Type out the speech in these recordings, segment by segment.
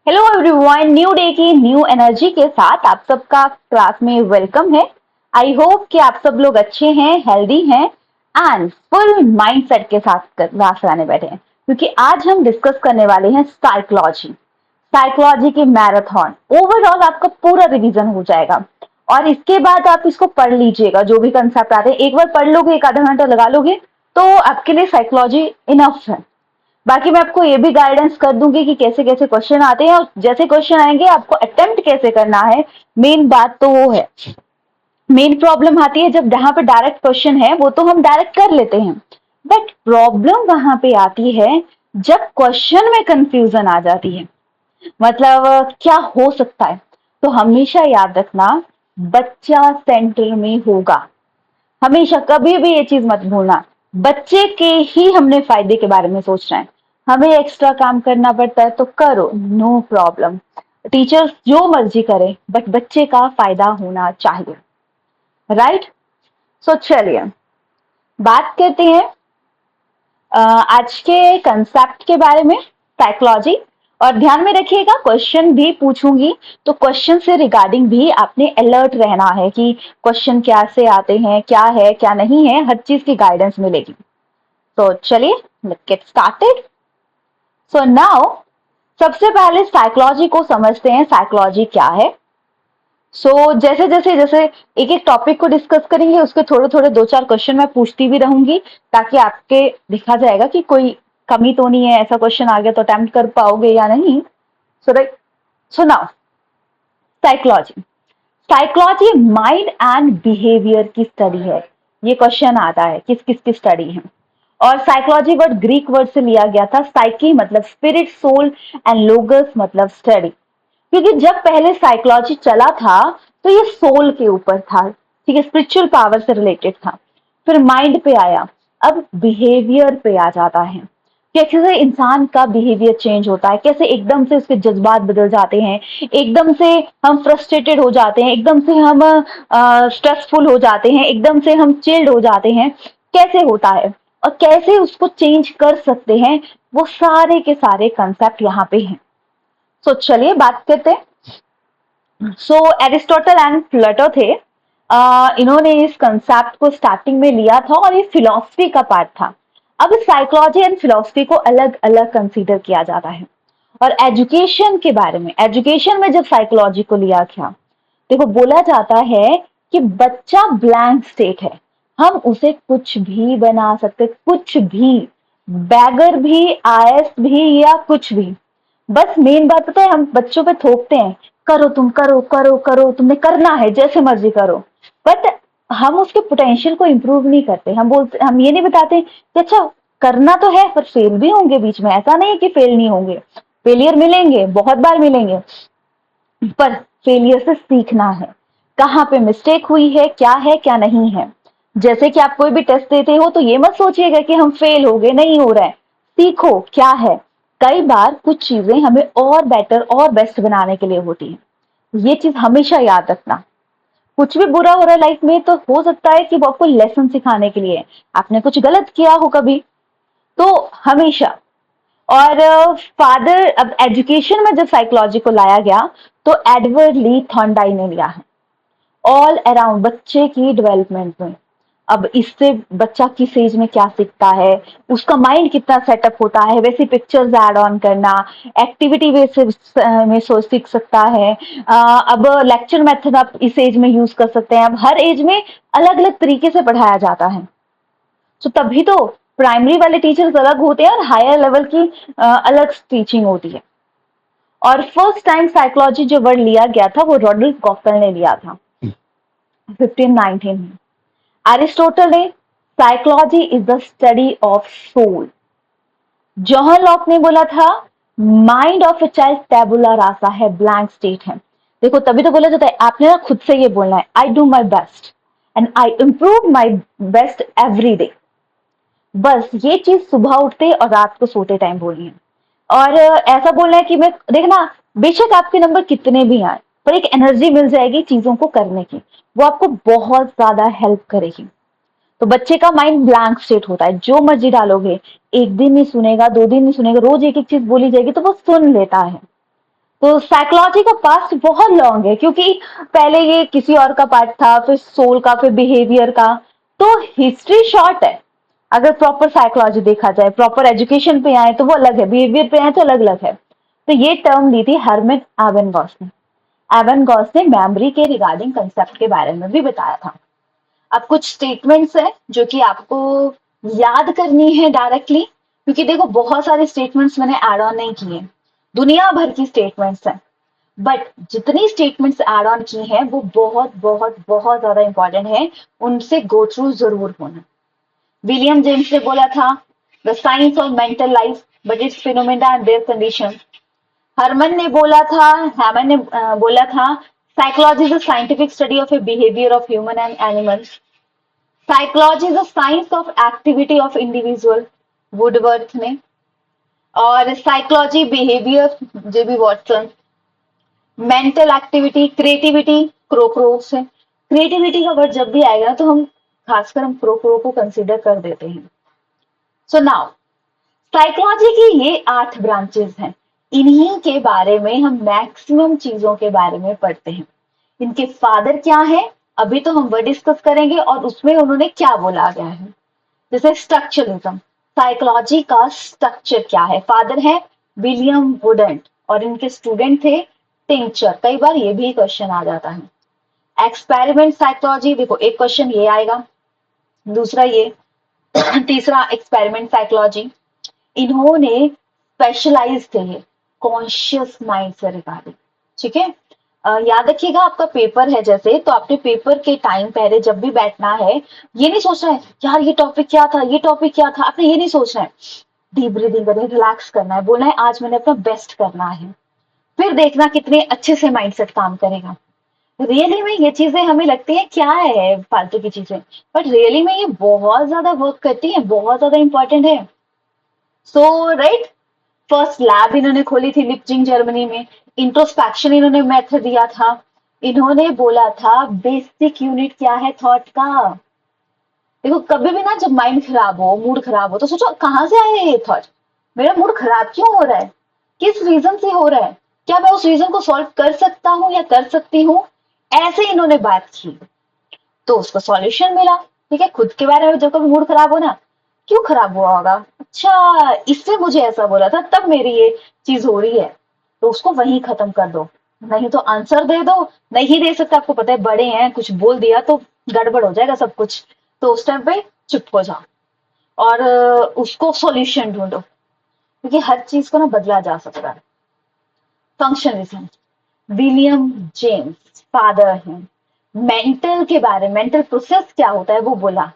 Hello everyone, new day की new energy के साथ आप सबका क्लास में वेलकम है। आई होप कि आप सब लोग अच्छे हैं, हेल्दी हैं एंड फुल माइंडसेट के साथ क्लास कराने बैठे हैं, क्योंकि आज हम डिस्कस करने वाले हैं साइकोलॉजी। साइकोलॉजी की मैराथन ओवरऑल आपका पूरा रिवीजन हो जाएगा और इसके बाद आप इसको पढ़ लीजिएगा। जो भी कंसेप्ट आते हैं एक बार पढ़ लोगे, एक आधा घंटा लगा लोगे तो आपके लिए साइकोलॉजी इनफ है। बाकी मैं आपको ये भी गाइडेंस कर दूंगी कि कैसे कैसे क्वेश्चन आते हैं और जैसे क्वेश्चन आएंगे आपको अटेम्प्ट कैसे करना है। मेन बात तो वो है। मेन प्रॉब्लम आती है जब जहां पे डायरेक्ट क्वेश्चन है वो तो हम डायरेक्ट कर लेते हैं, बट प्रॉब्लम वहां पे आती है जब क्वेश्चन में कंफ्यूजन आ जाती है। मतलब क्या हो सकता है। तो हमेशा याद रखना, बच्चा सेंटर में होगा। हमेशा कभी भी ये चीज मत भूलना, बच्चे के ही हमने फायदे के बारे में सोचना है। हमें एक्स्ट्रा काम करना पड़ता है तो करो, नो प्रॉब्लम। टीचर जो मर्जी करे बट बच्चे का फायदा होना चाहिए, राइट। सो चलिए बात करते हैं आज के कंसेप्ट के बारे में, साइकोलॉजी। और ध्यान में रखिएगा क्वेश्चन भी पूछूंगी तो क्वेश्चन से रिगार्डिंग भी आपने अलर्ट रहना है कि क्वेश्चन क्या से आते हैं, क्या है क्या नहीं है, हर चीज की गाइडेंस मिलेगी। तो चलिए let's get started. So now सबसे पहले साइकोलॉजी को समझते हैं, साइकोलॉजी क्या है। जैसे जैसे जैसे एक एक टॉपिक को डिस्कस करेंगे उसके थोड़े थोड़े दो चार क्वेश्चन मैं पूछती भी रहूंगी, ताकि आपके देखा जाएगा कि कोई कमी तो नहीं है, ऐसा क्वेश्चन आ गया तो अटेम्प्ट कर पाओगे या नहीं। So right, so now psychology. Psychology mind and behaviour की स्टडी है। ये क्वेश्चन आता है किस किस की स्टडी है। और साइकोलॉजी वर्ड ग्रीक वर्ड से लिया गया था। साइकी मतलब स्पिरिट, सोल एंड लोगस मतलब स्टडी। क्योंकि जब पहले साइकोलॉजी चला था तो ये सोल के ऊपर था, ठीक है, स्पिरिचुअल पावर से रिलेटेड था। फिर माइंड पे आया, अब बिहेवियर पे आ जाता है। कैसे इंसान का बिहेवियर चेंज होता है, कैसे एकदम से उसके जज्बात बदल जाते हैं, एकदम से हम फ्रस्ट्रेटेड हो जाते हैं, एकदम से हम स्ट्रेसफुल हो जाते हैं, एकदम से हम चिल्ड हो जाते हैं, कैसे होता है और कैसे उसको चेंज कर सकते हैं। वो सारे के सारे कंसेप्ट यहाँ पे हैं। चलिए बात करते हैं। एरिस्टोटल एंड प्लेटो थे। इन्होंने इस कंसेप्ट को स्टार्टिंग में लिया था और ये फिलॉसफी का पार्ट था। अब साइकोलॉजी एंड फिलॉसफी को अलग अलग कंसीडर किया जाता है। और एजुकेशन के बारे में, एजुकेशन में जब साइकोलॉजी को लिया गया, देखो बोला जाता है कि बच्चा ब्लैंक स्टेट है, हम उसे कुछ भी बना सकते, कुछ भी, बैगर भी, आईएएस भी या कुछ भी। बस मेन बात पता है, हम बच्चों पे थोपते हैं, करो तुम, करो करो करो, तुमने करना है, जैसे मर्जी करो। बट हम उसके पोटेंशियल को इम्प्रूव नहीं करते। हम बोलते, हम ये नहीं बताते कि अच्छा करना तो है पर फेल भी होंगे बीच में। ऐसा नहीं है कि फेल नहीं होंगे, फेलियर मिलेंगे, बहुत बार मिलेंगे, पर फेलियर से सीखना है, कहाँ पे मिस्टेक हुई है क्या नहीं है। जैसे कि आप कोई भी टेस्ट देते हो तो ये मत सोचिएगा कि हम फेल हो गए, नहीं हो रहा है। सीखो क्या है। कई बार कुछ चीजें हमें और बेटर और बेस्ट बनाने के लिए होती है, ये चीज हमेशा याद रखना। कुछ भी बुरा हो रहा है लाइफ में तो हो सकता है कि वो आपको लेसन सिखाने के लिए, आपने कुछ गलत किया हो कभी, तो हमेशा। और फादर, अब एजुकेशन में जब साइकोलॉजी को लाया गया तो एडवर्ड ली थॉर्नडाइक ने लिया है। ऑल अराउंड बच्चे की डेवलपमेंट में, अब इससे बच्चा किस एज में क्या सीखता है, उसका माइंड कितना सेटअप होता है, वैसी पिक्चर्स ऐड ऑन करना, एक्टिविटी बेसिस में सोच सीख सकता है। अब लेक्चर मेथड आप इस एज में यूज कर सकते हैं। अब हर एज में अलग अलग तरीके से पढ़ाया जाता है। तो तभी तो प्राइमरी वाले टीचर्स अलग होते हैं और हायर लेवल की अलग टीचिंग होती है। और फर्स्ट टाइम साइकोलॉजी जो वर्ड लिया गया था वो रॉडल्फ गॉफेल ने लिया था 1519 में। एरिस्टोटल ने psychology is the study of soul. John Locke ने बोला था mind of a child tabula rasa है, ब्लैंक स्टेट है। देखो तभी तो बोला जाता है, आपने ना खुद से ये बोलना है, I do my best and I improve my best every day. बस ये चीज सुबह उठते और रात को सोते टाइम बोलनी है। और ऐसा बोलना है कि मैं देखना, बेशक आपके नंबर कितने भी आए पर एक एनर्जी मिल जाएगी चीजों को करने की, वो आपको बहुत ज्यादा हेल्प करेगी। तो बच्चे का माइंड ब्लैंक स्टेट होता है, जो मर्जी डालोगे, एक दिन नहीं सुनेगा, दो दिन नहीं सुनेगा, रोज एक एक चीज बोली जाएगी तो वो सुन लेता है। तो साइकोलॉजी का पास्ट बहुत लॉन्ग है, क्योंकि पहले ये किसी और का पार्ट था, फिर सोल का, फिर बिहेवियर का। तो हिस्ट्री शॉर्ट है। अगर प्रॉपर साइकोलॉजी देखा जाए, प्रॉपर एजुकेशन पे आए तो वो अलग है, बिहेवियर पे आए तो अलग अलग है। तो ये टर्म दी थी हरमिट एबनगॉस ने। एबनगॉस ने मेमोरी के रिगार्डिंग कंसेप्ट के बारे में भी बताया था। अब कुछ स्टेटमेंट्स हैं जो कि आपको याद करनी है डायरेक्टली, क्योंकि देखो बहुत सारे स्टेटमेंट्स मैंने एड ऑन नहीं किए, दुनिया भर की स्टेटमेंट्स हैं, बट जितनी स्टेटमेंट्स एड ऑन की हैं वो बहुत बहुत बहुत ज्यादा इंपॉर्टेंट है, उनसे गो थ्रू जरूर होना। विलियम जेम्स ने बोला था the science of mental life but its phenomena and their condition. Herman ने बोला था, हैमन ने बोला था psychology is the scientific study of a behaviour of human and animals. Psychology is the science of activity of individual, Woodworth ने। और psychology behaviour, JB Watson. Mental activity creativity, क्रोक्रो से। क्रिएटिविटी का वर्ड जब भी आएगा तो हम खासकर हम क्रोक्रो को कंसिडर कर देते हैं। सो नाउ साइकोलॉजी की ये 8 ब्रांचेस हैं। इन्हीं के बारे में हम मैक्सिमम चीजों के बारे में पढ़ते हैं। इनके फादर क्या है अभी तो हम वो डिस्कस करेंगे, और उसमें उन्होंने क्या बोला गया है। जैसे स्ट्रक्चरलिज्म, साइकोलॉजी का स्ट्रक्चर क्या है। फादर है विलियम वुडेंट और इनके स्टूडेंट थे टिंचर। कई बार ये भी क्वेश्चन आ जाता है। एक्सपेरिमेंट साइकोलॉजी, देखो एक क्वेश्चन ये आएगा, दूसरा ये, तीसरा एक्सपेरिमेंट साइकोलॉजी। इन्होंने स्पेशलाइज थे ये कॉन्शियस माइंड से रिगार्डिंग। ठीक है, याद रखिएगा आपका पेपर है जैसे, तो आपने पेपर के टाइम पहले जब भी बैठना है, ये नहीं सोचना है यार ये टॉपिक क्या था, ये टॉपिक क्या था, आपने ये नहीं सोचना है। डीप ब्रीदिंग करनी, रिलैक्स करना है, बोलना है आज मैंने अपना बेस्ट करना है। फिर देखना कितने अच्छे से माइंडसेट काम करेगा। रियली में ये चीजें हमें लगती है क्या है फालतू की चीजें, बट रियली में ये बहुत ज्यादा वर्क करती है, बहुत ज्यादा इंपॉर्टेंट है। सो राइट, फर्स्ट लैब इन्होंने खोली थी लिपजिंग जर्मनी में। इंट्रोस्पेक्शन इन्होंने मेथड दिया था। इन्होंने बोला था बेसिक यूनिट क्या है थॉट का। देखो कभी भी ना जब माइंड खराब हो, मूड खराब हो, तो सोचो कहाँ से आया ये थॉट, मेरा मूड खराब क्यों हो रहा है, किस रीजन से हो रहा है, क्या मैं उस रीजन को सॉल्व कर सकता हूँ या कर सकती हूँ। ऐसे इन्होंने बात की तो उसको सॉल्यूशन मिला। ठीक है, खुद के बारे में जब कभी मूड खराब हो ना, क्यों खराब हुआ होगा, अच्छा इससे मुझे ऐसा बोला था तब मेरी ये चीज हो रही है, तो उसको वहीं खत्म कर दो। नहीं तो आंसर दे दो, नहीं दे सकते, आपको पता है बड़े हैं, कुछ बोल दिया तो गड़बड़ हो जाएगा सब कुछ, तो उस टाइम पे चुप हो जाओ और उसको सॉल्यूशन ढूंढो, क्योंकि हर चीज को ना बदला जा सकता है। फंक्शनलिज्म, विलियम जेम्स फादर हैं। मेंटल के बारे में, मेंटल प्रोसेस क्या होता है वो बोला।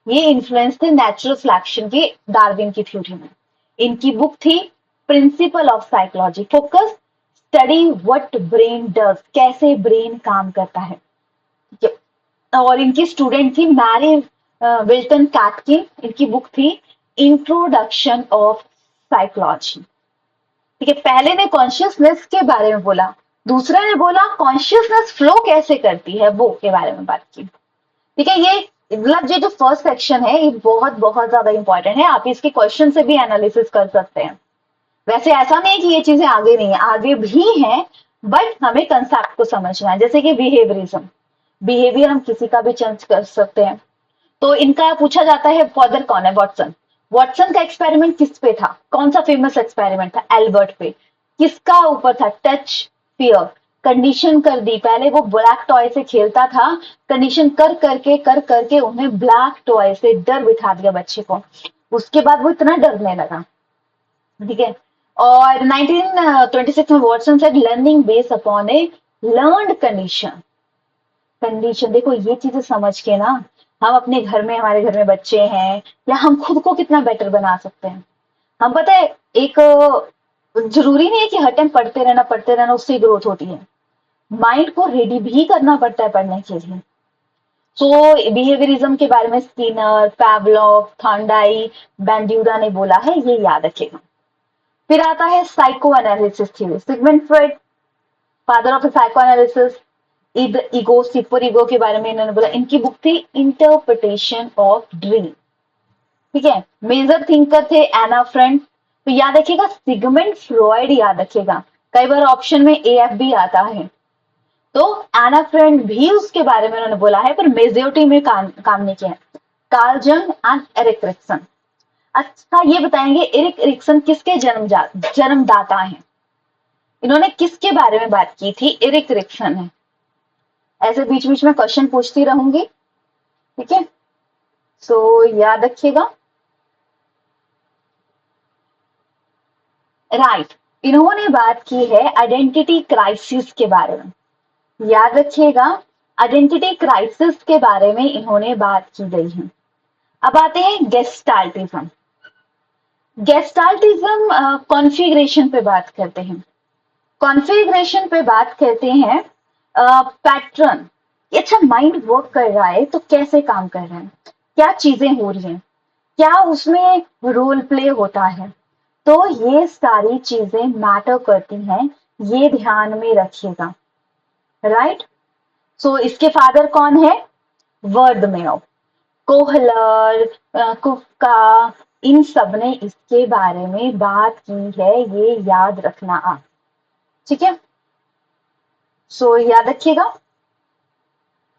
ये इन्फ्लुएंस थे नेचुरल सिलेक्शन के, डार्विन की थ्योरी में। इनकी बुक थी principle of psychology, focus study what brain does, कैसे ब्रेन काम करता है। और इनकी स्टूडेंट थी मैरी विल्टन कैटकिन। इनकी बुक थी इंट्रोडक्शन ऑफ साइकोलॉजी। ठीक है, पहले ने कॉन्शियसनेस के बारे में बोला, दूसरे ने बोला कॉन्शियसनेस फ्लो कैसे करती है वो के बारे में बात की। ठीक है, ये मतलब ये जो फर्स्ट सेक्शन है ये बहुत बहुत ज्यादा इंपॉर्टेंट है, आप इसके क्वेश्चन से भी एनालिसिस कर सकते हैं। वैसे ऐसा नहीं है कि ये चीजें आगे नहीं है, आगे भी हैं, बट हमें कंसेप्ट को समझना है। जैसे कि बिहेवियरिज्म, बिहेवियर हम किसी का भी चेंज कर सकते हैं। तो इनका पूछा जाता है फादर कौन है, वॉटसन। वॉटसन का एक्सपेरिमेंट किस पे था, कौन सा फेमस एक्सपेरिमेंट था, एल्बर्ट पे। किसका ऊपर था, टच फियर, कंडीशन कर दी। पहले वो ब्लैक टॉय से खेलता था, कंडीशन कर करके उन्हें ब्लैक टॉय से डर बिठा दिया बच्चे को, उसके बाद वो इतना डरने लगा। ठीक है, और 1926 में Watson said learning based upon a learned condition. Condition देखो, ये चीजें समझ के ना हम अपने घर में, हमारे घर में बच्चे हैं या हम खुद को कितना बेटर बना सकते हैं। हम पता है एक जरूरी नहीं है कि हर टाइम पढ़ते रहना उससे ग्रोथ होती है, माइंड को रेडी भी करना पड़ता है पढ़ने के लिए। सो बिहेवियरिज्म के बारे में स्किनर, पैवलॉव, थांडाई, बैंड्यूरा ने बोला है, ये याद रखेगा। फिर आता है psycho analysis theory, Sigmund Freud father of psycho analysis. Ego, super ego के बारे में इन्होंने बोला। इनकी बुक थी इंटरप्रिटेशन ऑफ ड्रीम। ठीक है, मेजर थिंकर थे एना फ्रेंड। तो याद रखिएगा सिगमंड फ्रॉइड, याद रखिएगा कई बार ऑप्शन में AF भी आता है। तो एना फ्रेंड भी उसके बारे में उन्होंने बोला है, पर मेजोरिटी में काम नहीं किया है। कार्ल जंग एंड एरिक एरिक्सन। अच्छा, ये बताएंगे एरिक एरिक्सन किसके जन्मदाता हैं? इन्होंने किसके बारे में बात की थी? एरिक एरिक्सन है। ऐसे बीच बीच में क्वेश्चन पूछती रहूंगी, ठीक है? सो याद रखिएगा। राइट, इन्होंने बात की है आइडेंटिटी क्राइसिस के बारे में। याद रखिएगा, आइडेंटिटी क्राइसिस के बारे में इन्होंने बात की गई है। अब आते हैं गेस्टाल्टिज्म। गेस्टाल्टिज्म कॉन्फ़िगरेशन पे बात करते हैं। कॉन्फ़िगरेशन पे बात करते हैं पैटर्न। अच्छा, माइंड वर्क कर रहा है तो कैसे काम कर रहा है, क्या चीजें हो रही हैं, क्या उसमें रोल प्ले होता है, तो ये सारी चीजें मैटर करती हैं, ये ध्यान में रखिएगा। राइट, सो इसके फादर कौन है? वर्डमेयर, कोहलर, कुफ्का, इन सब ने इसके बारे में बात की है, ये याद रखना आप, ठीक है? सो याद रखिएगा।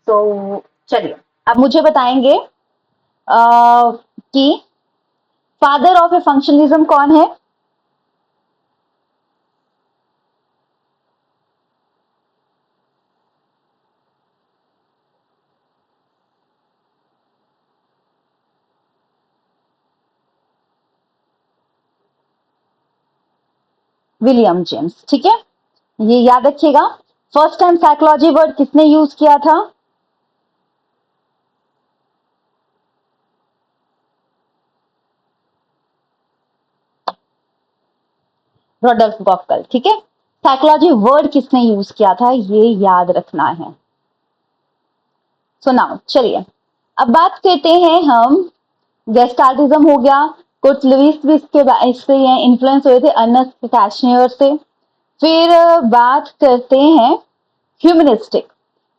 तो चलिए, अब मुझे बताएंगे कि फादर ऑफ ए फंक्शनलिज्म कौन है? विलियम जेम्स, ठीक है? ये याद रखिएगा। फर्स्ट टाइम साइकोलॉजी वर्ड किसने यूज किया था? रोडल्फ गॉकल, ठीक है? साइकोलॉजी वर्ड किसने यूज किया था, ये याद रखना है। सो नाउ चलिए, अब बात करते हैं हम, गेस्टाल्टिज्म हो गया, कुछ लुईस भी इससे इन्फ्लुएंस हुए थे, अर्नेस्ट कैशनियर से। फिर बात करते हैं ह्यूमनिस्टिक।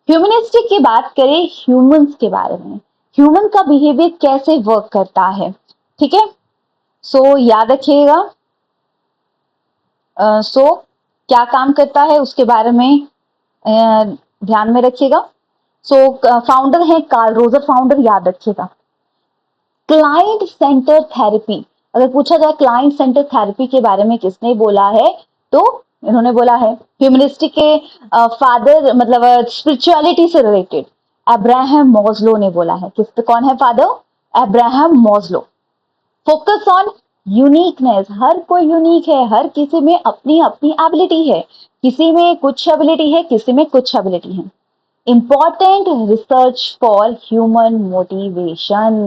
ह्यूमनिस्टिक की बात करें ह्यूमंस के बारे में, ह्यूमन का बिहेवियर कैसे वर्क करता है, ठीक है? सो याद रखिएगा। सो क्या काम करता है उसके बारे में ध्यान में रखिएगा। सो फाउंडर है कार्ल रोजर, फाउंडर, याद रखिएगा। क्लाइंट सेंटर थेरेपी, अगर पूछा जाए क्लाइंट सेंटर थेरेपी के बारे में किसने बोला है, तो इन्होंने बोला है। ह्यूमनिस्टिक के फादर मतलब स्पिरिचुअलिटी से रिलेटेड अब्राहम मॉज्लो ने बोला है। किस कौन है father? Abraham Maslow. Focus on uniqueness, हर कोई यूनिक है, हर किसी में अपनी अपनी एबिलिटी है, किसी में कुछ एबिलिटी है, किसी में कुछ एबिलिटी है। Important research for human motivation.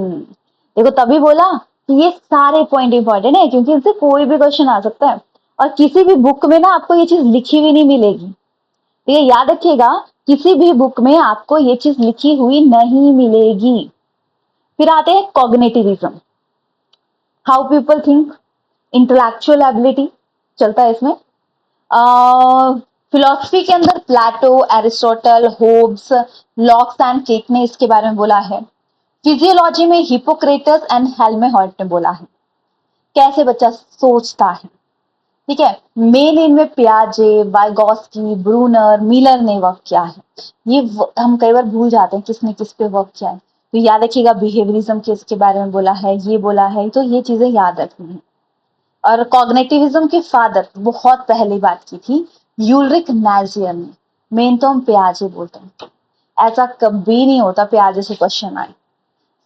देखो तभी बोला कि ये सारे पॉइंट इंपॉर्टेंट है, क्योंकि इनसे कोई भी क्वेश्चन आ सकता है, और किसी भी बुक में ना आपको ये चीज लिखी हुई नहीं मिलेगी। तो ये याद रखिएगा, किसी भी बुक में आपको ये चीज लिखी हुई नहीं मिलेगी। फिर आते हैं cognitivism, how people think, intellectual ability चलता है इसमें। फिलोसफी के अंदर Plato, Aristotle, Hobbes, Locke's and केक ने इसके बारे में बोला है। फिजियोलॉजी में हिपोक्रेटस एंड हेल्मेहोल्ट्ज ने बोला है, कैसे बच्चा सोचता है, ठीक है? मेन इनमें पियाजे, वाइगोस्की, ब्रूनर, मिलर ने वर्क किया है। ये हम कई बार भूल जाते हैं किसने किस पे वर्क किया है, तो याद रखिएगा। बिहेवियरिज्म के इसके बारे में बोला है, ये बोला है, तो ये चीजें याद रखनी है। और कॉग्निटिविज्म के फादर बहुत पहले बात की थी यूलरिक नाजियर ने। मेन तो हम पियाजे बोलते हैं, ऐसा कभी नहीं होता पियाजे से क्वेश्चन आए।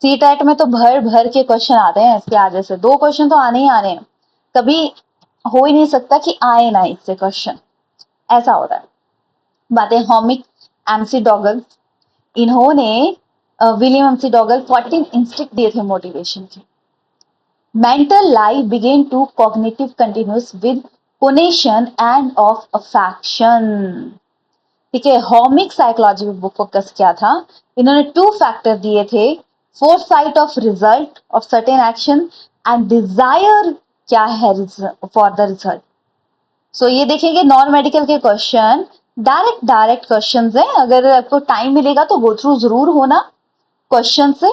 सी टेट में तो भर भर के क्वेश्चन आते हैं पियाजे से, 2 क्वेश्चन तो आने ही आने हैं, कभी हो ही नहीं सकता कि आए ना इससे क्वेश्चन, ऐसा होता है। बातें हॉमिक एमसी डॉगल, इन्होंने विलियम एमसी डॉगल 14 इंस्टिंक्ट दिए थे मोटिवेशन के। Mental life begin to cognitive continues with conation and of affection, ठीक है? हॉमिक साइकोलॉजी पे फोकस किया था। इन्होंने 2 फैक्टर दिए थे, foresight of result of certain action and desire क्या है फॉर द रिजल्ट। सो ये देखेंगे नॉन मेडिकल के क्वेश्चन, डायरेक्ट क्वेश्चंस है, अगर आपको टाइम मिलेगा तो गो थ्रू जरूर होना क्वेश्चन से।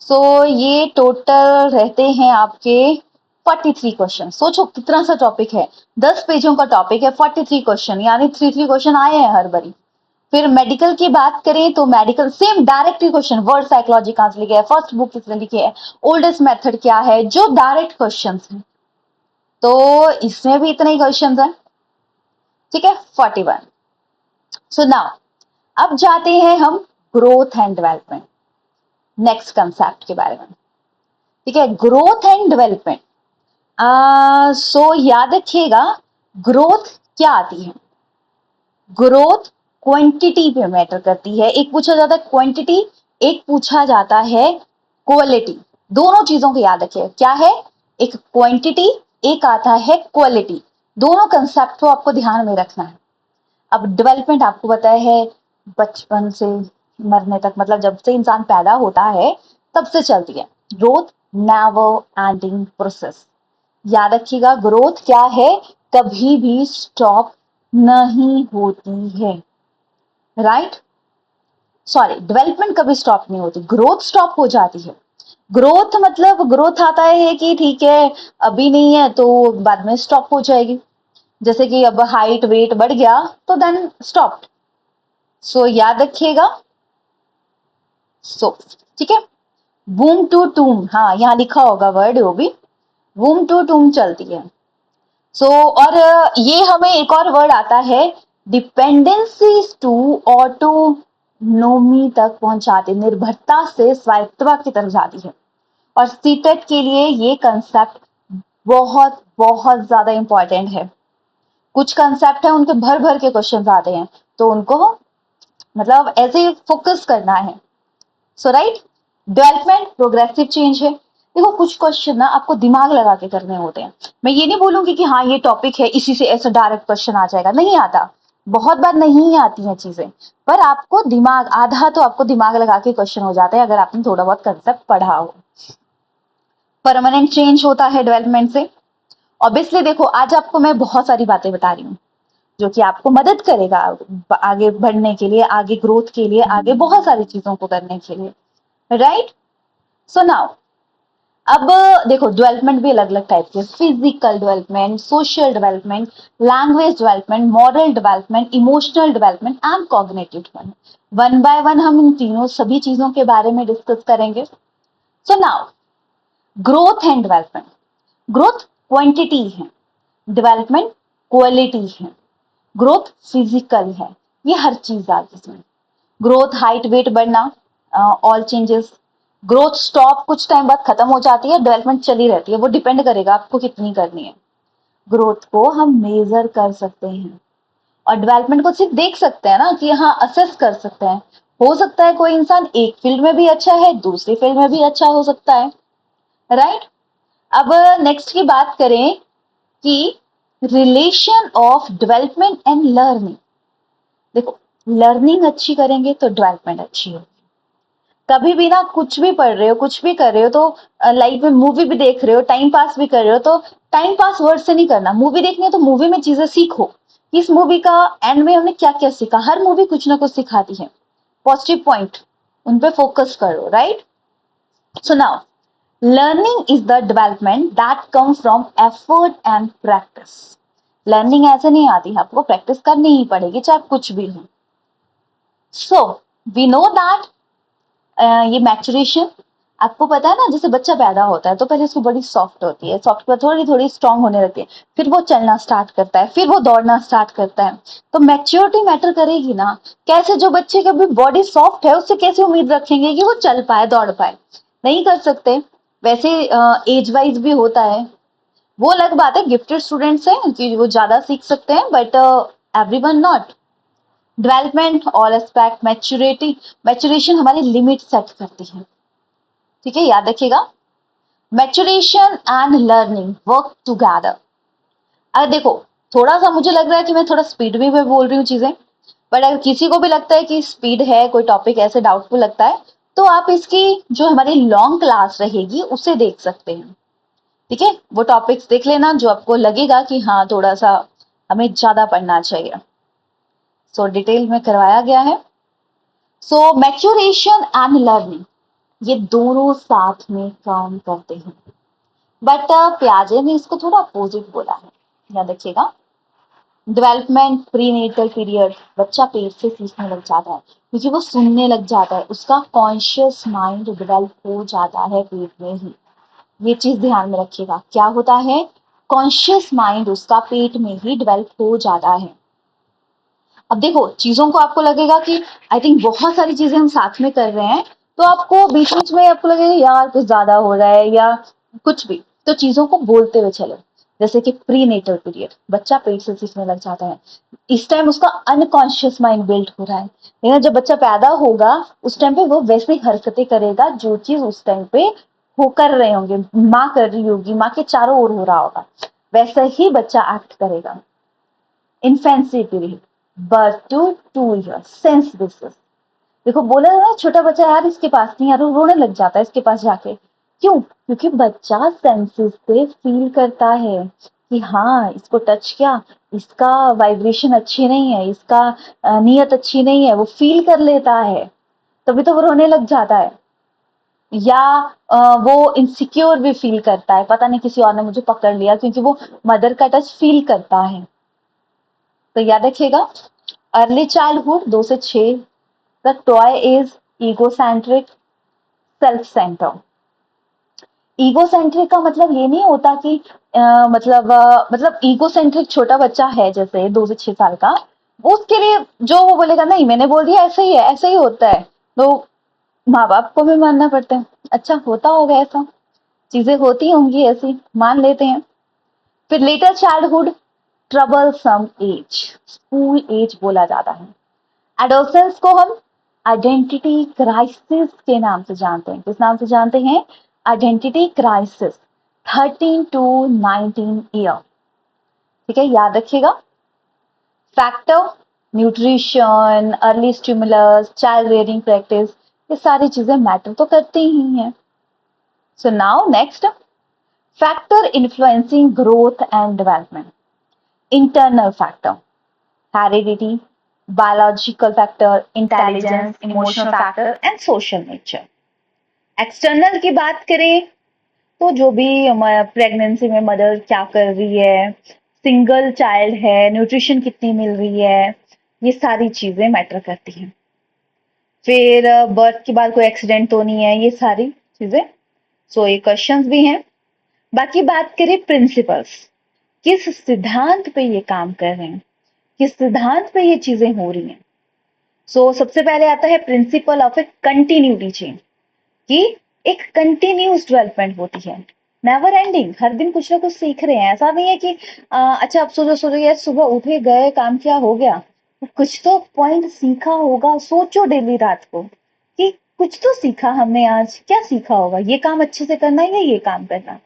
सो ये टोटल रहते हैं आपके 43 क्वेश्चन, सोचो कितना सा टॉपिक है, 10 पेजों का टॉपिक है, 43 क्वेश्चन, यानी 3 क्वेश्चन आए हैं हर बारी। फिर मेडिकल की बात करें तो medical same direct question, word psychology कहां से लिखे है, फर्स्ट बुक किसने लिखी है, ओल्डेस्ट मेथड क्या है, जो डायरेक्ट क्वेश्चन है। तो इसमें भी इतने ही क्वेश्चन है, ठीक है, 41। सो नाउ अब जाते हैं हम growth and development, next concept के बारे में, ठीक है, ग्रोथ एंड डेवलपमेंट। सो याद रखिएगा, ग्रोथ क्या आती है, ग्रोथ क्वांटिटी पे मैटर करती है। एक पूछा जाता है क्वांटिटी, एक पूछा जाता है क्वालिटी। दोनों चीजों को याद रखिए, क्या है, एक क्वांटिटी, एक आता है क्वालिटी। दोनों कंसेप्ट को आपको ध्यान में रखना है। अब डेवलपमेंट आपको पता है बचपन से मरने तक, मतलब जब से इंसान पैदा होता है तब से चलती है। ग्रोथ नेवर एंडिंग प्रोसेस, याद रखिएगा, ग्रोथ क्या है, कभी भी स्टॉप नहीं होती है, राइट। सॉरी, डेवलपमेंट कभी स्टॉप नहीं होती, ग्रोथ स्टॉप हो जाती है। ग्रोथ मतलब ग्रोथ आता है कि ठीक है अभी नहीं है तो बाद में स्टॉप हो जाएगी, जैसे कि अब हाइट वेट बढ़ गया तो देन स्टॉप। सो याद रखिएगा। सो ठीक है, वूम टू टूम, हाँ यहाँ लिखा होगा वर्ड, वो भी वूम टू टूम चलती है। सो और ये हमें एक और वर्ड आता है, डिपेंडेंसी टू ऑटोनोमी तक पहुंचाते, निर्भरता से स्वायत्तता की तरफ जाती है। और सीटेट के लिए ये कंसेप्ट बहुत बहुत ज्यादा इंपॉर्टेंट है। कुछ कंसेप्ट है उनके भर भर के क्वेश्चन आते हैं, तो उनको मतलब ऐसे फोकस करना है। सो राइट, डेवलपमेंट प्रोग्रेसिव चेंज है। देखो कुछ क्वेश्चन ना आपको दिमाग लगा के करने होते हैं। मैं ये नहीं बोलूंगी कि हाँ ये टॉपिक है इसी से ऐसा डायरेक्ट क्वेश्चन आ जाएगा, नहीं आता, बहुत बार नहीं आती हैं चीजें, पर आपको दिमाग, आधा तो आपको दिमाग लगा के क्वेश्चन हो जाता है अगर आपने थोड़ा बहुत कंसेप्ट पढ़ा हो। परमानेंट चेंज होता है डेवलपमेंट से। ऑब्वियसली देखो आज आपको मैं बहुत सारी बातें बता रही हूँ जो कि आपको मदद करेगा आगे बढ़ने के लिए, आगे ग्रोथ के लिए, आगे बहुत सारी चीजों को करने के लिए, राइट। सो नाउ अब देखो डेवलपमेंट भी अलग अलग टाइप के, physical development, social development, language development, moral development, emotional development and cognitive development. One by one हम इन तीनों सभी चीजों के बारे में डिस्कस करेंगे। So now growth and development, growth quantity है, डेवलपमेंट क्वालिटी है। ग्रोथ फिजिकल है, ये हर चीज आती है इसमें। ग्रोथ हाइट वेट बढ़ना, ऑल चेंजेस। ग्रोथ स्टॉप कुछ टाइम बाद खत्म हो जाती है, डेवलपमेंट चली रहती है, वो डिपेंड करेगा आपको कितनी करनी है। ग्रोथ को हम मेजर कर सकते हैं और डेवलपमेंट को सिर्फ देख सकते हैं ना कि हाँ असेस कर सकते हैं। हो सकता है कोई इंसान एक फील्ड में भी अच्छा है, दूसरी फील्ड में भी अच्छा हो सकता है, राइट। अब नेक्स्ट की बात करें कि relation of development and learning. देखो लर्निंग अच्छी करेंगे तो डेवलपमेंट अच्छी होगी। कभी भी ना कुछ भी पढ़ रहे हो, कुछ भी कर रहे हो तो लाइफ में मूवी भी देख रहे हो, टाइम पास भी कर रहे हो, तो टाइम पास वर्ड से नहीं करना। मूवी देखनी है तो मूवी में चीजें सीखो, इस मूवी का एंड में हमने क्या क्या सीखा। हर मूवी कुछ ना कुछ सिखाती है, पॉजिटिव पॉइंट उन पे फोकस करो, right. So now learning is the development that come from effort and practice. Learning ऐसे नहीं आती, आपको प्रैक्टिस करनी ही पड़ेगी चाहे कुछ भी हो। सो वी नो दैट ये मैचुरेशन, आपको पता है ना, जैसे बच्चा पैदा होता है तो पहले उसकी बॉडी सॉफ्ट होती है, सॉफ्ट पर थोड़ी थोड़ी स्ट्रांग होने लगती है, फिर वो चलना स्टार्ट करता है, फिर वो दौड़ना स्टार्ट करता है। तो मैच्योरिटी मैटर करेगी ना। कैसे, जो बच्चे की अभी बॉडी सॉफ्ट है उससे कैसे उम्मीद रखेंगे कि वो चल पाए, दौड़ पाए, नहीं कर सकते। वैसे एज वाइज भी होता है, वो अलग बात है, गिफ्टेड स्टूडेंट्स हैं कि वो ज्यादा सीख सकते हैं, but everyone not. Development all aspect maturity, maturation हमारी लिमिट सेट करती है, ठीक है, याद रखिएगा। Maturation and learning work together. अगर देखो थोड़ा सा मुझे लग रहा है कि मैं थोड़ा स्पीड में बोल रही हूँ चीजें, बट अगर किसी को भी लगता है कि स्पीड है, कोई टॉपिक ऐसे डाउटफुल लगता है, तो आप इसकी जो हमारी लॉन्ग क्लास रहेगी उसे देख सकते हैं, ठीक है। वो टॉपिक्स देख लेना जो आपको लगेगा कि हाँ थोड़ा सा हमें ज्यादा पढ़ना चाहिए। सो डिटेल में करवाया गया है। सो मैच्योरेशन एंड लर्निंग ये दोनों साथ में काम करते हैं। बट पियाजे ने इसको थोड़ा अपोजिट बोला है। याद रखिएगा, डेवलपमेंट प्रीनेटल पीरियड, बच्चा पेट से सीखने लग जाता है क्योंकि वो सुनने लग जाता है, उसका कॉन्शियस माइंड डेवलप हो जाता है पेट में ही। ये चीज ध्यान में रखिएगा, क्या होता है, कॉन्शियस माइंड उसका पेट में ही डेवलप हो जाता है। अब देखो, चीजों को आपको लगेगा कि आई थिंक बहुत सारी चीजें हम साथ में कर रहे हैं, तो आपको बीच बीच में आपको लगेगा यार कुछ ज्यादा हो रहा है या कुछ भी, तो चीजों को बोलते हुए चलो। जैसे कि प्री नेटल पीरियड, बच्चा पेट से सीखने लग जाता है, इस टाइम उसका अनकॉन्शियस माइंड बिल्ड हो रहा है, लेकिन जब बच्चा पैदा होगा उस टाइम पे वो वैसे ही हरकतें करेगा जो चीज उस टाइम पे वो कर रहे होंगे, माँ कर रही होगी, माँ के चारों ओर हो रहा होगा, वैसा ही बच्चा एक्ट करेगा। Infancy period, birth to 2 years, sense basis. देखो बोला ना छोटा बच्चा यार इसके पास नहीं, यार वो रोने लग जाता है इसके पास जाके, क्यों, क्योंकि बच्चा सेंसेस से फील करता है कि हाँ इसको टच किया, इसका वाइब्रेशन अच्छी नहीं है, इसका नीयत अच्छी नहीं है, वो फील कर लेता है, तभी तो वो रोने लग जाता है। या वो इनसिक्योर भी फील करता है, पता नहीं किसी और ने मुझे पकड़ लिया, क्योंकि वो मदर का टच फील करता है। तो याद रखिएगा, अर्ली चाइल्डहुड 2 से 6 तक toy is egocentric, self centre. Egocentric का मतलब ये नहीं होता कि मतलब ईगोसेंट्रिक छोटा बच्चा है जैसे 2 से 6 साल का, उसके लिए जो वो बोलेगा नहीं मैंने बोल दिया ऐसा ही है, ऐसा ही होता है, तो माँ बाप को भी मानना पड़ता है, अच्छा होता होगा ऐसा, चीजें होती होंगी ऐसी, मान लेते हैं। फिर लेटर चाइल्डहुड, ट्रबल सम एज, स्कूल एज बोला जाता है। एडोसेंस को हम आइडेंटिटी क्राइसिस के नाम से जानते हैं, किस नाम से जानते हैं, आइडेंटिटी क्राइसिस, 13 to 19 ईयर। ठीक है, याद रखिएगा। Factor, nutrition, early stimulus, child rearing practice, ये सारी चीजें मैटर तो करती ही हैं। So now next, factor influencing growth and development, internal factor, heredity, biological factor, intelligence, emotional factor and social nature. External की बात करें तो जो भी प्रेगनेंसी में मदर क्या कर रही है, सिंगल चाइल्ड है, न्यूट्रिशन कितनी मिल रही है, ये सारी चीजें मैटर करती हैं। फिर बर्थ के बाद कोई एक्सीडेंट तो नहीं है, ये सारी चीजें। सो ये क्वेश्चंस भी हैं। बाकी बात करें प्रिंसिपल्स, किस सिद्धांत पे ये काम कर रहे हैं, किस सिद्धांत पे ये चीजें हो रही हैं। सबसे पहले आता है principal of A continuity chain, कि एक कंटिन्यूस डेवलपमेंट होती है, नेवर एंडिंग, हर दिन कुछ ना कुछ सीख रहे हैं। ऐसा नहीं है कि अच्छा अब सोचो सोचो यार सुबह उठे गए काम किया हो गया, कुछ तो पॉइंट सीखा होगा, सोचो डेली रात को कि कुछ तो सीखा हमने, आज क्या सीखा होगा, ये काम अच्छे से करना है या ये काम करना,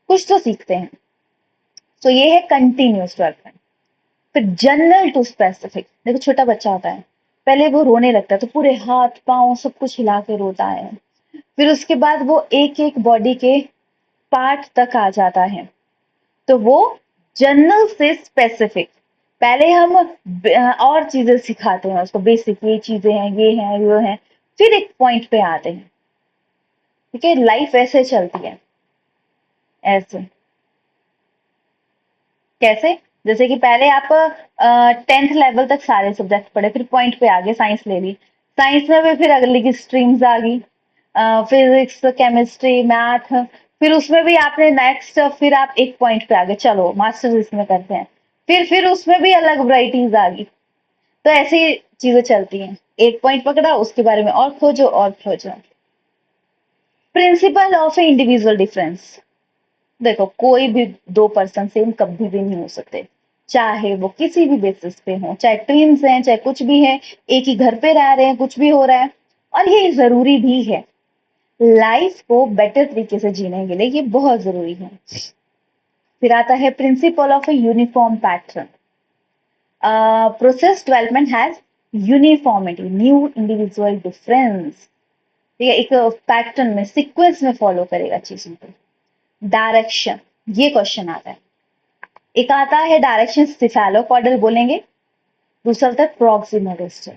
कुछ तो सीखते हैं। ये है कंटिन्यूस डेवलपमेंट। फिर जनरल टू स्पेसिफिक, देखो छोटा बच्चा होता है, पहले वो रोने लगता है तो पूरे हाथ पांव सब कुछ हिला के रोता है, फिर उसके बाद वो एक एक बॉडी के पार्ट तक आ जाता है, तो वो जनरल से स्पेसिफिक। पहले हम और चीजें सिखाते हैं उसको, बेसिक ये चीजें हैं, ये हैं, ये हैं, फिर एक पॉइंट पे आते हैं। ठीक है, लाइफ ऐसे चलती है, ऐसे कैसे, जैसे कि पहले आप 10th लेवल तक सारे सब्जेक्ट पढ़े, फिर पॉइंट पे आ गए, साइंस ले ली, साइंस में भी फिर अगली की स्ट्रीम्स आ गई, फिजिक्स, केमिस्ट्री, मैथ, फिर उसमें भी आपने नेक्स्ट, फिर आप एक पॉइंट पे आ गए, चलो मास्टर्स इसमें करते हैं, फिर उसमें भी अलग वराइटीज आ गई। तो ऐसी चीजें चलती हैं, एक पॉइंट पकड़ा उसके बारे में और खोजो और खोजो। Principal of A individual difference, देखो कोई भी दो पर्सन सेम कभी भी नहीं हो सकते, चाहे वो किसी भी बेसिस पे हो, चाहे ट्विंस हैं, चाहे कुछ भी है, एक ही घर पे रह रहे हैं, कुछ भी हो रहा है, और ये जरूरी भी है, लाइफ को बेटर तरीके से जीने के लिए ये बहुत जरूरी है। फिर आता है principal of a uniform pattern, process development has uniformity, new individual difference, ठीक है, एक पैटर्न में सीक्वेंस में फॉलो करेगा चीजों को। डायरेक्शन, ये क्वेश्चन आता है, एक आता है डायरेक्शन सिफेलोकॉर्डल बोलेंगे, दूसरा होता है प्रॉक्सिमल डिस्टल।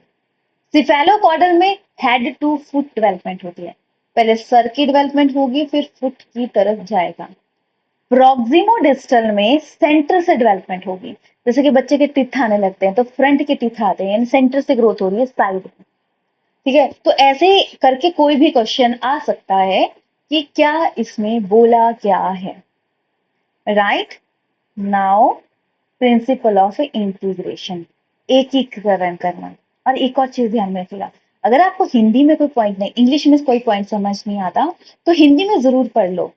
सिफेलोकॉर्डल में हेड टू फुट डेवलपमेंट होती है, पहले सर की डेवलपमेंट होगी फिर फुट की तरफ जाएगा, प्रोक्सिमोडिस्टल में सेंटर से डेवलपमेंट होगी। जैसे कि बच्चे के टीथ आने लगते हैं तो फ्रंट के टीथ आते हैं, यानी सेंटर से ग्रोथ हो रही है साइड में। ठीक है, तो ऐसे करके कोई भी क्वेश्चन आ सकता है कि क्या इसमें बोला क्या है। Right now, principle of integration, एकीकरण करना। और एक और चीज ध्यान में रखिएगा, अगर आपको हिंदी में कोई पॉइंट नहीं, इंग्लिश में कोई पॉइंट समझ नहीं आता तो हिंदी में जरूर पढ़ लो,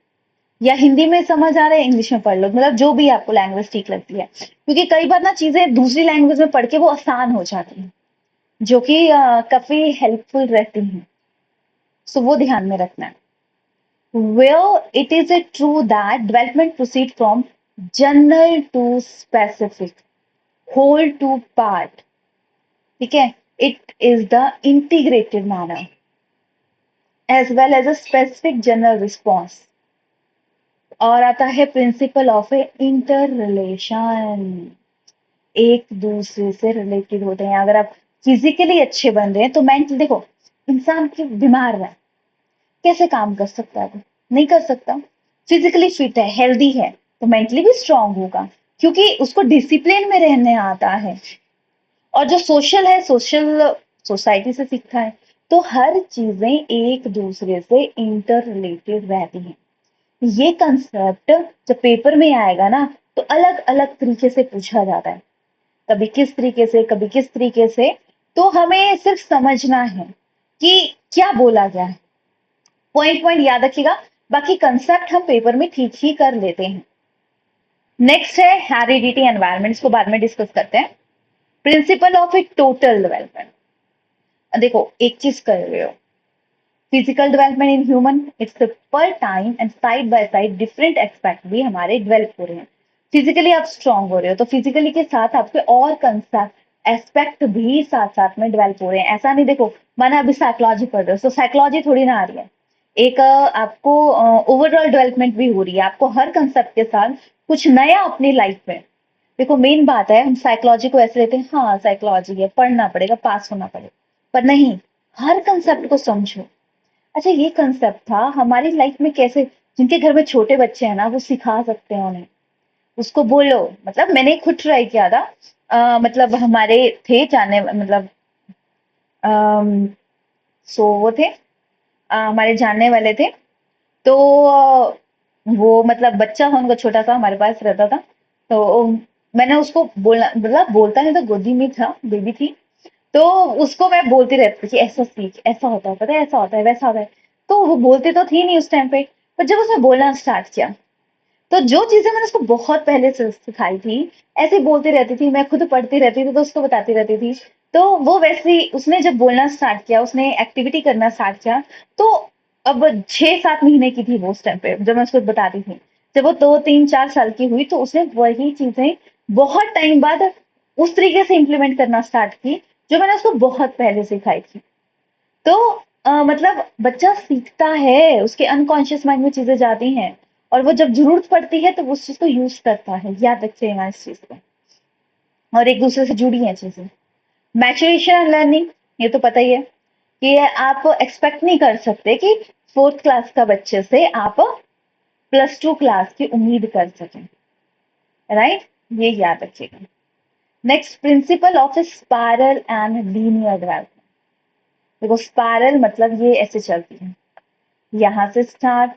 या हिंदी में समझ आ रहा है इंग्लिश में पढ़ लो, मतलब जो भी आपको लैंग्वेज ठीक लगती है, क्योंकि कई बार ना चीजें दूसरी लैंग्वेज में पढ़ के वो आसान हो जाती हैं, जो कि काफी हेल्पफुल रहती हैं। सो वो ध्यान में रखना है। Where it is a true that development proceed from general to specific, whole to part. ठीक है, it is the integrated manner as well as a specific general response. और आता है principal of A inter relation, एक दूसरे से related होते हैं। अगर आप फिजिकली अच्छे बन रहे हैं तो मेंटली देखो, इंसान की बीमार है, कैसे काम कर सकता है वो? नहीं कर सकता। फिजिकली फिट है, हेल्दी है, तो मेंटली भी स्ट्रांग होगा, क्योंकि उसको डिसिप्लिन में रहने आता है। और जो सोशल है, सोशल सोसाइटी से सीखता है। तो हर चीजें एक दूसरे से इंटर रिलेटेड रहती हैं। ये कंसेप्ट जब पेपर में आएगा ना, तो अलग अलग तरीके से पूछा जाता है, कभी किस तरीके से, कभी किस तरीके से। तो हमें सिर्फ समझना है कि क्या बोला गया है, पॉइंट पॉइंट याद रखिएगा, बाकी कंसेप्ट हम पेपर में ठीक ही कर लेते हैं। नेक्स्ट है हेरिडिटी एनवायरमेंट, इसको बाद में डिस्कस करते हैं। Principle of a total development, देखो एक चीज कर रहे हो, physical development in human, it's पर time and side by side different aspect भी हमारे डेवलप हो रहे हैं। फिजिकली आप स्ट्रांग हो रहे हो तो फिजिकली के साथ आपके और कंसेप्ट एस्पेक्ट भी साथ साथ में डेवलप हो रहे हैं। ऐसा नहीं, देखो माना अभी साइकोलॉजी पढ़ रहे हो तो साइकोलॉजी थोड़ी ना आ रही है, एक आपको ओवरऑल डेवलपमेंट भी हो रही है, आपको हर कंसेप्ट के साथ कुछ नया अपनी लाइफ में। देखो मेन बात है, हम साइकोलॉजी को ऐसे लेते हैं, हाँ साइकोलॉजी है, पढ़ना पड़ेगा, पास होना पड़ेगा, पर नहीं, हर कंसेप्ट को समझो। अच्छा ये कंसेप्ट था हमारी लाइफ में कैसे, जिनके घर में छोटे बच्चे हैं ना वो सिखा सकते हैं उन्हें, उसको बोलो। मतलब मैंने खुद ट्राई किया था, मतलब हमारे थे जाने, मतलब सो वो थे, हमारे जानने वाले थे। तो वो मतलब बच्चा था उनका छोटा सा, हमारे पास रहता था। तो मैंने उसको बोलना, मतलब बोलता नहीं, तो गोदी में था, बेबी थी, तो उसको मैं बोलती रहती थी कि ऐसा सीख, ऐसा होता है, पता है ऐसा होता है, वैसा होता है। तो वो बोलती तो थी नहीं उस टाइम पे, पर जब उसने बोलना स्टार्ट किया, तो जो चीजें मैंने उसको बहुत पहले से सिखाई थी, ऐसे बोलती रहती थी, मैं खुद पढ़ती रहती थी तो उसको बताती रहती थी। तो वो वैसे ही उसने जब बोलना स्टार्ट किया, उसने एक्टिविटी करना स्टार्ट किया, तो अब 6-7 महीने की थी वो उस टाइम पे जब मैं उसको बताती थी। जब वो 2-3-4 साल की हुई तो उसने वही चीजें बहुत टाइम बाद उस तरीके से इम्प्लीमेंट करना स्टार्ट की, जो मैंने उसको बहुत पहले सिखाई थी। तो मतलब बच्चा सीखता है, उसके अनकॉन्शियस माइंड में चीजें जाती हैं, और वो जब जरूरत पड़ती है तो वो उस चीज को यूज करता है। याद रखिएगा इस चीज को, और एक दूसरे से जुड़ी हैं चीजें। मैचुरेशन एंड लर्निंग, ये तो पता ही है कि आप एक्सपेक्ट नहीं कर सकते कि 4th क्लास का बच्चे से आप +2 क्लास की उम्मीद कर सकें। राइट, ये याद रखिएगा। Next, principle of spiral and linear development. देखो स्पाइरल मतलब ये ऐसे चलती है, यहाँ से स्टार्ट,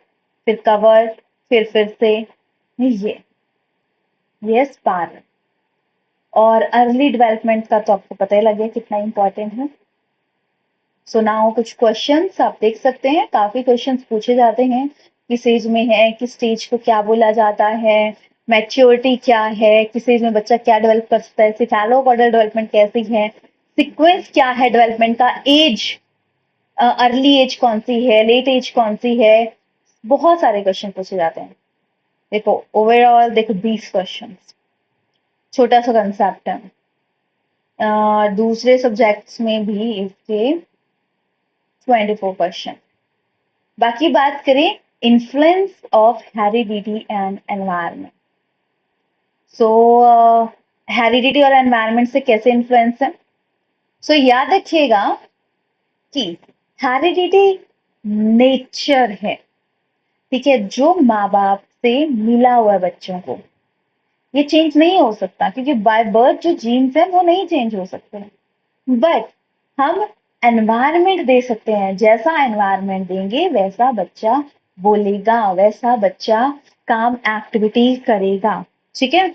फिर कवर, फिर से ये स्पाइरल। और अर्ली डेवलपमेंट का तो आपको पता ही लग गया कितना इंपॉर्टेंट है। सो नाउ कुछ क्वेश्चंस आप देख सकते हैं, काफी क्वेश्चंस पूछे जाते हैं, किस एज में है, किस स्टेज को क्या बोला जाता है, मैच्योरिटी क्या है, किस एज में बच्चा क्या डेवलप कर सकता है, सिफेलोकॉर्डल डेवलपमेंट कैसी है, सीक्वेंस क्या है डेवलपमेंट का, एज, अर्ली एज कौन सी है, लेट एज कौन सी है, बहुत सारे क्वेश्चन पूछे जाते हैं। देखो ओवरऑल देखो 20 क्वेश्चन, छोटा सा कंसेप्ट है। दूसरे सब्जेक्ट्स में भी इसके 24 क्वेश्चन। बाकी बात करें influence of heredity and environment. So heredity और एनवायरनमेंट से कैसे इन्फ्लुएंस है? सो याद रखिएगा कि हेरिडिटी नेचर है, ठीक है, जो माँ बाप से मिला हुआ है बच्चों को। ये चेंज नहीं हो सकता क्योंकि बाय बर्थ जो जीन्स है वो नहीं चेंज हो सकते हैं। बट हम एनवायरनमेंट दे सकते हैं, जैसा एनवायरनमेंट देंगे वैसा बच्चा बोलेगा, वैसा बच्चा काम एक्टिविटी करेगा। ठीक है,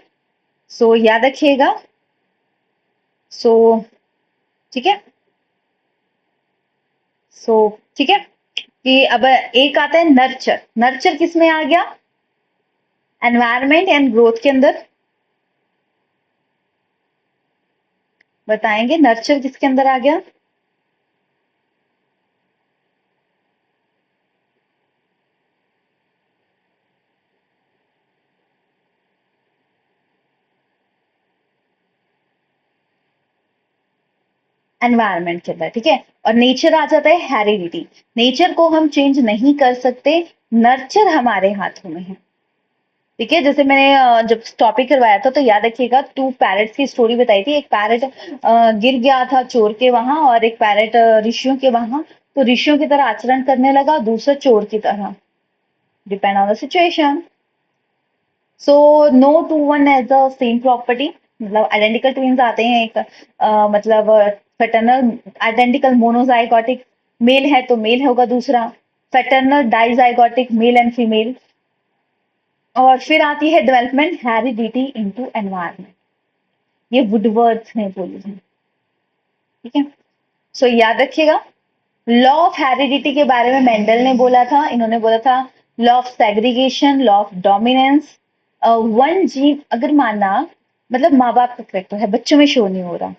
सो याद रखिएगा। सो ठीक है, सो ठीक है कि अब एक आता है नर्चर। नर्चर किस में आ गया? एनवायरनमेंट एंड ग्रोथ के अंदर। बताएंगे नर्चर किसके अंदर आ गया? एनवायरनमेंट के अंदर। ठीक है, और नेचर आ जाता है हेरिडिटी। नेचर को हम चेंज नहीं कर सकते, नर्चर हमारे हाथों में है। ठीक है, जैसे मैंने जब टॉपिक करवाया था तो याद रखिएगा, 2 पैरेट्स की स्टोरी बताई थी। एक पैरेट गिर गया था चोर के वहां, और एक पैरेट ऋषियों के वहां। तो ऋषियों की तरह आचरण करने लगा, दूसरा चोर की तरह। Depend on the situation. So no two one as the same property. मतलब आइडेंटिकल ट्विंस आते हैं, एक मतलब फेटर्नल आइडेंटिकल मोनोजाइगोटिक, मेल है तो मेल होगा दूसरा। फेटर्नल डाइजाइगोटिक, मेल एंड फीमेल। और फिर आती है डेवलपमेंट हेरिडिटी इनटू एनवायरनमेंट। ये वुडवर्थ ने बोली है। ठीक है, सो याद रखिएगा। लॉ ऑफ हेरिडिटी के बारे में मेंडल ने बोला था। इन्होंने बोला था law of segregation, law of dominance. One gene अगर माना, मतलब माँ बाप का करेक्टर है, बच्चों में शो नहीं हो रहा,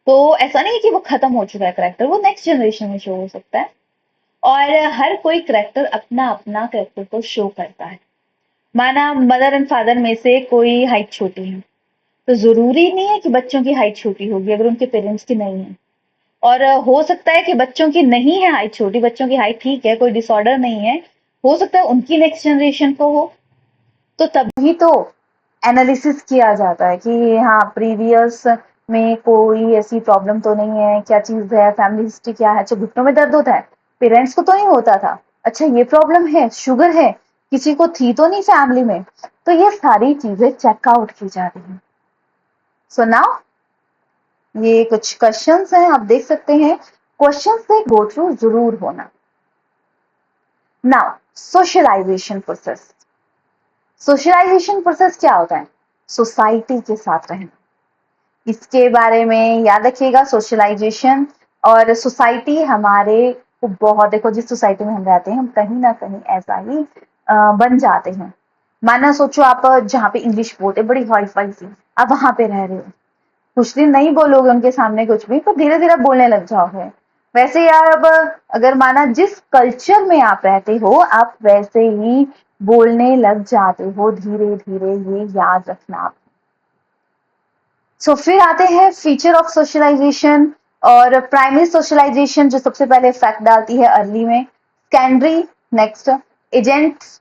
तो ऐसा नहीं है कि वो खत्म हो चुका है करेक्टर, वो नेक्स्ट जनरेशन में शो हो सकता है। और हर कोई करेक्टर अपना अपना करेक्टर को शो करता है। माना मदर एंड फादर में से कोई हाइट छोटी है, तो जरूरी नहीं है कि बच्चों की हाइट छोटी होगी अगर उनके पेरेंट्स की नहीं है। और हो सकता है कि बच्चों की नहीं है हाइट छोटी, बच्चों की हाइट ठीक है, कोई डिसऑर्डर नहीं है, हो सकता है उनकी नेक्स्ट जनरेशन को हो। तो तभी तो एनालिसिस किया जाता है कि हाँ प्रीवियस में कोई ऐसी प्रॉब्लम तो नहीं है, क्या चीज है, फैमिली हिस्ट्री क्या है। अच्छा घुटनों में दर्द होता है, पेरेंट्स को तो नहीं होता था। अच्छा ये प्रॉब्लम है, शुगर है, किसी को थी तो नहीं फैमिली में। तो ये सारी चीजें चेकआउट की जा रही है। सो नाउ ये कुछ क्वेश्चंस हैं, आप देख सकते हैं। क्वेश्चन से गो थ्रू जरूर होना। Now socialization process. Socialization process क्या होता है? सोसाइटी के साथ रहना। इसके बारे में याद रखिएगा, सोशलाइजेशन और सोसाइटी हमारे को बहुत, देखो जिस सोसाइटी में हम रहते हैं हम कहीं ना कहीं ऐसा ही बन जाते हैं। माना सोचो आप जहाँ पे इंग्लिश बोलते बड़ी हाई फाई सी, आप वहां पे रह रहे हो, कुछ दिन नहीं बोलोगे उनके सामने कुछ भी, पर धीरे धीरे बोलने लग जाओगे। वैसे यार अब अगर माना जिस कल्चर में आप रहते हो आप वैसे ही बोलने लग जाते हो धीरे धीरे, ये याद रखना आप। सो फिर आते हैं फीचर ऑफ सोशलाइजेशन। और प्राइमरी सोशलाइजेशन जो सबसे पहले इफेक्ट डालती है अर्ली में। सेकेंडरी नेक्स्ट एजेंट्स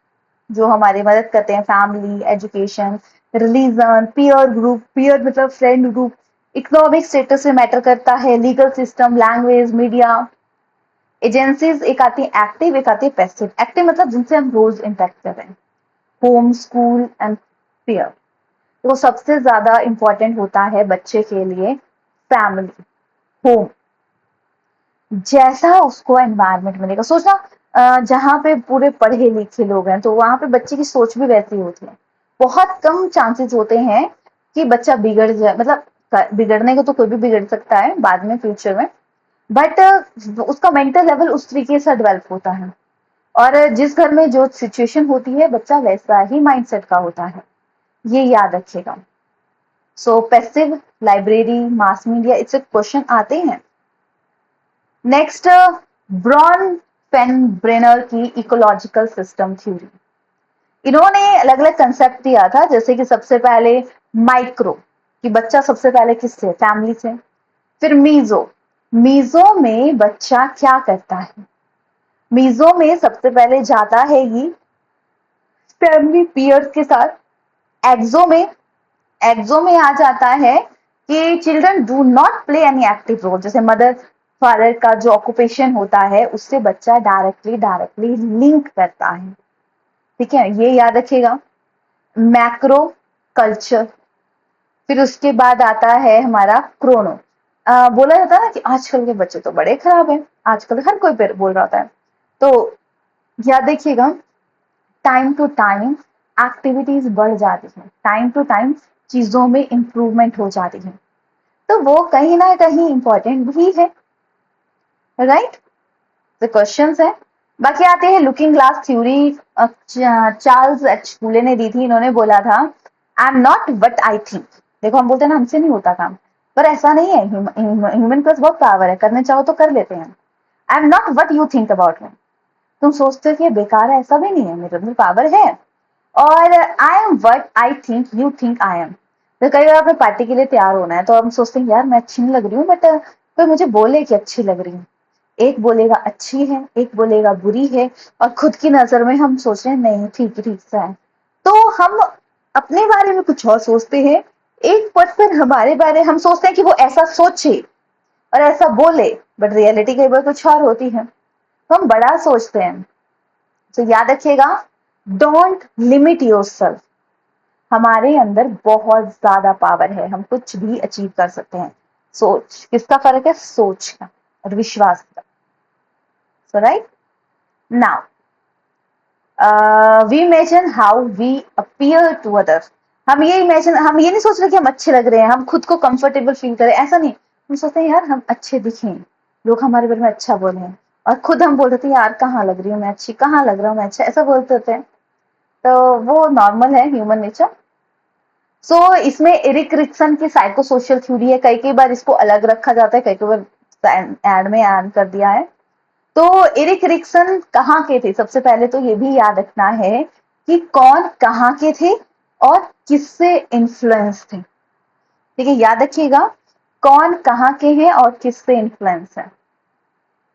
जो हमारी मदद करते हैं, family, education, religion, peer group, peer मतलब फ्रेंड ग्रुप, इकोनॉमिक स्टेटस में मैटर करता है, legal system, language, media. Agencies एक आती है एक्टिव, एक आती है पैसिव। एक्टिव मतलब जिनसे हम रोज इंटरेक्ट कर रहे हैं, होम, स्कूल एंड पीयर। तो सबसे ज्यादा इंपॉर्टेंट होता है बच्चे के लिए फैमिली, होम। जैसा उसको एनवायरनमेंट मिलेगा, सोचना जहाँ पे पूरे पढ़े लिखे लोग हैं तो वहां पे बच्चे की सोच भी वैसी होती है। बहुत कम चांसेस होते हैं कि बच्चा बिगड़ जाए, मतलब बिगड़ने को तो कोई भी बिगड़ सकता है बाद में फ्यूचर में, बट उसका मेंटल लेवल उस तरीके से डेवलप होता है। और जिस घर में जो सिचुएशन होती है बच्चा वैसा ही माइंडसेट का होता है, ये याद रखिएगा। सो पैसिव, लाइब्रेरी, मास मीडिया, इससे क्वेश्चन आते हैं। नेक्स्ट ब्रॉन पेन ब्रेनर की इकोलॉजिकल सिस्टम थ्योरी। इन्होंने अलग अलग कंसेप्ट दिया था, जैसे कि सबसे पहले माइक्रो, कि बच्चा सबसे पहले किससे, फैमिली से। फिर मीजो, मीजो में बच्चा क्या करता है, मीजो में सबसे पहले जाता है ही फैमिली पीयर्स के साथ। एक्सो में, एक्सो में आ जाता है कि children do not play any active role, जैसे मदर फादर का जो ऑक्यूपेशन होता है उससे बच्चा डायरेक्टली डायरेक्टली लिंक करता है। ठीक है, ये याद रखिएगा। मैक्रो कल्चर, फिर उसके बाद आता है हमारा क्रोनो। बोला जाता है ना कि आजकल के बच्चे तो बड़े खराब हैं, आजकल हर कोई बोल रहा होता है। तो याद देखिएगा, टाइम टू टाइम एक्टिविटीज बढ़ जाती हैं, टाइम टू टाइम चीजों में इंप्रूवमेंट हो जाती है, तो वो कहीं ना कहीं इंपॉर्टेंट भी है, राइट। द क्वेश्चंस है। बाकी आते हैं looking glass theory, Charles H Cooley ने दी थी। इन्होंने बोला था, I am not what I think. देखो हम बोलते हैं ना हमसे नहीं होता काम, पर ऐसा नहीं है। ह्यूमन के पास बहुत पावर है, करने चाहो तो कर लेते हैं। आई am not what you think about me. तुम सोचते हो कि ये बेकार है, ऐसा भी नहीं है, मेरे अंदर पावर है। और I am what I think you think I am. तो कई बार अपने पार्टी के लिए तैयार होना है तो हम सोचते हैं यार मैं अच्छी नहीं लग रही हूँ, बट कोई मुझे बोले कि अच्छी लग रही हूँ। एक बोलेगा अच्छी है, एक बोलेगा बुरी है, और खुद की नजर में हम सोच रहे हैं नहीं ठीक ठीक सा है। तो हम अपने बारे में कुछ और सोचते हैं, एक पर्सन हमारे बारे हम सोचते हैं कि वो ऐसा सोचे और ऐसा बोले, बट रियलिटी कई बार कुछ और होती है, तो हम बड़ा सोचते हैं। तो याद रखिएगा, डोंट लिमिट योरसेल्फ। हमारे अंदर बहुत ज्यादा पावर है, हम कुछ भी अचीव कर सकते हैं। सोच किसका फर्क है, सोच का और विश्वास का। So right now we imagine how we appear to others. हम ये नहीं सोच रहे कि हम अच्छे लग रहे हैं, हम खुद को कंफर्टेबल फील करें, ऐसा नहीं। हम सोचते हैं यार हम अच्छे दिखें, लोग हमारे बारे में अच्छा बोले, और खुद हम बोलते थे यार कहाँ लग रही हूँ मैं अच्छी, कहाँ लग रहा हूँ मैं अच्छा, ऐसा बोलते होते हैं। तो वो नॉर्मल है, ह्यूमन नेचर। सो इसमें एरिक रिक्सन की साइको सोशल थ्योरी है। कई कई बार इसको अलग रखा जाता है, कई कई बार एड में ऐड कर दिया है। तो एरिक रिक्सन कहाँ के थे, सबसे पहले तो ये भी याद रखना है कि कौन कहाँ के थे और किससे इन्फ्लुएंस थे। ठीक है, याद रखिएगा कौन कहाँ के हैं और किससे इन्फ्लुएंस है।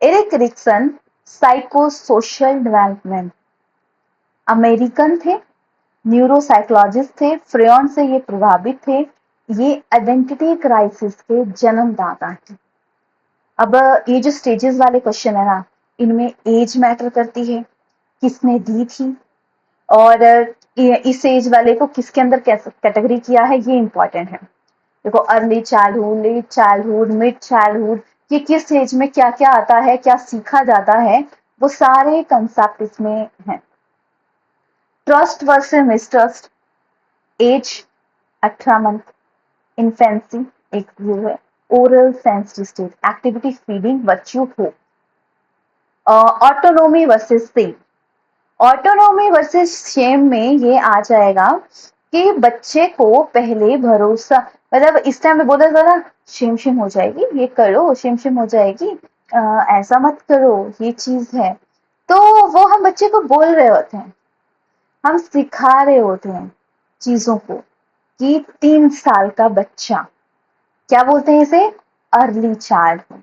Erik Erikson psycho social development American थे, न्यूरोसाइकोलॉजिस्ट थे, फ्रेयन से ये प्रभावित थे। ये आइडेंटिटी क्राइसिस के जन्मदाता हैं। अब ये जो स्टेजेस वाले क्वेश्चन है ना, इनमें एज मैटर करती है, किसने दी थी, और इस एज वाले को किसके अंदर कैटेगरी किया है, ये इंपॉर्टेंट है। देखो early childhood, late childhood, mid childhood, ये किस एज में क्या क्या आता है, क्या सीखा जाता है, वो सारे कंसेप्ट इसमें हैं। Trust versus mistrust, age 18 month, infancy एक व्यू है, oral sensitive stage, activity feeding, बच्चों को autonomy versus shame. Autonomy versus shame में ये आ जाएगा कि बच्चे को पहले भरोसा, मतलब इस टाइम में बोला था ना शेम शेम हो जाएगी, ये करो शेम शेम हो जाएगी, ऐसा मत करो, ये चीज है। तो वो हम बच्चे को बोल रहे होते हैं, हम सिखा रहे होते हैं चीजों को, कि 3 साल का बच्चा, क्या बोलते हैं इसे, early childhood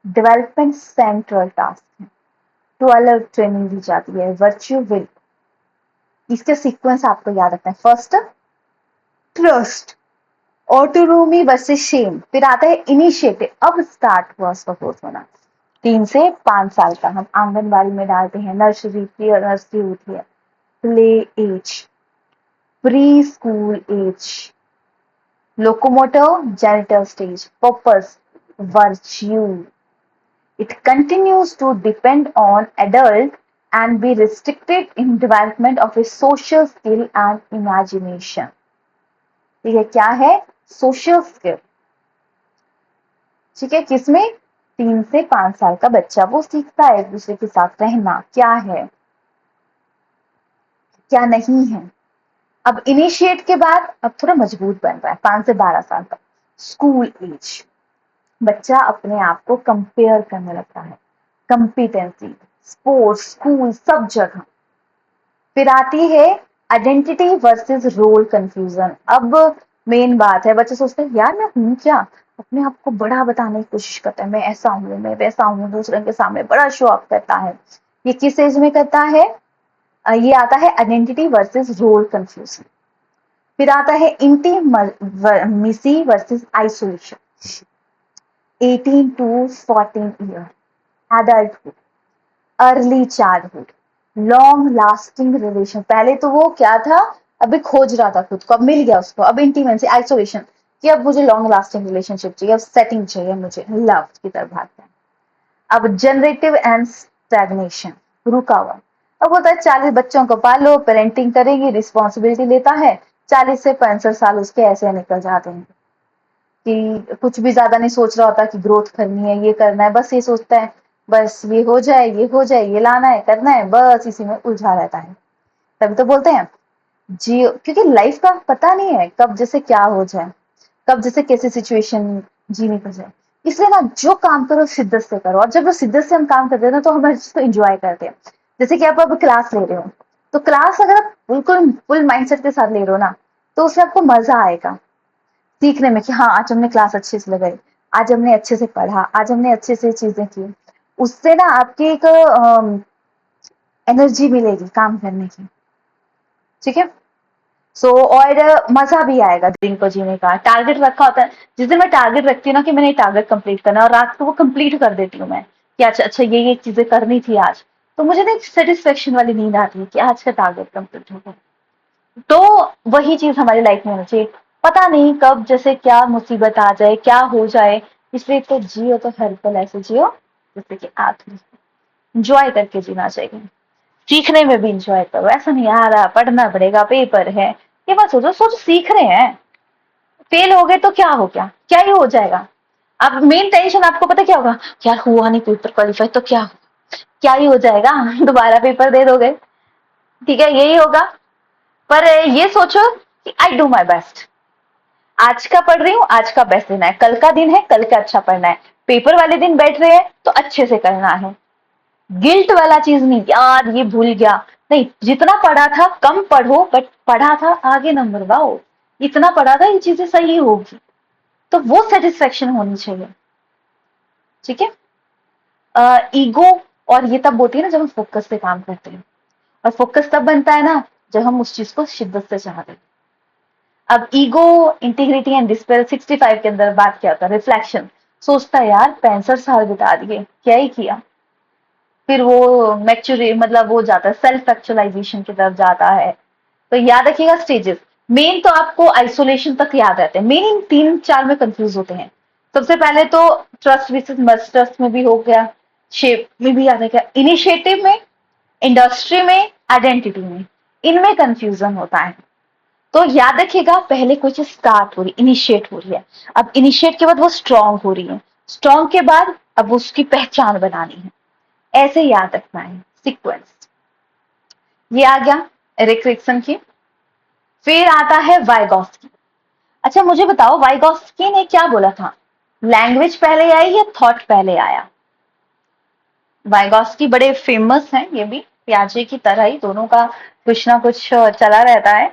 development central task है। 12 ट्रेनिंग दी जाती है, वर्च्यू विल। इसके सीक्वेंस आपको याद रखना है। First trust, autonomy versus shame, फिर आता है इनिशिएटिव। अब स्टार्ट हुआ उसका कोर्स होना। 3 से 5 साल का हम आंगनबाड़ी में डालते हैं, नर्सरी प्री नर्सरी होती है, play age, pre school age, locomotor genital stage, purpose, virtue. It continues to depend on adult and be restricted in development of a social skill and imagination. ठीक है, क्या है, सोशल स्किल। ठीक है, किसमें, 3 से 5 साल का बच्चा वो सीखता है एक दूसरे के साथ रहना, क्या है क्या नहीं है। अब इनिशिएट के बाद अब थोड़ा मजबूत बन रहा है, 5 से 12 साल तक। स्कूल एज, बच्चा अपने आप को कंपेयर करने लगता है, कंपिटेंसी, स्पोर्ट्स, स्कूल, सब जगह। फिर आती है आइडेंटिटी वर्सेस रोल कंफ्यूजन। अब मेन बात है, बच्चे सोचते हैं यार मैं हूँ क्या, अपने आप को बड़ा बताने की कोशिश करता है, मैं ऐसा हूँ मैं वैसा हूँ, दूसरे के सामने बड़ा शो ऑफ करता है। ये किस एज में करता है, ये आता है आइडेंटिटी वर्सेस रोल कंफ्यूजन। फिर आता है intimacy versus isolation, 18 to 14 year, adulthood, early childhood, long lasting relation, पहले तो वो क्या था, अभी खोज रहा था खुद को, अब मिल गया उसको, अब इंटीमेसी, आइसोलेशन, कि अब मुझे लॉन्ग लास्टिंग रिलेशनशिप चाहिए, अब सेटिंग चाहिए, मुझे लव की तरफ भागते हैं। अब जनरेटिव एंड स्टैग्नेशन, रुका हुआ। अब होता है 40 बच्चों को पालो, पेरेंटिंग करेगी, रिस्पॉन्सिबिलिटी लेता है, 40 से 65 साल उसके ऐसे निकल जाते हैं कि कुछ भी ज्यादा नहीं सोच रहा होता कि ग्रोथ करनी है, ये करना है, बस ये सोचता है बस ये हो जाए, ये हो जाए, ये लाना है, करना है, बस इसी में उलझा रहता है। तभी तो बोलते हैं जियो, क्योंकि लाइफ का पता नहीं है कब जैसे क्या हो जाए, कब जैसे कैसी सिचुएशन जीनी पड़ जाए। इसलिए ना जो काम करो शिद्दत से करो, और जब वो शिद्दत से हम काम करते हैं ना तो हम हर चीज को एंजॉय करते हैं। जैसे कि आप अब क्लास ले रहे हो, तो क्लास अगर आप बिल्कुल फुल माइंडसेट के साथ ले रहे हो ना, तो उससे आपको मजा आएगा सीखने में कि हाँ आज हमने क्लास अच्छे से लगाई, आज हमने अच्छे से पढ़ा, आज हमने अच्छे से चीजें की। उससे ना आपकी एक एनर्जी मिलेगी काम करने की। ठीक है। और मजा भी आएगा दिन को जीने का। टारगेट रखा होता है, जिस दिन मैं टारगेट रखती हूँ ना कि मैंने टारगेट कंप्लीट करना है, और रात को वो कंप्लीट कर देती हूँ मैं कि अच्छा अच्छा ये चीजें करनी थी आज, तो मुझे ना एक सेटिस्फेक्शन वाली नींद आती है कि आज का टारगेट कंप्लीट हो गया। तो वही चीज हमारी लाइफ में होनी चाहिए। पता नहीं कब जैसे क्या मुसीबत आ जाए, क्या हो जाए, इसलिए तो जियो तो हेल्पफुल ऐसे जियो जैसे कि आप इंजॉय करके जीना चाहिए। सीखने में भी इंजॉय करो, ऐसा नहीं आ रहा पढ़ना पड़ेगा, पेपर है, ये बात सोचो, सोचो सीख रहे हैं, फेल हो गए तो क्या हो गया, क्या ही हो जाएगा। अब मेन टेंशन आपको पता क्या होगा, यार हुआ नहीं पेपर क्वालिफाई तो क्या ही हो जाएगा, दोबारा पेपर दे दोगे, ठीक है यही होगा। पर ये सोचो कि आई डू माई बेस्ट, आज का पढ़ रही हूँ, आज का बेस्ट देना है, कल का दिन है, कल का अच्छा पढ़ना है, पेपर वाले दिन बैठ रहे हैं तो अच्छे से करना है। गिल्ट वाला चीज नहीं, यार ये भूल गया, नहीं, जितना पढ़ा था कम पढ़ो, बट पढ़ा था आगे नंबर वाओ, इतना पढ़ा था ये चीजें सही होगी, तो वो सेटिस्फेक्शन होनी चाहिए। ठीक है। ईगो, और ये तब होती है ना जब हम फोकस से काम करते हैं, और फोकस तब बनता है ना जब हम उस चीज को शिद्दत से चाहते हैं। अब ईगो, इंटीग्रिटी एंड डिस्पेयर 65 के अंदर बात क्या होता है, रिफ्लेक्शन, सोचता है यार 65 साल बिता दिए, क्या ही किया। फिर वो मैच्योरी मतलब वो जाता है सेल्फ एक्चुअलाइजेशन की तरफ जाता है। तो याद रखिएगा स्टेजेस, मेन तो आपको आइसोलेशन तक याद रहते हैं, मेन इन 3-4 में कंफ्यूज होते हैं। सबसे पहले तो ट्रस्ट विसेस मस्ट ट्रस्ट में भी हो गया, शेप में भी याद रखिएगा, इनिशिएटिव में, इंडस्ट्री में, आइडेंटिटी में, इनमें कंफ्यूजन होता है। तो याद रखिएगा पहले कोई चीज स्टार्ट हो रही, इनिशिएट हो रही है, अब इनिशिएट के बाद वो स्ट्रांग हो रही है, स्ट्रांग के बाद अब उसकी पहचान बनानी है, ऐसे याद रखना है सीक्वेंस। ये आ गया एरिक की। फिर आता है वाइगॉस्की। अच्छा मुझे बताओ वाइगॉस्की ने क्या बोला था, लैंग्वेज पहले आई या थॉट पहले आया। वाइगॉस्की बड़े फेमस हैं, ये भी पियाजे की तरह ही दोनों का कुछ ना कुछ चला रहता है।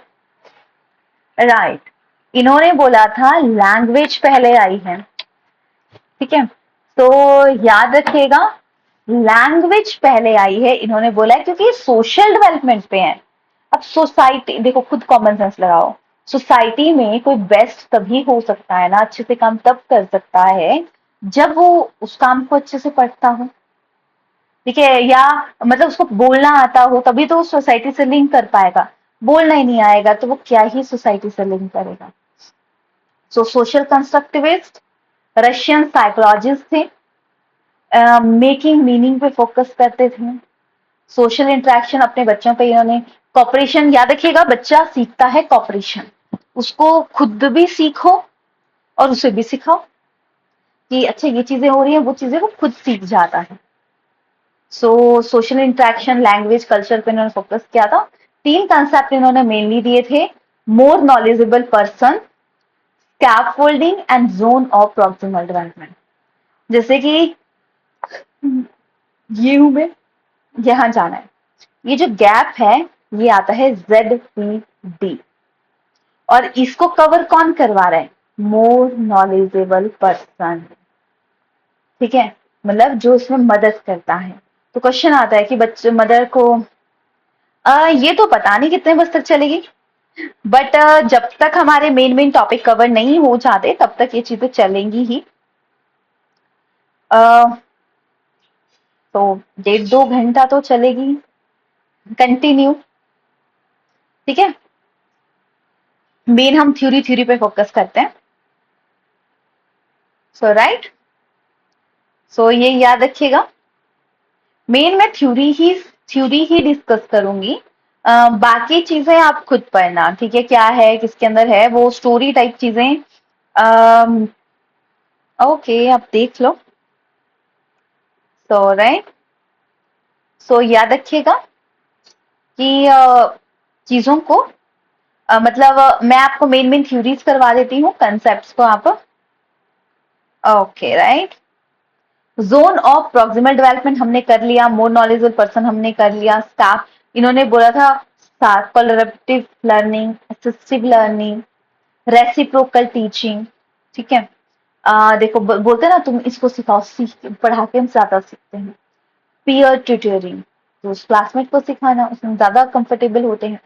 राइट, इन्होंने बोला था लैंग्वेज पहले आई है। ठीक है, तो याद रखिएगा लैंग्वेज पहले आई है, इन्होंने बोला है क्योंकि सोशल डेवलपमेंट पे है। अब सोसाइटी देखो, खुद कॉमन सेंस लगाओ, सोसाइटी में कोई बेस्ट तभी हो सकता है ना, अच्छे से काम तब कर सकता है जब वो उस काम को अच्छे से पढ़ता हो। ठीक है, या मतलब उसको बोलना आता हो, तभी तो वो सोसाइटी से लिंक कर पाएगा। बोलना ही नहीं आएगा तो वो क्या ही सोसाइटी से लिंक करेगा। सो सोशल कंस्ट्रक्टिविस्ट रशियन साइकोलॉजिस्ट थे, मेकिंग मीनिंग पे फोकस करते थे, सोशल इंटरेक्शन अपने बच्चों पे इन्होंने, कॉपरेशन याद रखिएगा बच्चा सीखता है कॉपरेशन, उसको खुद भी सीखो और उसे भी सिखाओ कि अच्छा ये चीजें हो रही हैं, वो चीजें वो खुद सीख जाता है। सो सोशल इंटरेक्शन, लैंग्वेज, कल्चर पे इन्होंने फोकस किया था। 3 कंसेप्ट इन्होंने मेनली दिए थे, more knowledgeable person, scaffolding and zone of proximal development. जैसे कि ये हूं मैं, यहाँ जाना है, ये जो गैप है ये आता है ZPD, और इसको कवर कौन करवा रहा है, मोर नॉलेजेबल पर्सन। ठीक है, मतलब जो इसमें मदद करता है। तो क्वेश्चन आता है कि बच्चे मदर को ये तो पता नहीं कितने बजे तक चलेगी, बट जब तक हमारे मेन मेन टॉपिक कवर नहीं हो जाते तब तक ये चीजें चलेंगी ही। तो 1.5-2 घंटा तो चलेगी। कंटिन्यू। ठीक है, मेन हम थ्योरी पे फोकस करते हैं। सो राइट, सो ये याद रखिएगा, मेन मैं थ्योरी ही डिस्कस करूंगी। बाकी चीजें आप खुद पढ़ना, ठीक है, क्या है किसके अंदर है, वो स्टोरी टाइप चीजें ओके आप देख लो। सो राइट, सो याद रखिएगा कि चीजों को मतलब मैं आपको मेन मेन थ्योरीज करवा देती हूँ, कंसेप्ट को आप। Okay right, zone of proximal development हमने कर लिया, मोर नॉलेजेबल पर्सन हमने कर लिया, स्टाफ इन्होंने बोला था collaborative learning, assistive learning, reciprocal teaching. ठीक है, देखो बोलते हैं ना तुम इसको सिखाओ, पढ़ा के हम ज्यादा सीखते हैं। पीयर ट्यूटरिंग, तो उस क्लासमेट को सिखाना, उसमें ज्यादा कंफर्टेबल होते हैं।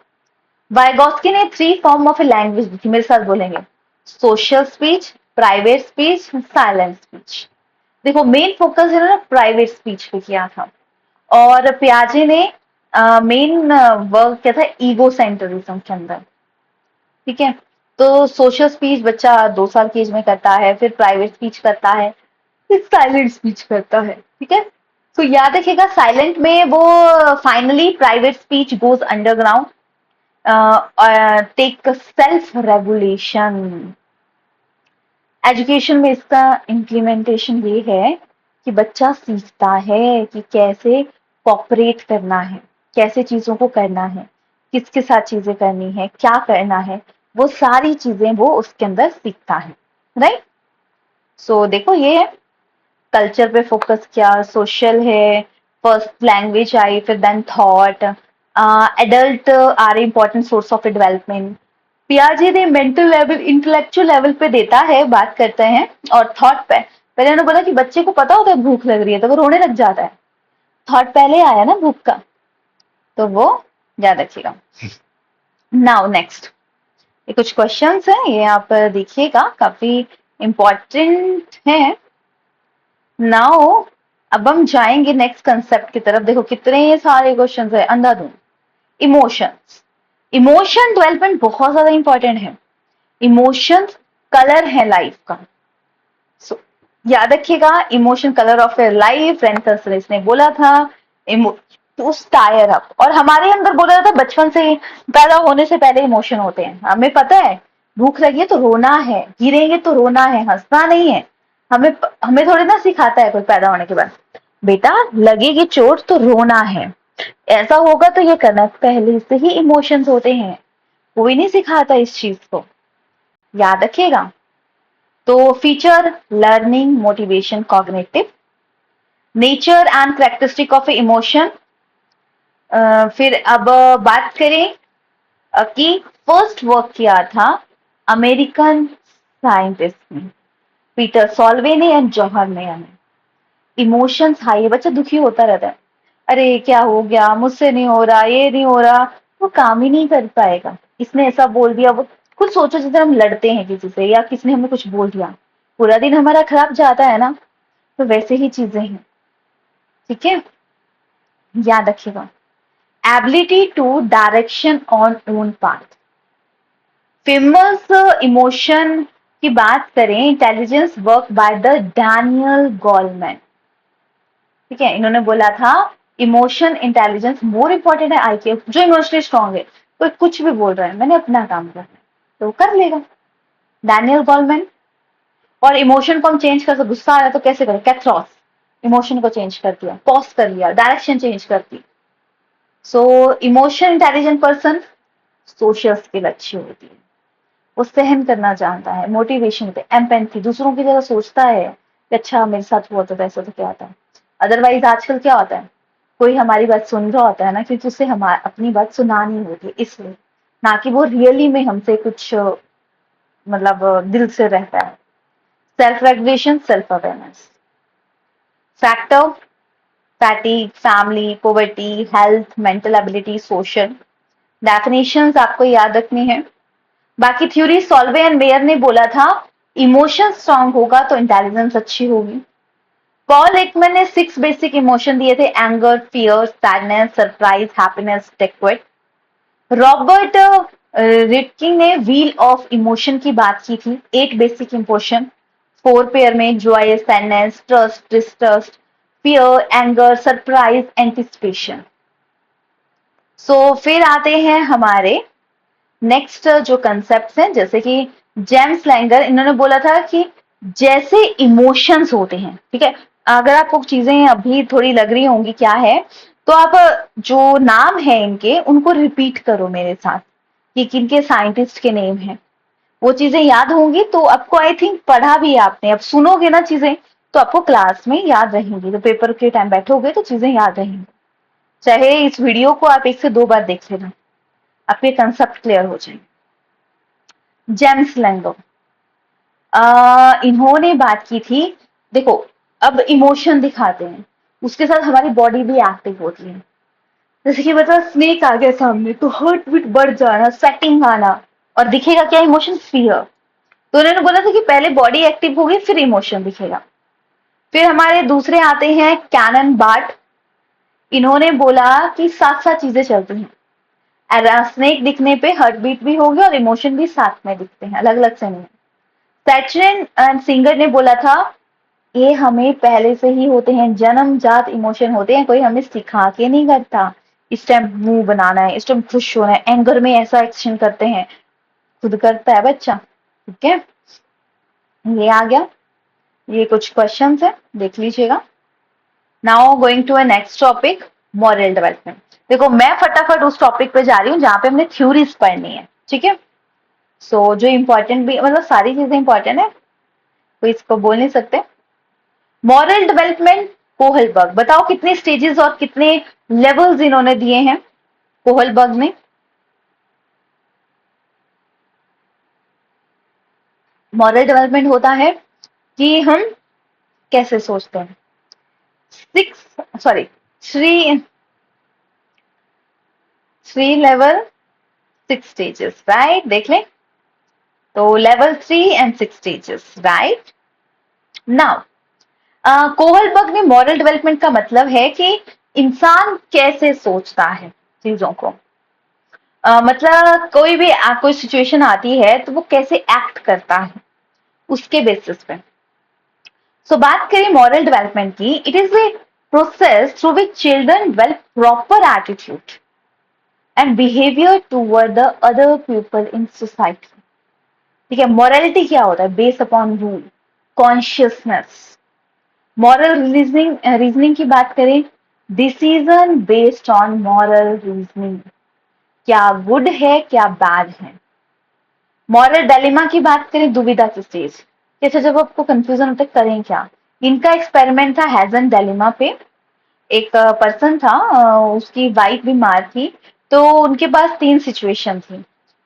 वाइगॉस्की ने 3 फॉर्म ऑफ ए लैंग्वेज दी थी, मेरे साथ बोलेंगे, social speech, private speech, silent speech. देखो मेन फोकस है ना प्राइवेट स्पीच पे किया था, और पियाजे ने मेन वर्क किया था ईगो सेंटरिज्म के अंदर। ठीक है, तो सोशल स्पीच बच्चा 2 साल की एज में करता है, फिर प्राइवेट स्पीच करता है, फिर साइलेंट स्पीच करता है। ठीक है, तो याद रखिएगा साइलेंट में वो finally private speech goes underground, take self regulation. Education में इसका इम्प्लीमेंटेशन ये है कि बच्चा सीखता है कि कैसे कॉपरेट करना है, कैसे चीजों को करना है, किसके साथ चीजें करनी है, क्या करना है, वो सारी चीजें वो उसके अंदर सीखता है। राइट, सो देखो ये है, कल्चर पे फोकस किया, सोशल है, फर्स्ट लैंग्वेज आई, फिर then thought, adult are important source of development. पियाजे ने मेंटल लेवल, इंटेलेक्चुअल लेवल पे देता है, बात करते हैं, और थॉट पे पहले उन्होंने बोला कि बच्चे को पता होता है भूख लग रही है तो वो रोने लग जाता है, थॉट पहले आया ना भूख का, तो वो याद रखिएगा। नाउ नेक्स्ट, ये कुछ क्वेश्चंस हैं, ये आप देखिएगा, काफी इंपॉर्टेंट है। नाउ अब हम जाएंगे नेक्स्ट कंसेप्ट की तरफ। देखो कितने सारे क्वेश्चंस है, अंधाधुंध। इमोशंस, इमोशन डेवलपमेंट बहुत ज्यादा इंपॉर्टेंट है। इमोशंस कलर है लाइफ का। So, याद रखिएगा, emotion colour of your life, friend ने बोला था। टू टायर अप, और हमारे अंदर बोला जाता है बचपन से ही, पैदा होने से पहले इमोशन होते हैं, हमें पता है भूख लगी है तो रोना है, गिरेंगे तो रोना है, हंसना नहीं है। हमें हमें थोड़ी ना सिखाता है कोई पैदा होने के बाद, बेटा लगेगी चोट तो रोना है, ऐसा होगा तो ये करना, पहले से ही इमोशंस होते हैं, कोई नहीं सिखाता इस चीज को, याद रखिएगा। तो feature learning, motivation, cognitive, nature and characteristic of emotion. फिर अब बात करें कि फर्स्ट वर्क किया था अमेरिकन साइंटिस्ट ने, पीटर सॉल्वे ने एंड जौहर ने। इमोशंस हाई है, बच्चा दुखी होता रहता है, अरे क्या हो गया, मुझसे नहीं हो रहा, ये नहीं हो रहा, वो काम ही नहीं कर पाएगा, इसने ऐसा बोल दिया, वो खुद सोचो जैसे हम लड़ते हैं किसी से, या किसी ने हमें कुछ बोल दिया, पूरा दिन हमारा खराब जाता है ना, तो वैसे ही चीजें हैं। ठीक है, याद रखिएगा। Ability to direction on own path, famous emotion की बात करें, intelligence work by the Daniel Goleman. ठीक है, इन्होंने बोला था इमोशन इंटेलिजेंस मोर इंपॉर्टेंट है आईक्यू, जो इमोशनली स्ट्रांग है, कोई कुछ भी बोल रहा है, मैंने अपना काम करना है तो कर लेगा, डैनियल गोलमैन। और इमोशन को हम चेंज कर सकते, गुस्सा आ रहा है तो कैसे करें, कैथ्रॉस, इमोशन को चेंज कर दिया, पॉज कर लिया, डायरेक्शन चेंज कर दी। So emotion intelligent person, social skill अच्छी होती है, वो सहन करना जानता है, मोटिवेशन होते, एम्पैथी, दूसरों की जगह सोचता है कि अच्छा मेरे साथ हुआ तो वैसा तो क्या होता है। अदरवाइज आजकल क्या होता है, कोई हमारी बात सुन रहा होता है ना, क्योंकि उसे हमारी अपनी बात सुनानी होती है इसलिए, ना कि वो रियली में हमसे कुछ मतलब दिल से रहता है। Self regulation, self awareness. Factor, fatigue, family, poverty, health, mental ability, social. Definitions आपको याद रखनी है। बाकी थ्योरी सॉल्वे एंड मेयर ने बोला था इमोशन स्ट्रांग होगा तो इंटेलिजेंस अच्छी होगी, पॉल एकमैन ने 6 बेसिक इमोशन दिए थे, anger, fear, sadness, surprise, happiness, टेक्वेट। रॉबर्ट रिटकिंग ने व्हील ऑफ इमोशन की बात की थी, 8 बेसिक इमोशन 4 पेयर में, joy, sadness, trust, distrust, fear, anger, surprise, anticipation. So फिर आते हैं हमारे नेक्स्ट जो कंसेप्ट हैं, जैसे कि जेम्स लैंगर, इन्होंने बोला था कि जैसे इमोशंस होते हैं, ठीक है, अगर आपको चीजें अभी थोड़ी लग रही होंगी क्या है, तो आप जो नाम है इनके उनको रिपीट करो मेरे साथ कि किनके साइंटिस्ट के नेम हैं। वो चीजें याद होंगी तो आपको आई थिंक पढ़ा भी है आपने, अब सुनोगे ना चीजें तो आपको क्लास में याद रहेंगी, तो पेपर के टाइम बैठोगे तो चीजें याद रहेंगी। चाहे इस वीडियो को आप 1 से 2 बार देख लेना, आपके कंसेप्ट क्लियर हो जाएंगे। जेम्स लैंगो, इन्होंने बात की थी, देखो अब इमोशन दिखाते हैं, उसके साथ हमारी बॉडी भी एक्टिव होती है। जैसे कि मतलब स्नेक आ गया सामने तो हार्ट बीट बढ़ जाना, स्वेटिंग आना, और दिखेगा क्या इमोशन? फियर। तो उन्होंने बोला था कि पहले बॉडी एक्टिव होगी फिर इमोशन दिखेगा। फिर हमारे दूसरे आते हैं कैनन बार्ट, इन्होंने बोला कि साथ साथ चीजें चलती हैं, स्नेक दिखने पे हार्ट बीट भी होगी और इमोशन भी साथ में दिखते हैं, अलग अलग से नहीं। सैचरिन एंड सिंगर ने बोला था ये हमें पहले से ही होते हैं, जन्मजात इमोशन होते हैं, कोई हमें सिखा के नहीं करता। इस टाइम मुंह बनाना है, इस टाइम खुश होना है, एंगर में ऐसा एक्शन करते हैं, खुद करता है बच्चा। ठीक है, ये आ गया, ये कुछ क्वेश्चंस है, देख लीजिएगा। Now going to a next topic, moral development. देखो मैं फटाफट उस टॉपिक पे जा रही हूँ जहां पे हमने थ्योरीज पढ़नी है, ठीक है। सो जो इंपॉर्टेंट भी, मतलब सारी चीजें इंपॉर्टेंट है, कोई इसको बोल नहीं सकते। मॉरल डेवलपमेंट, कोहलबर्ग, बताओ कितने स्टेजेस और कितने लेवल्स इन्होंने दिए हैं कोहलबर्ग ने? मॉरल डेवलपमेंट होता है कि हम कैसे सोचते हैं। 3 लेवल 6 स्टेजेस, राइट, देख लें। तो level 3 and 6 stages, right. Now Kohlberg ने मॉरल डेवलपमेंट का मतलब है कि इंसान कैसे सोचता है चीजों को। मतलब कोई भी कोई सिचुएशन आती है तो वो कैसे एक्ट करता है उसके बेसिस पे। सो बात करें मॉरल डेवलपमेंट की, it is a process through which children develop proper attitude and behaviour toward the other people in society. ठीक है, मॉरलिटी क्या होता है? Based upon rule, consciousness. Moral reasoning की बात करें, decision based on moral reasoning, क्या गुड है क्या बैड है। मॉरल डायलेमा की बात करें, दुविधा की स्टेज, जैसे जब आपको कंफ्यूजन होता है करें क्या। इनका एक्सपेरिमेंट था हैजन डायलेमा पे। एक पर्सन था, उसकी वाइफ बीमार थी, तो उनके पास 3 सिचुएशन थी।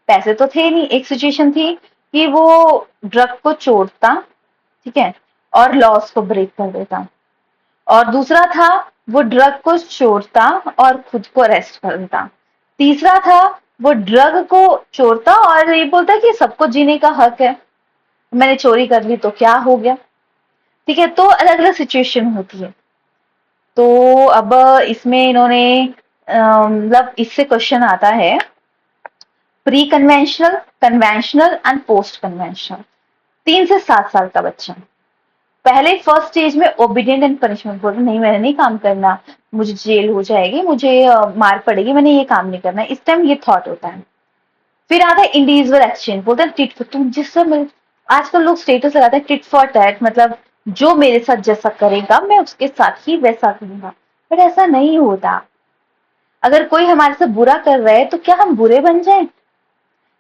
पैसे तो थे नहीं, एक सिचुएशन थी कि वो ड्रग को छोड़ता, ठीक है, और लॉस को ब्रेक कर देता, और दूसरा था वो ड्रग को छोड़ता और खुद को अरेस्ट कर देता। तीसरा था वो ड्रग को छोड़ता और ये बोलता कि सबको जीने का हक है, मैंने चोरी कर ली तो क्या हो गया। ठीक है, तो अलग अलग सिचुएशन होती है। तो अब इसमें इन्होंने मतलब इससे क्वेश्चन आता है pre conventional, conventional and post conventional. 3 से 7 साल का बच्चा पहले फर्स्ट स्टेज में ओबीडियंट एंड पनिशमेंट, बोलते नहीं मैंने नहीं काम करना, मुझे जेल हो जाएगी, मुझे मार पड़ेगी, मैंने ये काम नहीं करना, इस टाइम ये थॉट होता है। फिर आता है इंडिविजुअल एक्सचेंज, बोलते हैं टिट फॉर, तुम जिससे आजकल लोग स्टेटस लगाते हैं टिट फॉर टैट, मतलब जो मेरे साथ जैसा करेगा मैं उसके साथ ही वैसा करूंगा। बट ऐसा नहीं होता। अगर कोई हमारे से बुरा कर रहा है तो क्या हम बुरे बन जाए?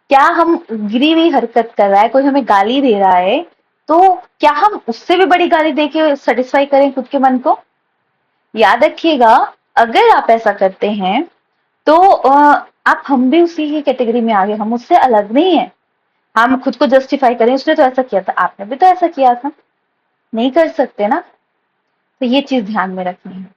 क्या हम गिरी हुई हरकत कर रहा है, कोई हमें गाली दे रहा है, तो क्या हम उससे भी बड़ी गाली देके सेटिस्फाई करें खुद के मन को? याद रखिएगा, अगर आप ऐसा करते हैं तो आप, हम भी उसी की कैटेगरी में आ गए, हम उससे अलग नहीं है। हम खुद को जस्टिफाई करें, उसने तो ऐसा किया था, आपने भी तो ऐसा किया था, नहीं कर सकते ना। तो ये चीज ध्यान में रखनी है।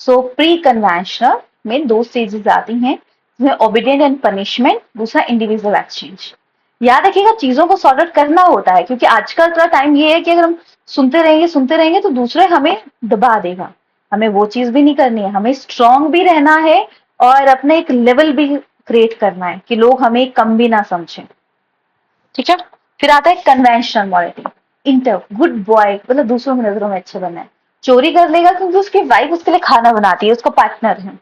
सो प्री कन्वेंशनल में 2 स्टेजेस आती हैं, जिसमें ओबीडियंट एंड पनिशमेंट, दूसरा इंडिविजुअल एक्सचेंज। याद रखिएगा, चीजों को सॉर्ट आउट करना होता है, क्योंकि आजकल का टाइम ये है कि अगर हम सुनते रहेंगे तो दूसरे हमें दबा देगा। हमें वो चीज भी नहीं करनी है, हमें स्ट्रांग भी रहना है और अपने एक लेवल भी क्रिएट करना है कि लोग हमें कम भी ना समझें। ठीक है। फिर आता है conventional morality. Inter good boy, मतलब दूसरों की नजरों में अच्छे बनना है। चोरी कर लेगा क्योंकि उसकी वाइफ उसके लिए खाना बनाती है, उसका पार्टनर है।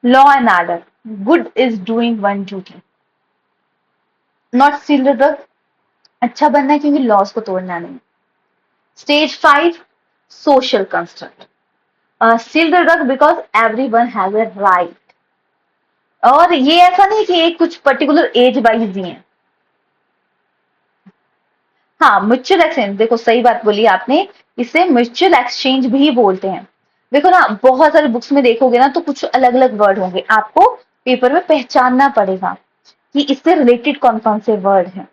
Law and order, good is doing one duty, not steel the drug. अच्छा बनना है क्योंकि लॉस को तोड़ना नहीं। Stage 5, social construct, steel the drug because every one has a right. और ये ऐसा नहीं कि एक कुछ पर्टिकुलर एज वाइज ही है। हाँ, म्यूचुअल एक्सचेंज, देखो सही बात बोली आपने, इसे म्यूचुअल एक्सचेंज भी बोलते हैं। देखो ना, बहुत सारे बुक्स में देखोगे ना तो कुछ अलग अलग वर्ड होंगे, आपको पेपर में पहचानना पड़ेगा कि इससे रिलेटेड कौन कौन से वर्ड हैं।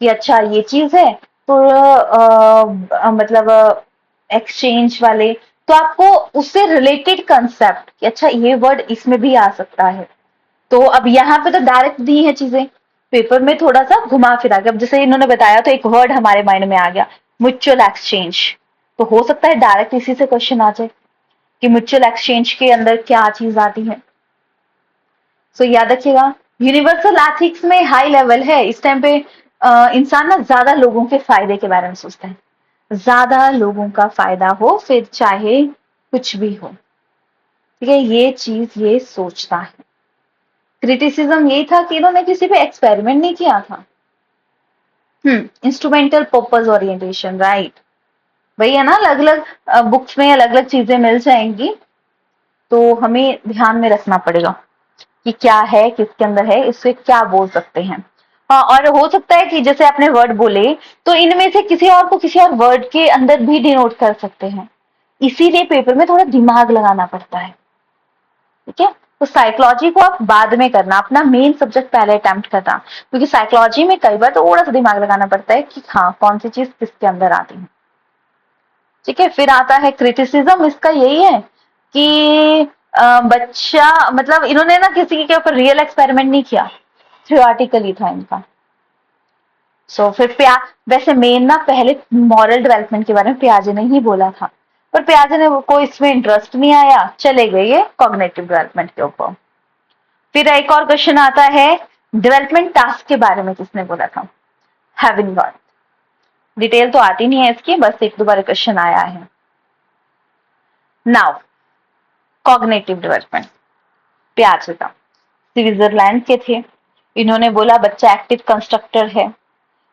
कि अच्छा ये चीज है तो मतलब एक्सचेंज वाले, तो आपको उससे रिलेटेड कंसेप्ट कि अच्छा ये वर्ड इसमें भी आ सकता है। तो अब यहाँ पे तो डायरेक्ट दी है चीजें, पेपर में थोड़ा सा घुमा फिरा के, अब जैसे इन्होंने बताया तो एक वर्ड हमारे माइंड में आ गया, म्यूचुअल एक्सचेंज। तो हो सकता है डायरेक्ट इसी से क्वेश्चन आ जाए कि म्यूचुअल एक्सचेंज के अंदर क्या चीज आती है। सो याद रखिएगा, यूनिवर्सल एथिक्स में हाई लेवल है इस टाइम पे। इंसान ना ज्यादा लोगों के फायदे के बारे में सोचता है, ज्यादा लोगों का फायदा हो फिर चाहे कुछ भी हो। ठीक है, ये चीज ये सोचता है। क्रिटिसिज्म यही था कि इन्होंने किसी पे एक्सपेरिमेंट नहीं किया था। Instrumental purpose orientation, right. वही है ना, अलग अलग बुक्स में अलग अलग चीजें मिल जाएंगी, तो हमें ध्यान में रखना पड़ेगा कि क्या है, किसके अंदर है, इससे क्या बोल सकते हैं। हाँ, और हो सकता है कि जैसे आपने वर्ड बोले तो इनमें से किसी और को किसी और वर्ड के अंदर भी डिनोट कर सकते हैं, इसीलिए पेपर में थोड़ा दिमाग लगाना पड़ता है। ठीक है, तो साइकोलॉजी को आप बाद में करना, अपना मेन सब्जेक्ट पहले अटेम्प्ट करना, क्योंकि साइकोलॉजी में कई बार थोड़ा सा दिमाग लगाना पड़ता है कि हाँ कौन सी चीज किसके अंदर आती है। ठीक है, फिर आता है क्रिटिसिज्म। इसका यही है कि बच्चा, मतलब इन्होंने ना किसी के ऊपर रियल एक्सपेरिमेंट नहीं किया, थियोरेटिकली था इनका। फिर वैसे मेन ना पहले मॉरल डेवलपमेंट के बारे में पियाजे ने ही बोला था, पर पियाजे ने को इसमें इंटरेस्ट नहीं आया, चले गए ये कॉग्निटिव डेवलपमेंट के ऊपर। फिर एक और क्वेश्चन आता है, डेवलपमेंट टास्क के बारे में किसने बोला था? Having God. डिटेल तो आती नहीं है इसकी, बस एक दो बार क्वेश्चन आया है। नाउ कॉग्निटिव डेवलपमेंट, पियाजे का, स्विट्जरलैंड के थे। इन्होंने बोला बच्चा एक्टिव कंस्ट्रक्टर है,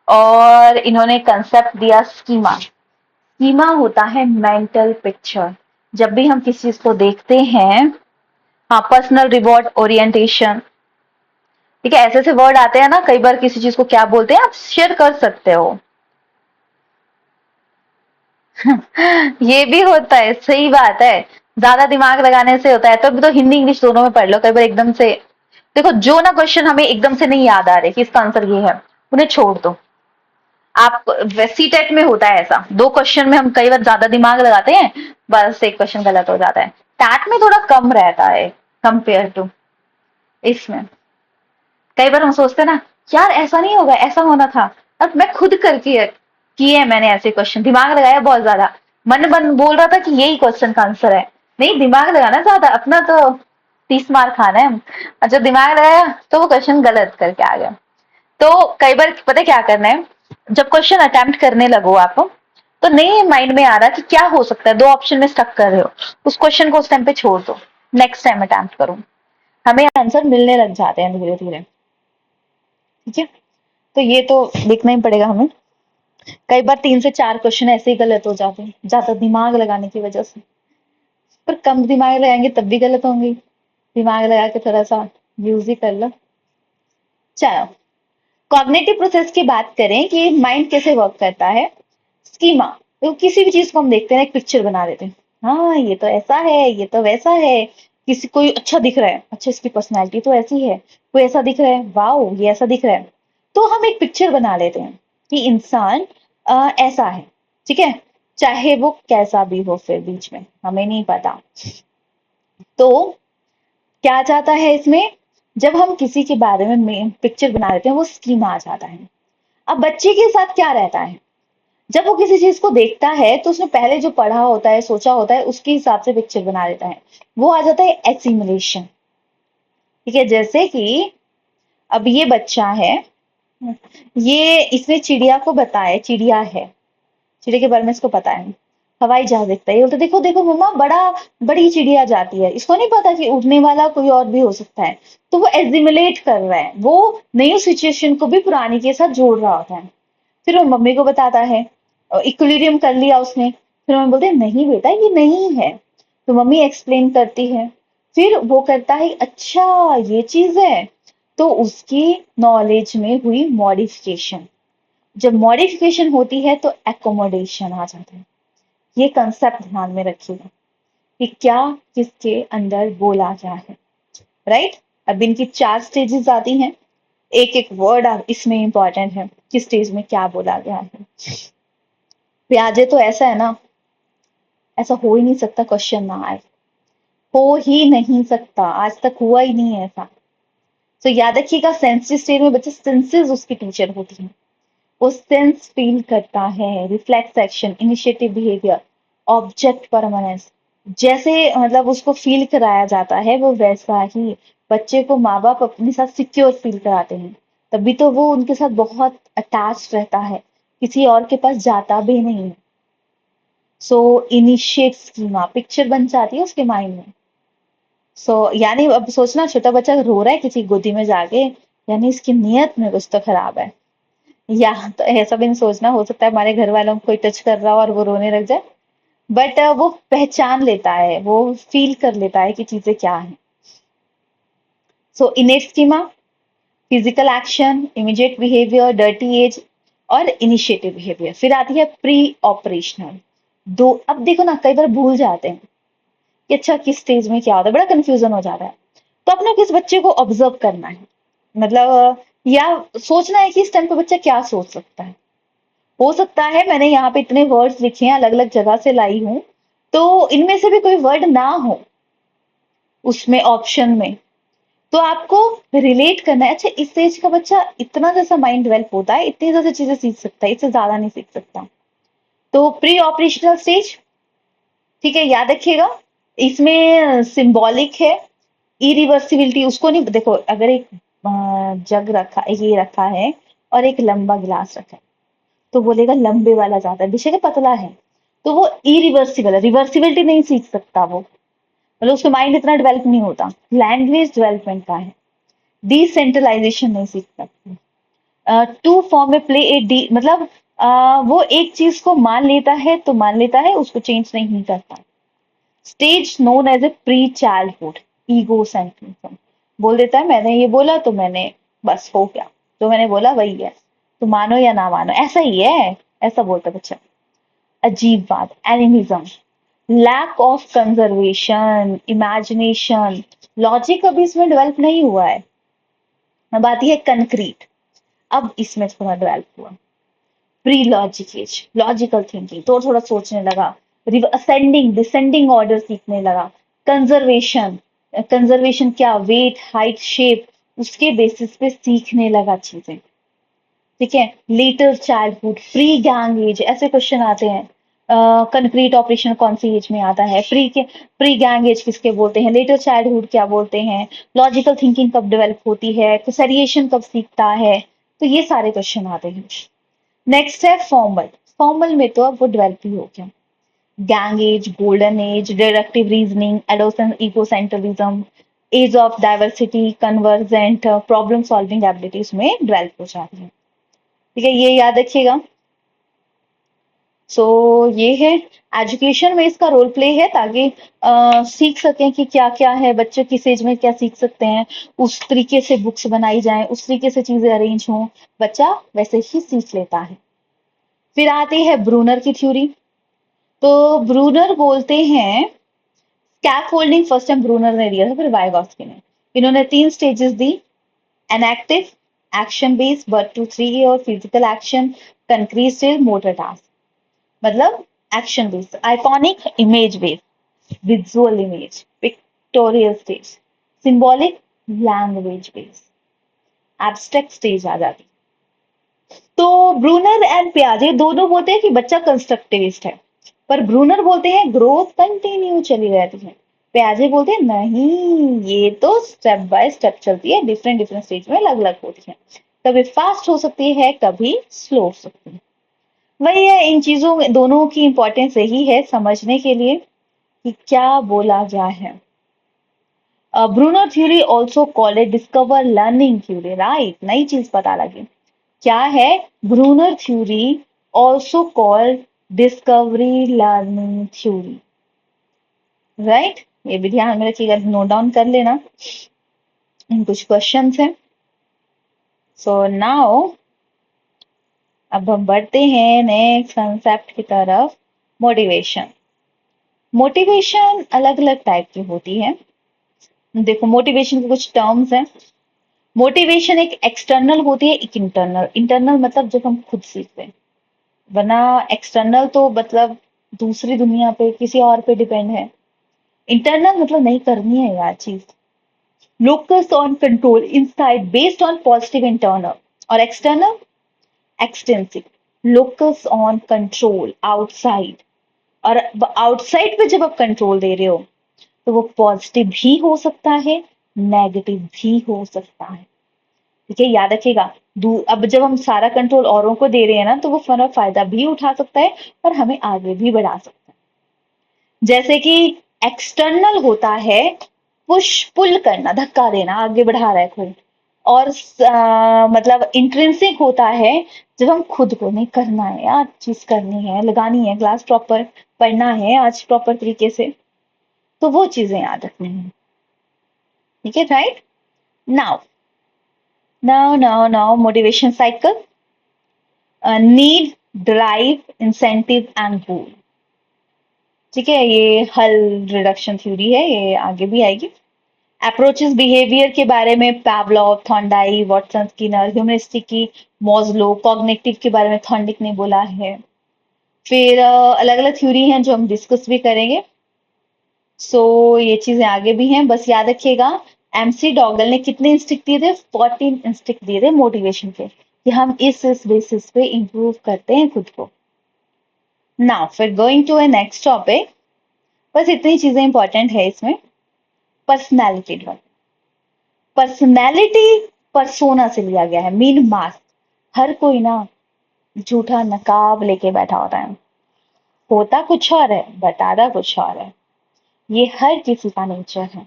और इन्होंने कंसेप्ट दिया स्कीमा। स्कीमा होता है मेंटल पिक्चर। जब भी हम किसी चीज को देखते हैं, हाँ, पर्सनल रिवॉर्ड ओरिएंटेशन। ठीक है, ऐसे ऐसे वर्ड आते हैं ना, कई बार किसी चीज को क्या बोलते हैं आप शेयर कर सकते हो। ये भी होता है, सही बात है, ज्यादा दिमाग लगाने से होता है। तो अभी तो हिंदी इंग्लिश दोनों में पढ़ लो, कई बार एकदम से देखो, जो ना क्वेश्चन हमें एकदम से नहीं याद आ रहे कि इसका आंसर ये है, उन्हें छोड़ दो। आप सी टेट में होता है ऐसा, दो क्वेश्चन में हम कई बार ज्यादा दिमाग लगाते हैं, बस एक क्वेश्चन गलत हो जाता है। टैट में थोड़ा कम रहता है कंपेयर टू इसमें। कई बार हम सोचते हैं ना, यार ऐसा नहीं होगा, ऐसा होना था। अब मैं खुद करके किए, मैंने ऐसे क्वेश्चन दिमाग लगाया बहुत ज्यादा, मन बन बोल रहा था कि यही क्वेश्चन का आंसर है, नहीं दिमाग लगाना ज्यादा, अपना तो 30 मार खाना है। और जब दिमाग लगाया तो वो क्वेश्चन गलत करके आ गया। तो कई बार पता है क्या करना है, जब क्वेश्चन अटेम्प्ट करने लगो आप, तो नहीं माइंड में आ रहा कि क्या हो सकता है, दो ऑप्शन में स्टक कर रहे हो, उस क्वेश्चन को उस टाइम पे छोड़ दो, नेक्स्ट टाइम अटेम्प्ट करो। हमें आंसर मिलने लग जाते हैं धीरे धीरे। ठीक है, तो ये तो देखना ही पड़ेगा हमें। कई बार 3 से 4 क्वेश्चन ऐसे ही गलत हो जाते हैं, ज्यादा दिमाग लगाने की वजह से। पर कम दिमाग लगाएंगे तब भी गलत होंगे, दिमाग लगा के थोड़ा सा यूज ही कर लो। चलो, कॉग्निटिव प्रोसेस की बात करें कि माइंड कैसे वर्क करता है। स्कीमा, तो किसी भी चीज को हम देखते हैं एक पिक्चर बना देते हैं, हाँ ये तो ऐसा है, ये तो वैसा है। किसी कोई अच्छा दिख रहा है, अच्छा इसकी पर्सनैलिटी तो ऐसी है, कोई ऐसा दिख रहा है, वाओ ये ऐसा दिख रहा है, तो हम एक पिक्चर बना लेते हैं कि इंसान ऐसा है। ठीक है, चाहे वो कैसा भी हो, फिर बीच में हमें नहीं पता। तो क्या चाहता है इसमें, जब हम किसी के बारे में पिक्चर बना देते हैं वो स्कीमा आ जाता है। अब बच्चे के साथ क्या रहता है, जब वो किसी चीज को देखता है तो उसने पहले जो पढ़ा होता है, सोचा होता है, उसके हिसाब से पिक्चर बना देता है। वो आ जाता है एसिमुलेशन। ठीक है, जैसे कि अब ये बच्चा है, ये इसने चिड़िया को बताया चिड़िया है, चिड़िया के बारे में इसको पता है, हवाई जहाज देखता है, ये बोलता है देखो देखो मम्मा बड़ी चिड़िया जाती है। इसको नहीं पता कि उड़ने वाला कोई और भी हो सकता है। तो वो एजिमुलेट कर रहा है, वो नई सिचुएशन को भी पुरानी के साथ जोड़ रहा होता है। फिर वो मम्मी को बताता है, इक्विलिब्रियम कर लिया उसने। फिर मम्मी बोलते हैं नहीं बेटा ये नहीं है। तो मम्मी एक्सप्लेन करती है। फिर वो करता है अच्छा ये चीज है। तो उसकी नॉलेज में हुई मॉडिफिकेशन। जब मॉडिफिकेशन होती है तो एकोमोडेशन आ जाता है। ये कंसेप्ट ध्यान में रखिएगा कि क्या किसके अंदर बोला गया है। राइट। अब इनकी 4 स्टेजेस आती हैं। एक एक वर्ड इसमें इंपॉर्टेंट है, किस स्टेज में क्या बोला गया है। प्याजे तो ऐसा है ना, ऐसा हो ही नहीं सकता क्वेश्चन ना आए, हो ही नहीं सकता, आज तक हुआ ही नहीं है ऐसा। तो याद रखिएगा सेंसिटिव स्टेज में बच्चे सेंसेस उसकी टीचर होती हैं। वो सेंस फील करता है, reflex action, initiative behaviour, object permanence, जैसे मतलब उसको फील कराया जाता है वो वैसा ही बच्चे को माँ बाप अपने साथ सिक्योर फील कराते हैं। तभी तो वो उनके साथ बहुत अटैच रहता है, किसी और के पास जाता भी नहीं है। सो इनिशिएट स्कीमा, पिक्चर बन जाती है उसके माइंड में। यानी अब सोचना छोटा बच्चा रो रहा है किसी गोदी में जाके, यानी इसकी नीयत में कुछ तो खराब है। या तो ऐसा भी नहीं सोचना, हो सकता है हमारे घर वालों को कोई टच कर रहा हो और वो रोने लग जाए। बट वो पहचान लेता है, वो फील कर लेता है कि चीजें क्या है। So innate schema, physical action, immediate behaviour, dirty age और इनिशिएटिव बिहेवियर। फिर आती है प्री ऑपरेशनल। दो, अब देखो ना कई बार भूल जाते हैं कि अच्छा किस स्टेज में क्या होता है, बड़ा कंफ्यूजन हो जाता है। तो अपने किस बच्चे को ऑब्जर्व करना है, मतलब या सोचना है कि इस टाइम पे बच्चा क्या सोच सकता है। हो सकता है मैंने यहाँ पे इतने वर्ड्स लिखे हैं, अलग अलग जगह से लाई हूं, तो इनमें से भी कोई वर्ड ना हो उसमें ऑप्शन में, तो आपको रिलेट करना है। अच्छा इस एज का बच्चा इतना जैसा माइंड डेवलप होता है, इतनी ज्यादा चीजें सीख सकता है, इससे ज्यादा नहीं सीख सकता। तो प्री ऑपरेशनल स्टेज, ठीक है याद रखिएगा, इसमें सिंबॉलिक है, इरिवर्सिबिलिटी उसको नहीं देखो। अगर एक जग रखा, ये रखा है और एक लंबा गिलास रखा है, तो बोलेगा लंबे वाला ज्यादा, बेशक पतला है, तो वो इरिवर्सिबल है, रिवर्सिबिलिटी नहीं सीख सकता वो, मतलब उसका माइंड इतना डेवलप नहीं होता। लैंग्वेज डेवलपमेंट का है, डिसेंट्रलाइजेशन नहीं सीख सकते। टू फॉर्म में प्ले ए डी, मतलब वो एक चीज को मान लेता है तो मान लेता है, उसको चेंज नहीं करता। Stage known as a pre childhood, egocentrism, बोल देता है मैंने ये बोला तो मैंने बस हो गया, जो मैंने बोला वही है, तो मानो या ना मानो ऐसा ही है, ऐसा बोलता बच्चा। अजीब बात, animism, lack of conservation, imagination, logic अभी इसमें डेवलप नहीं हुआ है। अब आती है कंक्रीट, अब इसमें थोड़ा डेवलप हुआ। Pre logic age, logical thinking, तो थोड़ा सोचने लगा। असेंडिंग डिसेंडिंग ऑर्डर सीखने लगा। कंजर्वेशन, कंजर्वेशन क्या, वेट हाइट शेप, उसके बेसिस पे सीखने लगा चीजें। ठीक है, later childhood, pre gang age, ऐसे क्वेश्चन आते हैं। कंक्रीट ऑपरेशन कौन सी एज में आता है, प्री गैंग एज किसके बोलते हैं, लेटर चाइल्डहुड क्या बोलते हैं, लॉजिकल थिंकिंग कब डेवलप होती है, सेरिएशन कब सीखता है। तो ये सारे क्वेश्चन आते हैं। नेक्स्ट है फॉर्मल, फॉर्मल में तो अब वो डेवलप ही हो गया। Gang age, golden age, deductive reasoning, adolescence, egocentrism, age of diversity, convergent, problem solving abilities में डेवलप हो जाती है। ठीक है, ये याद रखिएगा। सो ये है एजुकेशन में इसका रोल प्ले है, ताकि सीख सकें कि क्या क्या है, बच्चे किस एज में क्या सीख सकते हैं, उस तरीके से बुक्स बनाई जाएं, उस तरीके से चीजें अरेंज हों, बच्चा वैसे ही सीख लेता है। फिर आती है ब्रूनर की थ्योरी। तो ब्रूनर बोलते हैं, स्कैफोल्डिंग फर्स्ट टाइम ब्रूनर ने दिया था, फिर वाइगॉस्की ने। इन्होंने 3 स्टेजेस दी, enactive, action based, but to 3 और physical action, concrete stage, motor task. मतलब action based, iconic, image based, visual image, pictorial stage, symbolic, language based, abstract stage आ जाती। तो ब्रूनर एंड पियाजे दोनों बोलते हैं कि बच्चा कंस्ट्रक्टिविस्ट है, पर ब्रूनर बोलते हैं ग्रोथ कंटिन्यू चली रहती है। पियाजे बोलते हैं नहीं, ये तो स्टेप बाय स्टेप चलती है, डिफरेंट डिफरेंट स्टेज में अलग अलग होती है, कभी फास्ट हो सकती है, कभी स्लो हो सकती है। वही है, इन चीजों में दोनों की इंपॉर्टेंस यही है समझने के लिए कि क्या बोला गया है। Bruner theory also called a discover learning theory, right, नई चीज पता लगी। क्या है? Bruner theory also called discovery learning theory, right. ये भी ध्यान में रखिएगा, नोट डाउन कर लेना, कुछ क्वेश्चंस हैं। सो नाउ अब हम बढ़ते हैं नेक्स्ट कंसेप्ट की तरफ, मोटिवेशन। मोटिवेशन अलग अलग टाइप की होती है। देखो मोटिवेशन के कुछ टर्म्स हैं। मोटिवेशन एक एक्सटर्नल होती है, एक इंटरनल। इंटरनल मतलब जब हम खुद सीखते हैं, वरना एक्सटर्नल तो मतलब दूसरी दुनिया पे किसी और पे डिपेंड है। इंटरनल मतलब नहीं करनी है यार चीज, locus on control inside based on positive internal. और external extensive, locus on control outside. और आउटसाइड पे जब आप कंट्रोल दे रहे हो तो वो पॉजिटिव भी हो सकता है, नेगेटिव भी हो सकता है। ठीक है, याद रखिएगा। अब जब हम सारा कंट्रोल औरों को दे रहे हैं ना, तो वो फन और फायदा भी उठा सकता है और हमें आगे भी बढ़ा सकता है। जैसे कि एक्सटर्नल होता है पुश पुल करना, धक्का देना, आगे बढ़ा रहा है कोई। और मतलब इंट्रिंसिक होता है जब हम खुद को नहीं, करना है यार, चीज करनी है, लगानी है, क्लास प्रॉपर पढ़ना है आज प्रॉपर तरीके से, तो वो चीजें याद रखनी है। ठीक है, right. Now now motivation cycle, need, drive, incentive and goal. ठीक है, ये हल रिडक्शन थ्योरी है, ये आगे भी आएगी। अप्रोचेस बिहेवियर के बारे में पैवलोव, थॉर्नडाइक, वॉटसन, स्किनर, ह्यूमरिस्टिक की मॉज्लो, कॉग्निटिव के बारे में थॉर्नडिक ने बोला है। फिर अलग अलग थ्योरी हैं जो हम डिस्कस भी करेंगे। सो ये चीजें आगे भी हैं, बस याद रखिएगा। एमसी डॉगल ने कितने इंस्टिक दिए थे? 14 इंस्टिक दिए थे मोटिवेशन के, कि हम इस बेसिस पे इंप्रूव करते हैं खुद को। नाउ फिर going to a next topic, बस इतनी चीजें इंपॉर्टेंट है इसमें। Personality development. पर्सनैलिटी परसोना से लिया गया है, मीन मास्क। हर कोई ना झूठा नकाब लेके बैठा होता है, होता कुछ और है, बताता कुछ और है। ये हर किसी का नेचर है,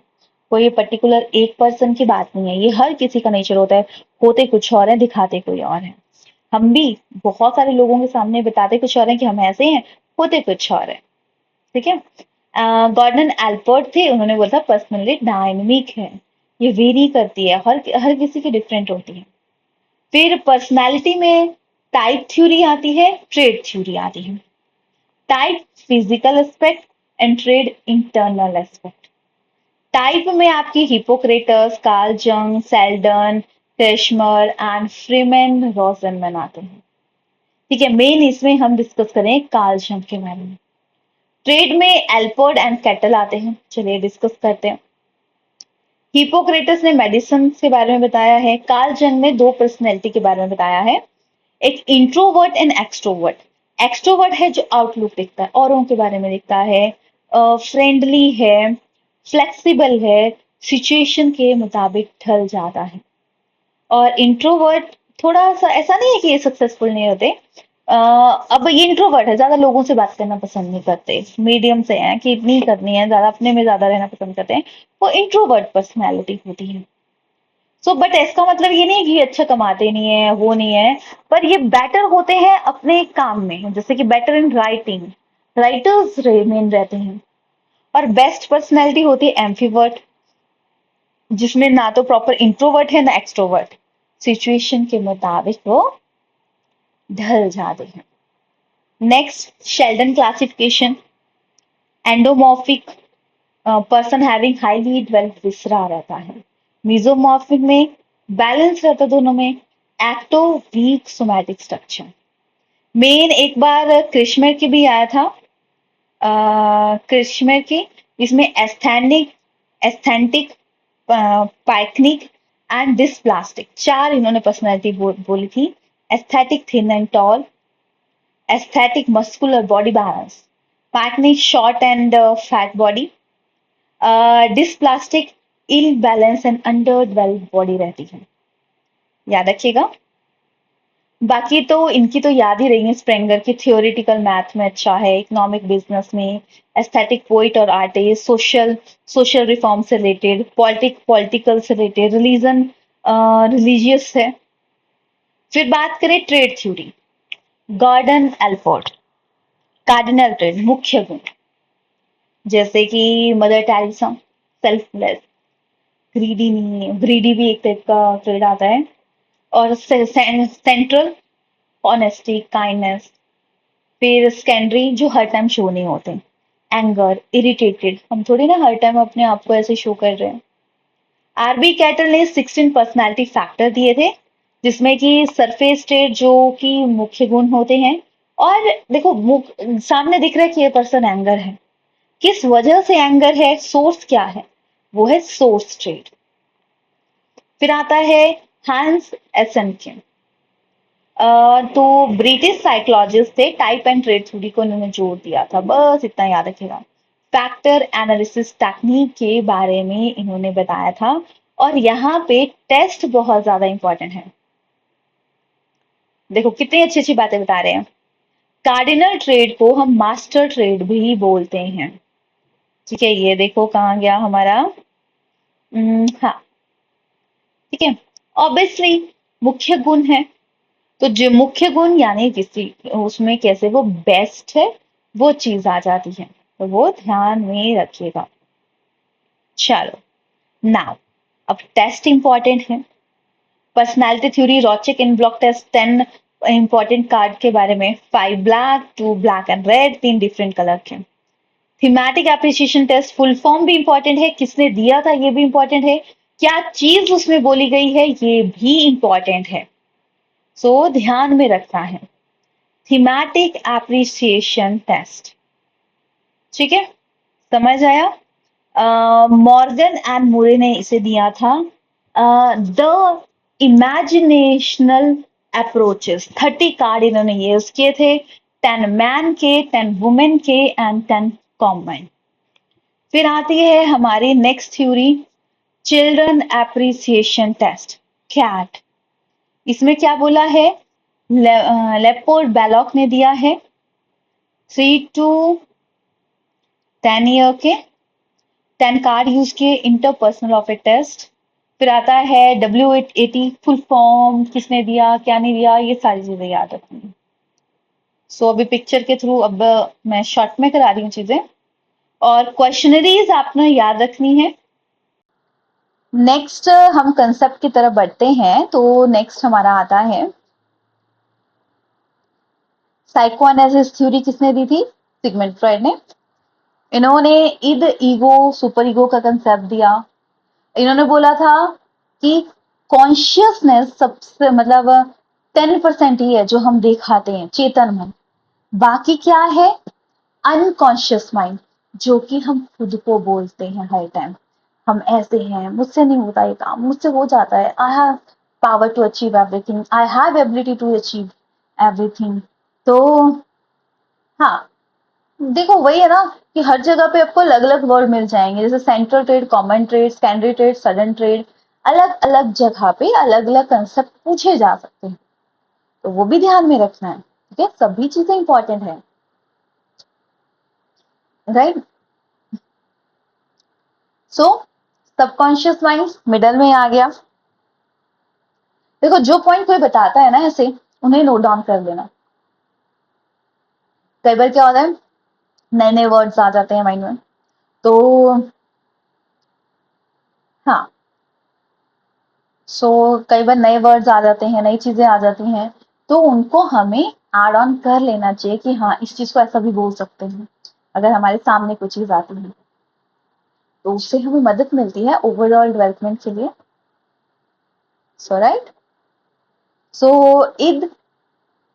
कोई पर्टिकुलर एक पर्सन की बात नहीं है, ये हर किसी का नेचर होता है। होते कुछ और है, दिखाते कोई और है। हम भी बहुत सारे लोगों के सामने बताते कुछ और है कि हम ऐसे हैं, होते कुछ और है। ठीक है। गॉर्डन एल्पर्ट थे, उन्होंने बोला था पर्सनैलिटी डायनेमिक है, ये वेरी करती है, हर हर किसी की डिफरेंट होती है। फिर पर्सनैलिटी में टाइप थ्योरी आती है, ट्रेड थ्योरी आती है। Type physical aspect and trait internal aspect. Type में आपकी Hippocrates, Carl Jung, Sheldon, Kretschmer and Friedman Rosenman आते हैं। ठीक है, मेन इसमें हम डिस्कस करें कार्ल जंग के बारे में। ट्रेड में एल्पर्ट एंड कैटल आते हैं, चलिए डिस्कस करते हैं। हिपोक्रेटस ने मेडिसिन के बारे में बताया है, कार्ल जंग ने दो पर्सनैलिटी के बारे में बताया है, एक इंट्रोवर्ट एंड एक्सट्रोवर्ट। एक्सट्रोवर्ट है जो आउटलुक दिखता है, औरों के बारे में दिखता है, फ्रेंडली है, फ्लेक्सिबल है, सिचुएशन के मुताबिक ढल जाता है। और इंट्रोवर्ट थोड़ा सा ऐसा नहीं है कि ये सक्सेसफुल नहीं होते, अब ये इंट्रोवर्ट है, ज्यादा लोगों से बात करना पसंद नहीं करते, मीडियम से हैं कि नहीं करनी है, ज्यादा अपने में ज्यादा रहना पसंद करते हैं, वो इंट्रोवर्ट पर्सनैलिटी होती है। सो बट इसका मतलब ये नहीं है कि अच्छा कमाते नहीं है, वो नहीं है, पर ये बेटर होते हैं अपने काम में, जैसे कि better in writing, writers main रहते हैं। और बेस्ट पर्सनैलिटी होती है एम्फीवर्ट, जिसमें ना तो प्रॉपर इंट्रोवर्ट है ना एक्सट्रोवर्ट, सिचुएशन के मुताबिक वो ढल जाते हैं। Next Sheldon classification, endomorphic person having highly developed viscera रहता है, मीजोमॉर्फिक में बैलेंस रहता है दोनों में, एक्टो वीक सोमैटिक स्ट्रक्चर। मेन एक बार क्रिश्मर की भी आया था, क्रिश्मर की, इसमें asthenic asthenic pyknic and dysplastic, चार इन्होंने पर्सनैलिटी बोली थी। Aesthetic thin and tall, aesthetic muscular body balance, pyknic short and fat body, dysplastic ill balance and under developed body रहती है। याद रखिएगा। बाकी तो इनकी तो याद ही रही है, स्प्रेंगर की थियोरिटिकल मैथ में अच्छा है, इकोनॉमिक बिजनेस में, एस्थेटिक पोइट और आर्टिस्ट, सोशल सोशल रिफॉर्म से रिलेटेड, पॉलिटिकल से रिलेटेड, रिलीजियस है। फिर बात करें trait theory, Gordon Allport, cardinal trait मुख्य गुण, जैसे कि मदर टेरेसा, सेल्फलेस, ग्रीडी नहीं, ग्रीडी भी एक टाइप का ट्रेड आता है, और सेंट्रल, ऑनेस्टी, काइंडनेस। फिर सेकेंडरी जो हर टाइम शो नहीं होते, एंगर, इरिटेटेड, हम थोड़ी ना हर टाइम अपने आप को ऐसे शो कर रहे हैं। आरबी कैटल ने 16 पर्सनालिटी फैक्टर दिए थे, जिसमें कि सरफेस स्टेट जो कि मुख्य गुण होते हैं, और देखो सामने दिख रहा है कि ये पर्सन एंगर है, किस वजह से एंगर है, सोर्स क्या है, वो है सोर्स ट्रेट। फिर आता है हैंस एसेंकिन, तो ब्रिटिश साइकोलॉजिस्ट थे, टाइप एंड ट्रेड थ्योरी को इन्होंने जोड़ दिया था, बस इतना याद रखिएगा। फैक्टर एनालिसिस टेक्निक के बारे में इन्होंने बताया था, और यहाँ पे टेस्ट बहुत ज्यादा इंपॉर्टेंट है। देखो कितनी अच्छी अच्छी बातें बता रहे हैं। कार्डिनल ट्रेड को हम मास्टर ट्रेड भी बोलते हैं, ठीक है। ये देखो कहाँ गया हमारा, हाँ, ठीक है। ऑब्वियसली मुख्य गुण है, तो जो मुख्य गुण यानी किसी उसमें कैसे वो बेस्ट है, वो चीज आ जाती है, तो वो ध्यान में रखिएगा। चलो नाउ अब टेस्ट इंपॉर्टेंट है। Personality theory, Rorschach inkblot test, 10 important card के बारे में, 5 black, 2 black and red, 3 different colour के। Thematic apperception test, full form भी इंपॉर्टेंट है, किसने दिया था ये भी इंपॉर्टेंट है, क्या चीज उसमें बोली गई है ये भी इंपॉर्टेंट है, सो ध्यान में रखना है। थीमेटिक एप्रिसिएशन टेस्ट, ठीक है, समझ आया। मॉर्गन एंड मूरे ने इसे दिया था, द इमेजिनेशनल अप्रोचेस, 30 कार्ड इन्होंने यूज किए थे, 10 मैन के, 10 वुमेन के एंड 10 कॉमन। फिर आती है हमारी next theory, children appreciation test, CAT. इसमें क्या बोला है, लेपोर्ड बैलॉक ने दिया है 3 to 10 ईयर के, 10 कार्ड यूज किए, इंटरपर्सनल ऑफ ए टेस्ट। फिर आता है W80, फुल फॉर्म किसने दिया क्या नहीं दिया, ये सारी चीजें याद रखनी। सो अभी पिक्चर के थ्रू अब मैं शॉर्ट में करा रही हूँ चीजें, और क्वेश्चनरीज आपने याद रखनी है। नेक्स्ट हम कंसेप्ट की तरफ बढ़ते हैं, तो नेक्स्ट हमारा आता है साइकोएनालिसिस थ्योरी, किसने दी थी, सिगमंड फ्रॉइड ने। इन्होंने इद, ईगो, सुपर ईगो का कंसेप्ट दिया। इन्होंने बोला था कि कॉन्शियसनेस सबसे मतलब 10% ही है जो हम दिखाते हैं चेतन मन, बाकी क्या है अनकॉन्शियस माइंड, जो कि हम खुद को बोलते हैं हर टाइम, हम ऐसे हैं, मुझसे नहीं होता ये काम, मुझसे हो जाता है, I have power to achieve everything, I have ability to achieve everything. तो हाँ, देखो वही है ना कि हर जगह पे आपको अलग अलग वर्ड मिल जाएंगे, जैसे central trade, common trade, secondary trade, sudden trade, अलग अलग जगह पे अलग अलग कंसेप्ट पूछे जा सकते हैं, तो वो भी ध्यान में रखना है, ठीक है, सभी चीजें इंपॉर्टेंट है, राइट। सो सबकॉन्शियस माइंड मिडल में आ गया। देखो जो पॉइंट कोई बताता है ना ऐसे, उन्हें नोट डाउन कर लेना। कई बार क्या होता है, नए नए वर्ड्स आ जाते हैं माइंड में, तो हाँ, कई बार नए वर्ड्स आ जाते हैं, नई चीजें आ जाती हैं, तो उनको हमें एड ऑन कर लेना चाहिए कि हाँ इस चीज को ऐसा भी बोल सकते हैं, अगर हमारे सामने कोई चीज आती है, तो उससे हमें मदद मिलती है ओवरऑल डेवलपमेंट के लिए। सो राइट, सो इद,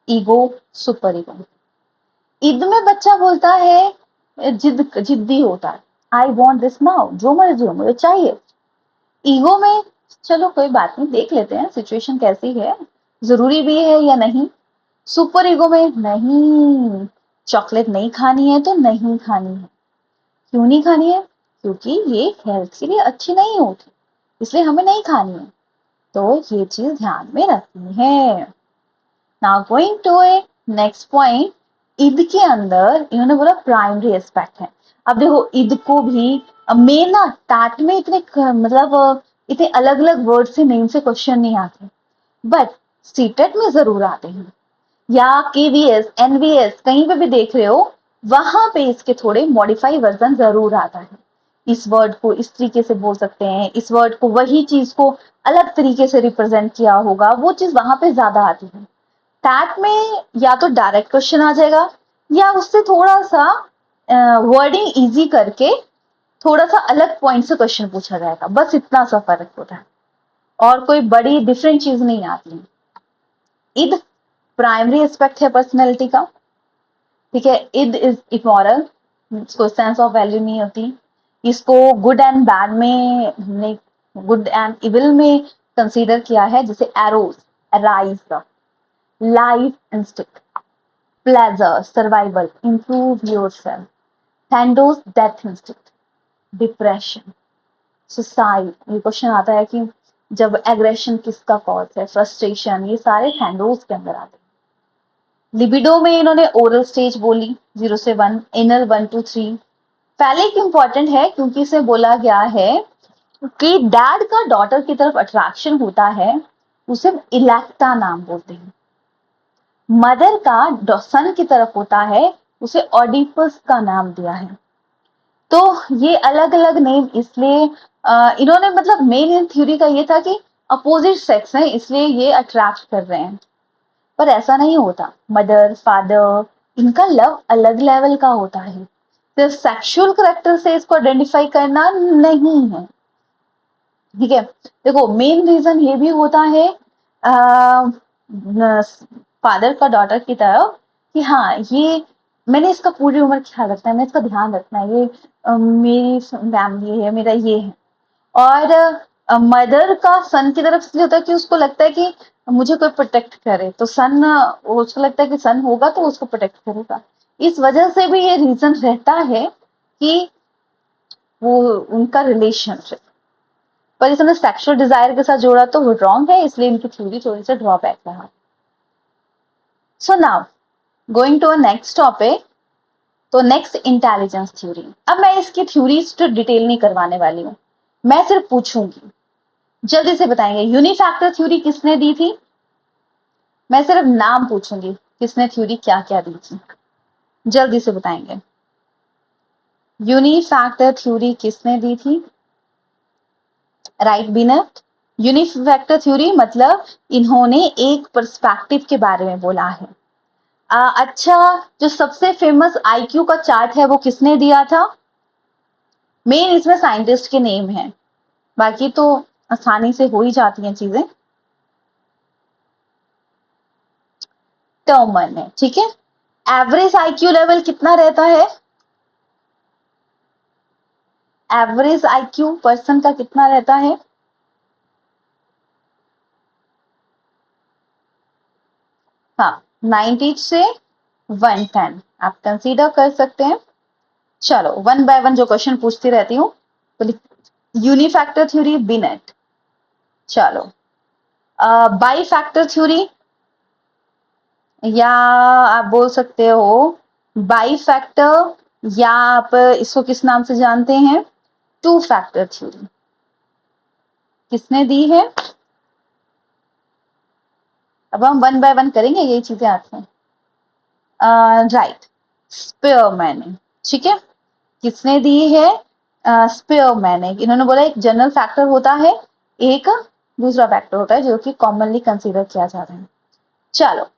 ईगो, सुपर ईगो। ईद में बच्चा बोलता है, जिद्दी होता है, आई वॉन्ट दिस नाउ, जो मर्जी हो मुझे चाहिए। ईगो में चलो कोई बात नहीं, देख लेते हैं सिचुएशन कैसी है, जरूरी भी है या नहीं। सुपर ईगो में नहीं, चॉकलेट नहीं खानी है तो नहीं खानी है। क्यों नहीं खानी है? क्योंकि ये हेल्थ के लिए अच्छी नहीं होती, इसलिए हमें नहीं खानी है। तो ये चीज ध्यान में रखनी है। Now going to a next point. Eid के अंदर इन्होंने बोला प्राइमरी एस्पेक्ट है। अब देखो ईद को भी मेन ना टाट में इतने मतलब इतने अलग अलग वर्ड से नेम से क्वेश्चन नहीं आते, बट सीटेट में जरूर आते हैं, या केवीएस एनवीएस कहीं पे भी देख रहे हो, वहां पे इसके थोड़े मॉडिफाई वर्जन जरूर आता है। इस वर्ड को इस तरीके से बोल सकते हैं, इस वर्ड को वही चीज को अलग तरीके से रिप्रेजेंट किया होगा, वो चीज वहां पे ज्यादा आती है। टैट में या तो डायरेक्ट क्वेश्चन आ जाएगा, या उससे थोड़ा सा वर्डिंग इजी करके थोड़ा सा अलग पॉइंट से क्वेश्चन पूछा जाएगा, बस इतना सा फर्क होता है, और कोई बड़ी डिफरेंट चीज नहीं आती है। इद प्राइमरी एस्पेक्ट है पर्सनैलिटी का, ठीक है। इद इज इमोरल, इसको सेंस ऑफ वैल्यू नहीं होती, इसको गुड एंड बैड में हमने गुड एंड इविल में कंसीडर किया है, जैसे arrows arise, life instinct, pleasure, survival, improve yourself, Thandos death instinct, depression, suicide. ये क्वेश्चन आता है कि जब एग्रेशन किसका कॉज है, फ्रस्ट्रेशन, ये सारे थैंडोज के अंदर आते हैं। लिबिडो में इन्होंने ओरल स्टेज बोली 0 से 1, एनल 1 to 3। फैलिक इंपॉर्टेंट है क्योंकि इसे बोला गया है कि डैड का डॉटर की तरफ अट्रैक्शन होता है, उसे इलेक्टा नाम बोलते हैं। मदर का सन की तरफ होता है, उसे ऑडिपस का नाम दिया है। तो ये अलग अलग नेम इसलिए इन्होंने मतलब मेन इन थ्योरी का ये था कि अपोजिट सेक्स है इसलिए ये अट्रैक्ट कर रहे हैं, पर ऐसा नहीं होता। मदर फादर इनका लव अलग लेवल का होता है, सिर्फ सेक्सुअल करेक्टर से इसको आइडेंटिफाई करना नहीं है, ठीक है। देखो मेन रीजन ये भी होता है फादर का डॉटर की तरफ कि हाँ ये मैंने इसका पूरी उम्र ख्याल रखना है, मैं इसका ध्यान रखना है, ये मेरी फैमिली है, मेरा ये है। और मदर का सन की तरफ इसलिए होता है कि उसको लगता है कि मुझे कोई प्रोटेक्ट करे, तो सन उसको लगता है कि सन होगा तो उसको प्रोटेक्ट करेगा। इस वजह से भी ये रीजन रहता है कि वो उनका रिलेशनशिप, पर इसने सेक्सुअल डिजायर के साथ जोड़ा तो वो रॉन्ग है, इसलिए इनकी थ्योरी थोड़ी सी ड्रॉबैक रहा। So now going to a next topic, तो नेक्स्ट इंटेलिजेंस थ्योरी। अब मैं इसकी थ्योरीज तो डिटेल नहीं करवाने वाली हूँ, मैं सिर्फ पूछूंगी, जल्दी से बताएंगे यूनिफैक्टर थ्योरी किसने दी थी? मैं सिर्फ नाम पूछूंगी किसने थ्योरी क्या क्या दी थी, जल्दी से बताएंगे। यूनिफैक्टर थ्योरी किसने दी थी? Right winner. यूनिफैक्टर थ्योरी मतलब इन्होंने एक पर्सपेक्टिव के बारे में बोला है। अच्छा, जो सबसे फेमस आईक्यू का चार्ट है वो किसने दिया था? मेन इसमें साइंटिस्ट के नेम है, बाकी तो आसानी से हो ही जाती हैं चीजें। टर्मन है, ठीक है। एवरेज आईक्यू लेवल कितना रहता है? एवरेज आईक्यू पर्सन का कितना रहता है? हाँ, 90 से 110 आप कंसीडर कर सकते हैं। चलो वन बाय वन जो क्वेश्चन पूछती रहती हूँ, तो यूनिफैक्टर थ्योरी बिनेट। चलो बाई फैक्टर थ्योरी, या आप बोल सकते हो बाई फैक्टर, या आप इसको किस नाम से जानते हैं? Two factor theory. किसने दी है? अब हम वन बाय वन करेंगे, यही चीजें आती हैं। राइट, स्पेयरमैन ने, ठीक है। किसने दी है? स्पेयरमैन ने। इन्होंने बोला एक जनरल फैक्टर होता है, एक दूसरा फैक्टर होता है जो कि कॉमनली कंसीडर किया जाता है। चलो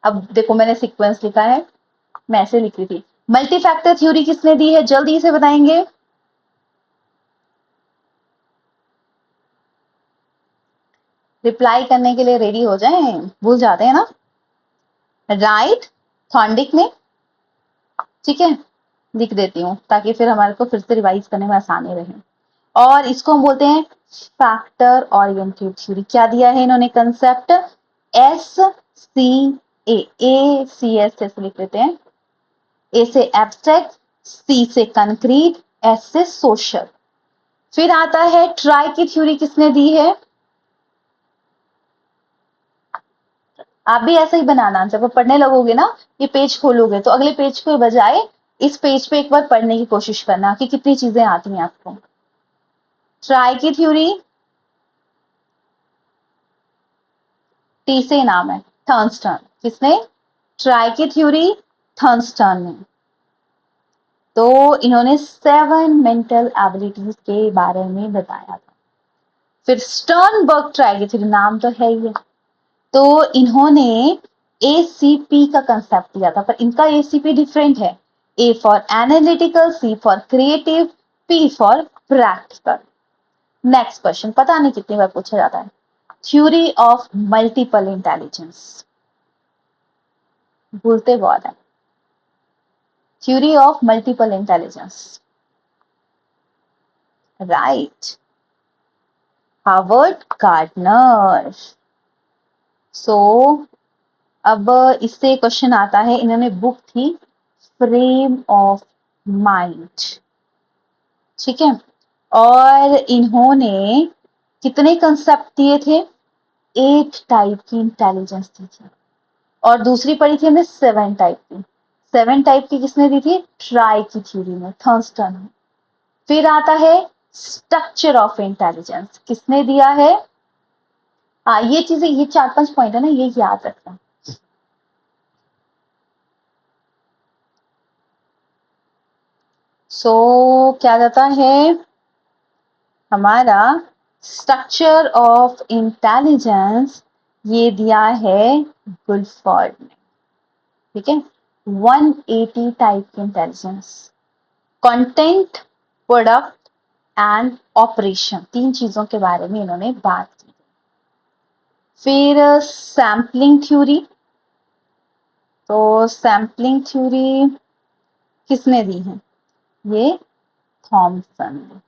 अब देखो मैंने सीक्वेंस लिखा है, मैं ऐसे लिख रही थी। मल्टी फैक्टर थ्योरी किसने दी है, जल्दी से बताएंगे। रिप्लाई करने के लिए रेडी हो जाएं, भूल जाते हैं ना। राइट, थॉर्नडिक ने, ठीक है। लिख देती हूँ ताकि फिर हमारे को फिर से रिवाइज करने में आसानी रहे। और इसको हम बोलते हैं फैक्टर ओरिएंटेड थ्योरी। क्या दिया है इन्होंने कंसेप्ट? SCA से लिख लेते हैं। ए से एब्स्ट्रैक्ट, सी से कंक्रीट, एस से सोशल। फिर आता है ट्राई की थ्योरी किसने दी है? आप भी ऐसा ही बनाना, जब आप पढ़ने लगोगे ना, ये पेज खोलोगे तो अगले पेज के बजाय इस पेज पे एक बार पढ़ने की कोशिश करना कि कितनी चीजें आती हैं आपको। ट्राई की थ्योरी, टी से नाम है, थर्नस्टन। किसने? ट्राई की थ्योरी थर्नस्टन ने। तो इन्होंने 7 मेंटल एबिलिटीज के बारे में बताया था। फिर स्टर्नबर्ग ट्राई की थ्योरी, नाम तो है ही है, तो इन्होंने ACP का कंसेप्ट दिया था, पर इनका ACP डिफरेंट है। A for analytical, C for creative, P for practical. Next question, पता नहीं कितनी बार पूछा जाता है, थ्योरी ऑफ मल्टीपल इंटेलिजेंस, भूलते बहुत है। Theory of multiple intelligence, right, Howard Gardner. So अब इससे क्वेश्चन आता है, इन्होंने बुक थी फ्रेम ऑफ माइंड, ठीक है, और इन्होंने कितने कंसेप्ट दिए थे? 8 टाइप की इंटेलिजेंस दी थी, और दूसरी पढ़ी थी हमने 7 टाइप की। 7 टाइप की किसने दी थी? ट्राई की थ्योरी में, थर्नस्टन ने। फिर आता है स्ट्रक्चर ऑफ इंटेलिजेंस, किसने दिया है? हाँ, ये चीजें, ये 4-5 पॉइंट है ना, ये याद रखना। क्या जाता है हमारा? स्ट्रक्चर ऑफ इंटेलिजेंस ये दिया है गुल्फोर्ड ने, ठीक है। 180 टाइप की intelligence, content, product and operation, 3 चीजों के बारे में इन्होंने बात की। फिर सैम्पलिंग थ्योरी, तो सैम्पलिंग थ्योरी किसने दी है? ये थॉमसन ने,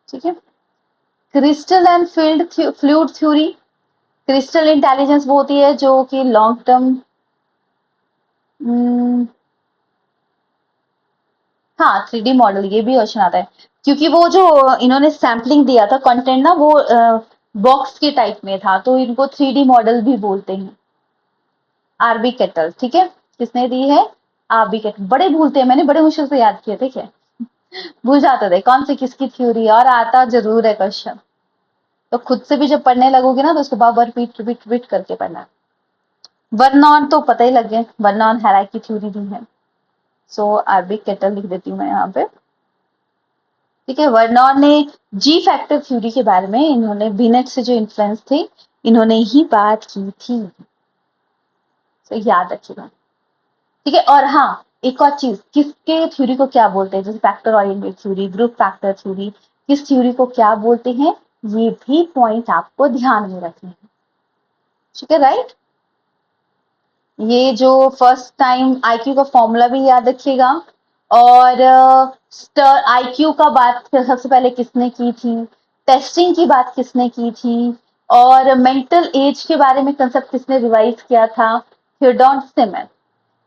ठीक है। Crystal and fluid theory, crystal intelligence वो होती है जो कि लॉन्ग टर्म, हाँ 3D मॉडल, ये भी क्वेश्चन आता है, क्योंकि वो जो इन्होंने सैम्पलिंग दिया था कंटेंट ना, वो बॉक्स के टाइप में था, तो इनको 3D मॉडल भी बोलते हैं। आरबी केटल, ठीक है, किसने दी है? R B Cattell. बड़े भूलते हैं, मैंने बड़े मुश्किल से याद किए, ठीक है, भूल जाते थे कौन सी किसकी थ्योरी, और आता जरूर है क्वेश्चन, तो खुद से भी जब पढ़ने लगोगे ना, तो उसको बार बार रिपीट रिपीट रिपीट करके पढ़ना। वर्नॉन तो पता ही लग गया, वर्नॉन हैराई की थ्योरी दी है, सो आरबी केटल लिख देती हूँ मैं यहाँ पे, ठीक है। वर्नॉन ने जी फैक्टर थ्योरी के बारे में, इन्होंने बिनेट से जो इन्फ्लुएंस थे, इन्होंने ही बात की थी, तो याद रखिएगा, ठीक है। और हाँ, एक और चीज, किसके थ्योरी को क्या बोलते हैं, जैसे factor oriented theory, group factor theory, किस थ्योरी को क्या बोलते हैं, ये भी पॉइंट आपको ध्यान में रखने हैं, ठीक है, राइट। ये जो फर्स्ट टाइम आईक्यू का फॉर्मूला भी याद रखिएगा, और आईक्यू का बात सबसे पहले किसने की थी, टेस्टिंग की बात किसने की थी, और मेंटल एज के बारे में कंसेप्ट किसने रिवाइज किया था? थियोडोर सिमन।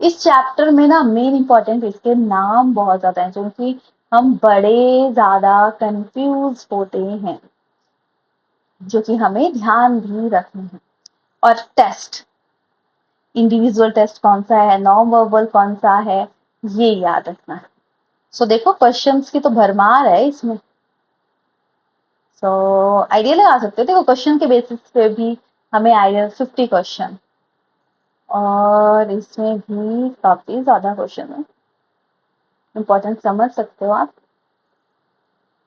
इस चैप्टर में ना मेन इंपॉर्टेंट इसके नाम बहुत ज्यादा हैं, क्योंकि हम बड़े ज्यादा कंफ्यूज होते हैं, जो कि हमें ध्यान भी रखने हैं। और टेस्ट, इंडिविजुअल टेस्ट कौन सा है, नॉन वर्बल कौन सा है, ये याद रखना है। सो देखो क्वेश्चंस की तो भरमार है इसमें, सो आइडिया लगा सकते हो, देखो क्वेश्चन के बेसिस पे भी हमें आइडिया 50 क्वेश्चन, और इसमें भी काफी ज्यादा क्वेश्चन है, इंपॉर्टेंट समझ सकते हो आप।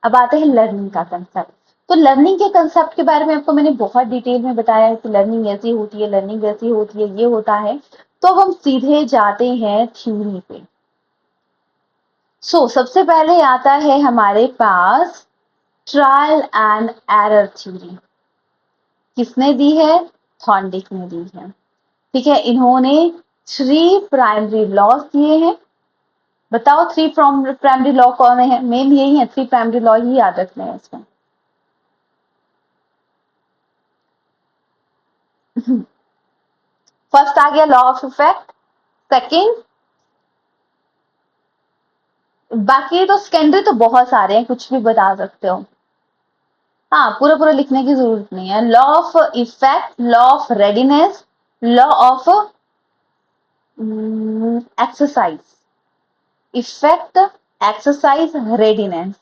अब आते हैं लर्निंग का कंसेप्ट। तो लर्निंग के कंसेप्ट के बारे में आपको मैंने बहुत डिटेल में बताया है कि लर्निंग ऐसी होती है, लर्निंग वैसी होती है, ये होता है। तो अब हम सीधे जाते हैं थ्योरी पे। सबसे पहले आता है हमारे पास ट्रायल एंड एरर थ्योरी, किसने दी है? थॉर्नडिक ने दी है, ठीक है। इन्होंने 3 प्राइमरी लॉज दिए हैं, बताओ थ्री प्राइमरी लॉ कौन है? मेन यही है, थ्री प्राइमरी लॉ ही याद रखने हैं इसमें। फर्स्ट आ गया लॉ ऑफ इफेक्ट, सेकंड, बाकी तो सेकेंडरी तो बहुत सारे हैं, कुछ भी बता सकते हो। हाँ, पूरा पूरा लिखने की जरूरत नहीं है। Law of effect, law of readiness, law of exercise, effect, exercise, readiness,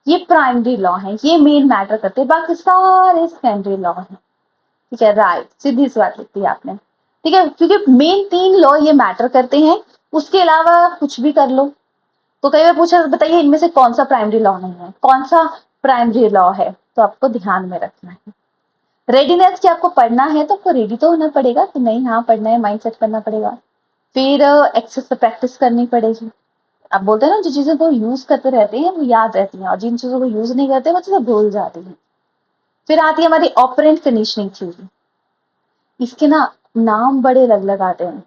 ये प्राइमरी लॉ है, ये मेन मैटर करते हैं, बाकी सारे सेकेंडरी लॉ है। ठीक है, राइट, सीधी सी बात लिखी है आपने। ठीक है, क्योंकि मेन तीन लॉ ये मैटर करते हैं, उसके अलावा कुछ भी कर लो। तो कई बार पूछा बताइए इनमें से कौन सा प्राइमरी लॉ नहीं है, कौन सा प्राइमरी लॉ है, तो आपको ध्यान में रखना है। रेडीनेस की आपको पढ़ना है तो आपको रेडी तो होना पड़ेगा कि नहीं, हाँ पढ़ना है, माइंड सेट करना पड़ेगा। फिर एक्सेस प्रैक्टिस करनी पड़ेगी। आप बोलते हैं ना, जो चीजें वो यूज करते रहते हैं वो याद रहती हैं, और जिन चीजों को यूज नहीं करते वो चीजें भूल जाती हैं। फिर आती है हमारी ऑपरेंट कंडीशनिंग थ्योरी। इसके ना नाम बड़े अलग अलग आते हैं,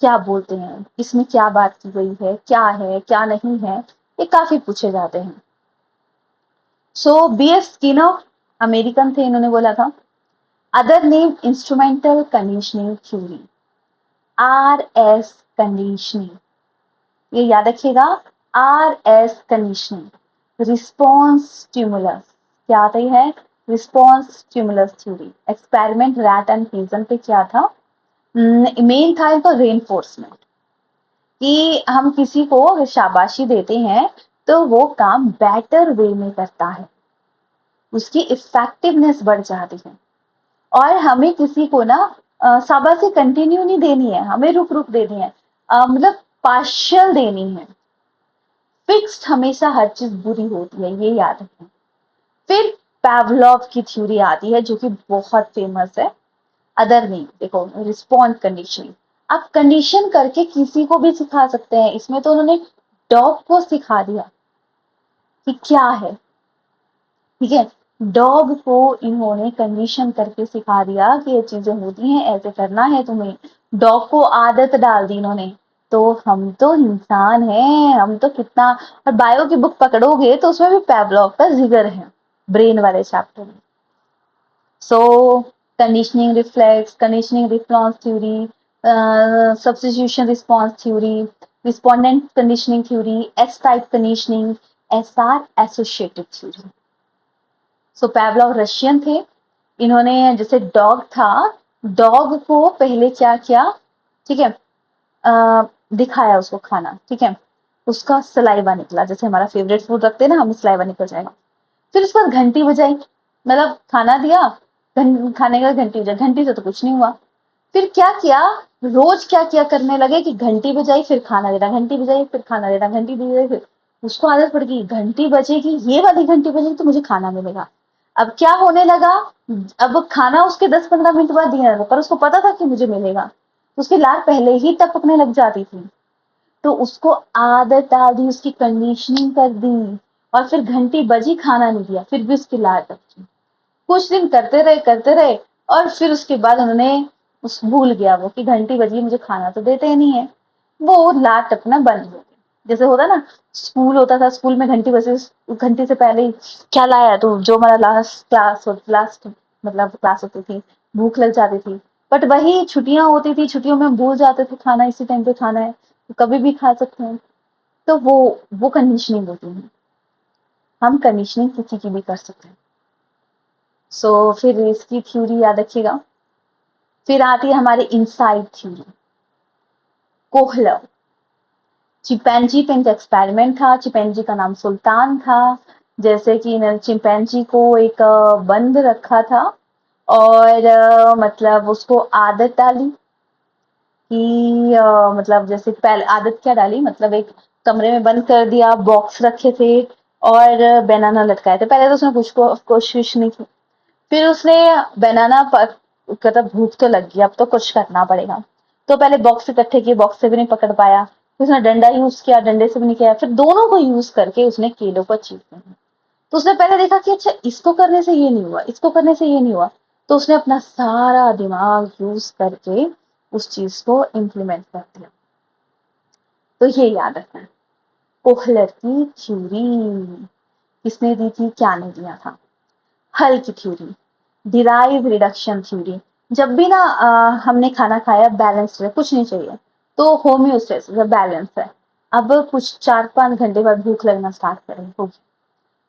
क्या बोलते हैं, इसमें क्या बात की गई है, क्या नहीं है, ये काफी पूछे जाते हैं। सो B.F. स्किनर अमेरिकन थे, इन्होंने बोला था other name instrumental conditioning theory, RS conditioning, ये याद रखिएगा, RS कंडीशनिंग, रिस्पॉन्स स्टिमुलस, क्या आता है, response stimulus theory. Experiment rat and pigeon पे क्या था, मेन था इनका रेनफोर्समेंट, कि हम किसी को शाबाशी देते हैं तो वो काम बेटर वे में करता है, उसकी इफेक्टिवनेस बढ़ जाती है। और हमें किसी को ना शाबाशी कंटिन्यू नहीं देनी है, हमें रुक रुक देनी है, मतलब पार्शियल देनी है। फिक्स्ड हमेशा हर चीज बुरी होती है, ये याद रखें। फिर पैवलॉव की थ्योरी आती है जो कि बहुत फेमस है। अदर नहीं, देखो रिस्पॉन्ड कंडीशनिंग, आप कंडीशन करके किसी को भी सिखा सकते हैं। इसमें तो उन्होंने डॉग को सिखा दिया कि क्या है, ठीक है, डॉग को इन्होंने कंडीशन करके सिखा दिया कि ये चीजें होती हैं, ऐसे करना है तुम्हें। डॉग को आदत डाल दी इन्होंने। तो हम तो इंसान हैं, हम तो कितना, और बायो की बुक पकड़ोगे तो उसमें भी पैवलॉव का जिक्र है, ब्रेन वाले चैप्टर में। So conditioning reflex, conditioning response theory, substitution response theory, respondent conditioning theory, S type conditioning, SR associative theory. So Pavlov Russian थे, इन्होंने जैसे डॉग था, डॉग को पहले क्या किया, ठीक है, दिखाया उसको खाना, ठीक है, उसका सलाइवा निकला, जैसे हमारा फेवरेट फूड रखते हैं ना हम, सलाइवा निकल जाएगा। फिर उसके बाद घंटी बजाई, मतलब खाना दिया, खाने का घंटी बजाई, घंटी से तो कुछ नहीं हुआ। फिर क्या किया, रोज क्या किया करने लगे कि घंटी बजाई फिर खाना देना, घंटी बजाई फिर खाना देना, घंटी बजाई फिर, उसको आदत पड़ गई घंटी बजेगी, ये वाली घंटी बजेगी तो मुझे खाना मिलेगा। अब क्या होने लगा, अब खाना उसके 10-15 मिनट बाद दिया जाता, पर उसको पता था कि मुझे मिलेगा, उसकी लार पहले ही टपकने लग जाती थी। तो उसको आदत डाल दी, उसकी कंडीशनिंग कर दी, और फिर घंटी बजी, खाना नहीं दिया, फिर भी उसकी लार टपकी। कुछ दिन करते रहे, और फिर उसके बाद उन्होंने, उस भूल गया वो कि घंटी बजी, मुझे खाना तो देते ही नहीं है, वो लार टपना बंद हो गया। जैसे होता ना, स्कूल होता था, स्कूल में घंटी बजे, घंटी से पहले ही क्या लाया, तो जो हमारा लास्ट मतलब क्लास होती थी, भूख लग जाती थी, बट वही छुट्टियां होती थी, छुट्टियों में हम भूल जाते थे खाना इसी टाइम पे खाना है, तो कभी भी खा सकते हैं। तो वो कंडीशनिंग होती है, हम कंडीशनिंग किसी की भी कर सकते हैं। सो फिर इसकी थ्योरी याद रखिएगा। फिर आती है हमारी इनसाइड थ्योरी, कोहलर। चिंपैंजी पे इनका एक्सपेरिमेंट था, चिंपैंजी का नाम सुल्तान था। जैसे कि चिंपैंजी को एक बंद रखा था, और मतलब उसको आदत डाली कि मतलब जैसे पहले आदत क्या डाली, मतलब एक कमरे में बंद कर दिया, बॉक्स रखे थे और बनाना लटकाए थे। पहले तो उसने कुछ को कोशिश नहीं की, फिर उसने बनाना, मतलब भूख तो लग गई, अब तो कुछ करना पड़ेगा, तो पहले बॉक्स इकट्ठे किए, बॉक्स से भी नहीं पकड़ पाया, फिर उसने डंडा यूज किया, डंडे से भी नहीं किया, फिर दोनों को यूज करके उसने केलों को अचीव किया। तो उसने पहले देखा कि अच्छा इसको करने से ये नहीं हुआ, इसको करने से ये नहीं हुआ, तो उसने अपना सारा दिमाग यूज करके उस चीज को इम्प्लीमेंट कर दिया। तो ये याद रखना है। कोहलर की थ्योरी किसने दी थी, क्या ने दिया था? हल की थ्योरी, डिराइव रिडक्शन थ्योरी। जब भी ना हमने खाना खाया बैलेंस है, कुछ नहीं चाहिए, तो होम्योस्टेसिस बैलेंस है। अब कुछ 4-5 घंटे बाद भूख लगना स्टार्ट करेगी होगी,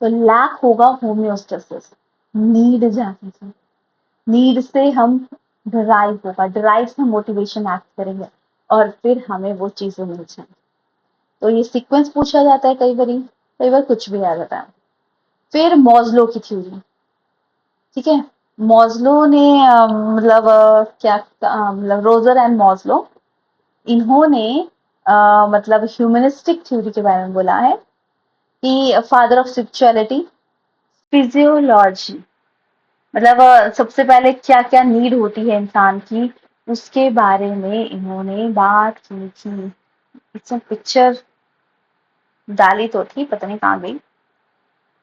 तो लैक होगा होम्योस्टेसिस, नीड जाती है, नीड से हम ड्राइव होगा, ड्राइव से मोटिवेशन एक्ट करेंगे और फिर हमें वो चीजें मिल जाएंगी। तो ये सीक्वेंस पूछा जाता है कई बार कुछ भी आ जाता है। फिर मॉज्लो की थ्योरी, ठीक है। मॉज्लो ने मतलब मतलब रोजर एंड मॉज्लो, इन्होंने मतलब ह्यूमनिस्टिक थ्योरी के बारे में बोला है कि फादर ऑफ सेक्सुअलिटी, फिजियोलॉजी, मतलब सबसे पहले क्या क्या नीड होती है इंसान की, उसके बारे में इन्होंने बात की थी। इसमें पिक्चर डाली तो थी, पता नहीं कहाँ गई।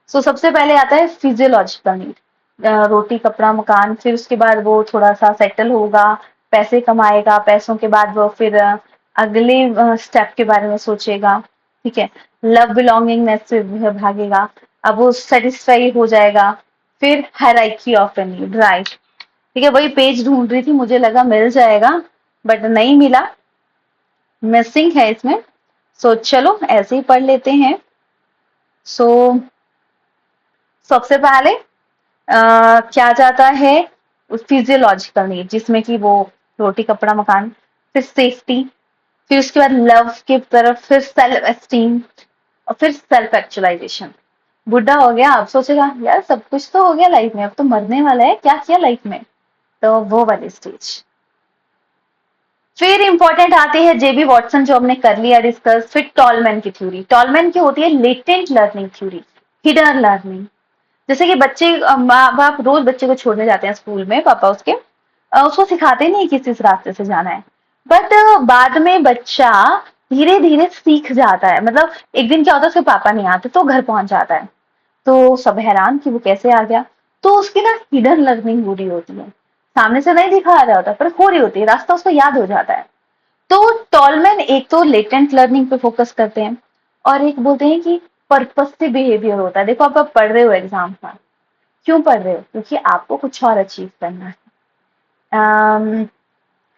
सो सबसे पहले आता है फिजियोलॉजिकल नीड, रोटी कपड़ा मकान। फिर उसके बाद वो थोड़ा सा सेटल होगा, पैसे कमाएगा, पैसों के बाद वो फिर अगले स्टेप के बारे में सोचेगा, ठीक है। लव बिलोंगिंगनेस से भागेगा, अब वो सेटिस्फाई हो जाएगा। फिर hierarchy of a need, right, ठीक है। वही पेज ढूंढ रही थी, मुझे लगा मिल जाएगा बट नहीं मिला, मिसिंग है इसमें। सो चलो ऐसे ही पढ़ लेते हैं। सो सबसे पहले क्या जाता है, फिजियोलॉजिकल नीड, जिसमें कि वो रोटी कपड़ा मकान, फिर सेफ्टी, फिर उसके बाद लव की तरफ, फिर सेल्फ एस्टीम और फिर सेल्फ एक्चुअलाइजेशन। बुढ़ा हो गया, अब सोचेगा यार सब कुछ तो हो गया लाइफ में, अब तो मरने वाला है, क्या किया लाइफ में, तो वो वाली स्टेज। फिर इंपॉर्टेंट आती है जेबी वॉटसन, जो हमने कर लिया डिस्कस। फिर टॉलमैन की थ्योरी, टॉलमैन की होती है latent learning theory, hidden learning. जैसे कि बच्चे, माँ बाप रोज बच्चे को छोड़ने जाते हैं स्कूल में, पापा उसके उसको सिखाते नहीं किस इस रास्ते से जाना है, बट बाद में बच्चा धीरे धीरे सीख जाता है। मतलब एक दिन क्या होता है, उसके पापा नहीं आते तो घर पहुंच जाता है, तो सब हैरान कि वो कैसे आ गया। तो उसकी ना हिडन लर्निंग हो रही होती है, सामने से नहीं दिखा रहा होता पर हो रही होती है, रास्ता उसको याद हो जाता है। तो टॉलमैन एक तो लेटेंट लर्निंग पे फोकस करते हैं, और एक बोलते हैं कि पर्पसिव बिहेवियर होता है। देखो आप पढ़ रहे हो एग्जाम का, क्यों पढ़ रहे हो, क्योंकि आपको कुछ और अचीव करना है। um,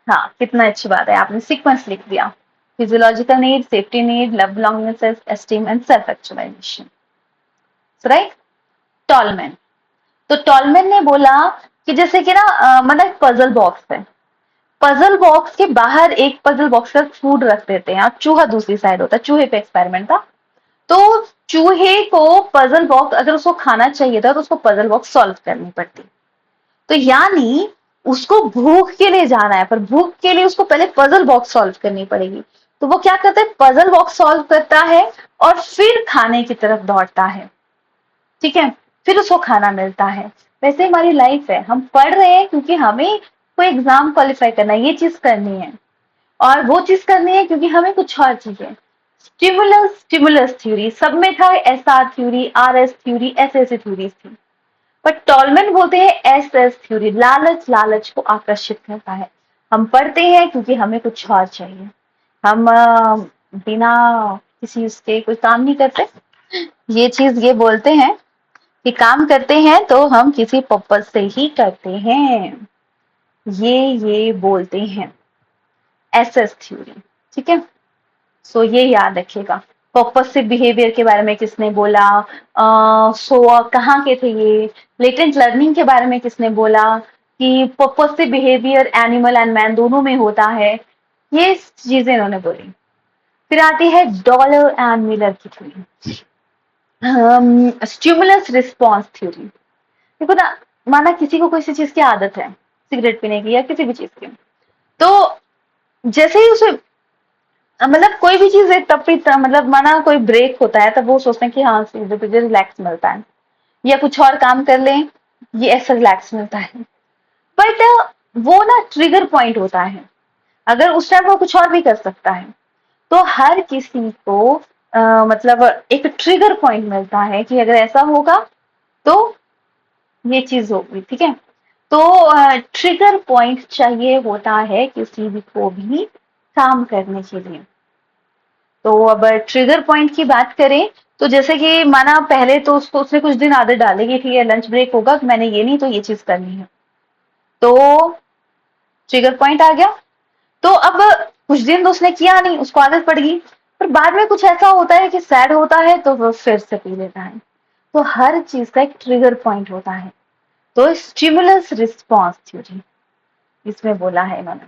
हाँ, कितना अच्छी बात है, आपने सीक्वेंस लिख दिया, physiological need, safety need, love belonging, esteem and self actualisation, right. Tolman, तो टॉलमैन ने बोला कि जैसे कि ना मतलब पजल बॉक्स है, पजल बॉक्स के बाहर एक पजल बॉक्स का फूड रख देते हैं और चूहा दूसरी साइड होता है, चूहे पे एक्सपेरिमेंट था। तो चूहे को पजल बॉक्स अगर उसको खाना चाहिए था तो उसको पजल बॉक्स सॉल्व करनी पड़ती, तो यानी उसको भूख के लिए जाना है, पर भूख के लिए उसको पहले पजल बॉक्स सॉल्व करनी पड़ेगी। तो वो क्या करता है, पजल बॉक्स सॉल्व करता है और फिर खाने की तरफ दौड़ता है, ठीक है, फिर उसको खाना मिलता है। वैसे हमारी लाइफ है, हम पढ़ रहे हैं क्योंकि हमें कोई एग्जाम क्वालिफाई करना है, ये चीज करनी है, और वो चीज करनी है क्योंकि हमें कुछ और चाहिए। स्टिमुलस स्टिमुलस थ्योरी सब में था, S R theory, R S theory, S S theory थी, पर टॉलमैन बोलते हैं एस एस थ्योरी, लालच लालच को आकर्षित करता है। हम पढ़ते हैं क्योंकि हमें कुछ और चाहिए, हम बिना किसी उसके कोई काम नहीं करते। ये चीज ये बोलते हैं कि काम करते हैं तो हम किसी पर्पज से ही करते हैं, ये बोलते हैं एस एस थ्योरी, ठीक है। सो ये याद रखिएगा। पर्पसिव बिहेवियर के बारे में किसने बोला, कहाँ के थे ये, लेटेंट लर्निंग के बारे में किसने बोला कि purposive behaviour animal and man दोनों में होता है, ये चीजें इन्होंने बोली। फिर आती है डॉलर एंड मिलर की थ्योरी, स्टिमुलस रिस्पॉन्स थ्योरी। देखो ना, माना किसी को किसी चीज की आदत है, सिगरेट पीने की या किसी भी चीज की, तो जैसे ही उसे मतलब कोई भी चीज है तब भी मतलब माना कोई ब्रेक होता है तब वो सोचते हैं कि हाँ तुझे रिलैक्स मिलता है, या कुछ और काम कर लें, ये ऐसा रिलैक्स मिलता है। बट वो ना ट्रिगर पॉइंट होता है, अगर उस टाइम वो कुछ और भी कर सकता है। तो हर किसी को मतलब एक ट्रिगर पॉइंट मिलता है कि अगर ऐसा होगा तो ये चीज होगी, ठीक है। तो ट्रिगर पॉइंट चाहिए होता है किसी भी को भी काम करने के लिए। तो अब ट्रिगर पॉइंट की बात करें तो जैसे कि माना पहले तो उसको उसने कुछ दिन आदत डाली कि ठीक है लंच ब्रेक होगा, मैंने ये नहीं तो ये चीज करनी है, तो ट्रिगर पॉइंट आ गया। तो अब कुछ दिन तो उसने किया नहीं, उसको आदत पड़ गई, पर बाद में कुछ ऐसा होता है कि सैड होता है तो वो फिर से पी लेता है। तो हर चीज का एक ट्रिगर पॉइंट होता है। तो स्टिमुलस रिस्पॉन्स थ्योरी इसमें बोला है इन्होंने,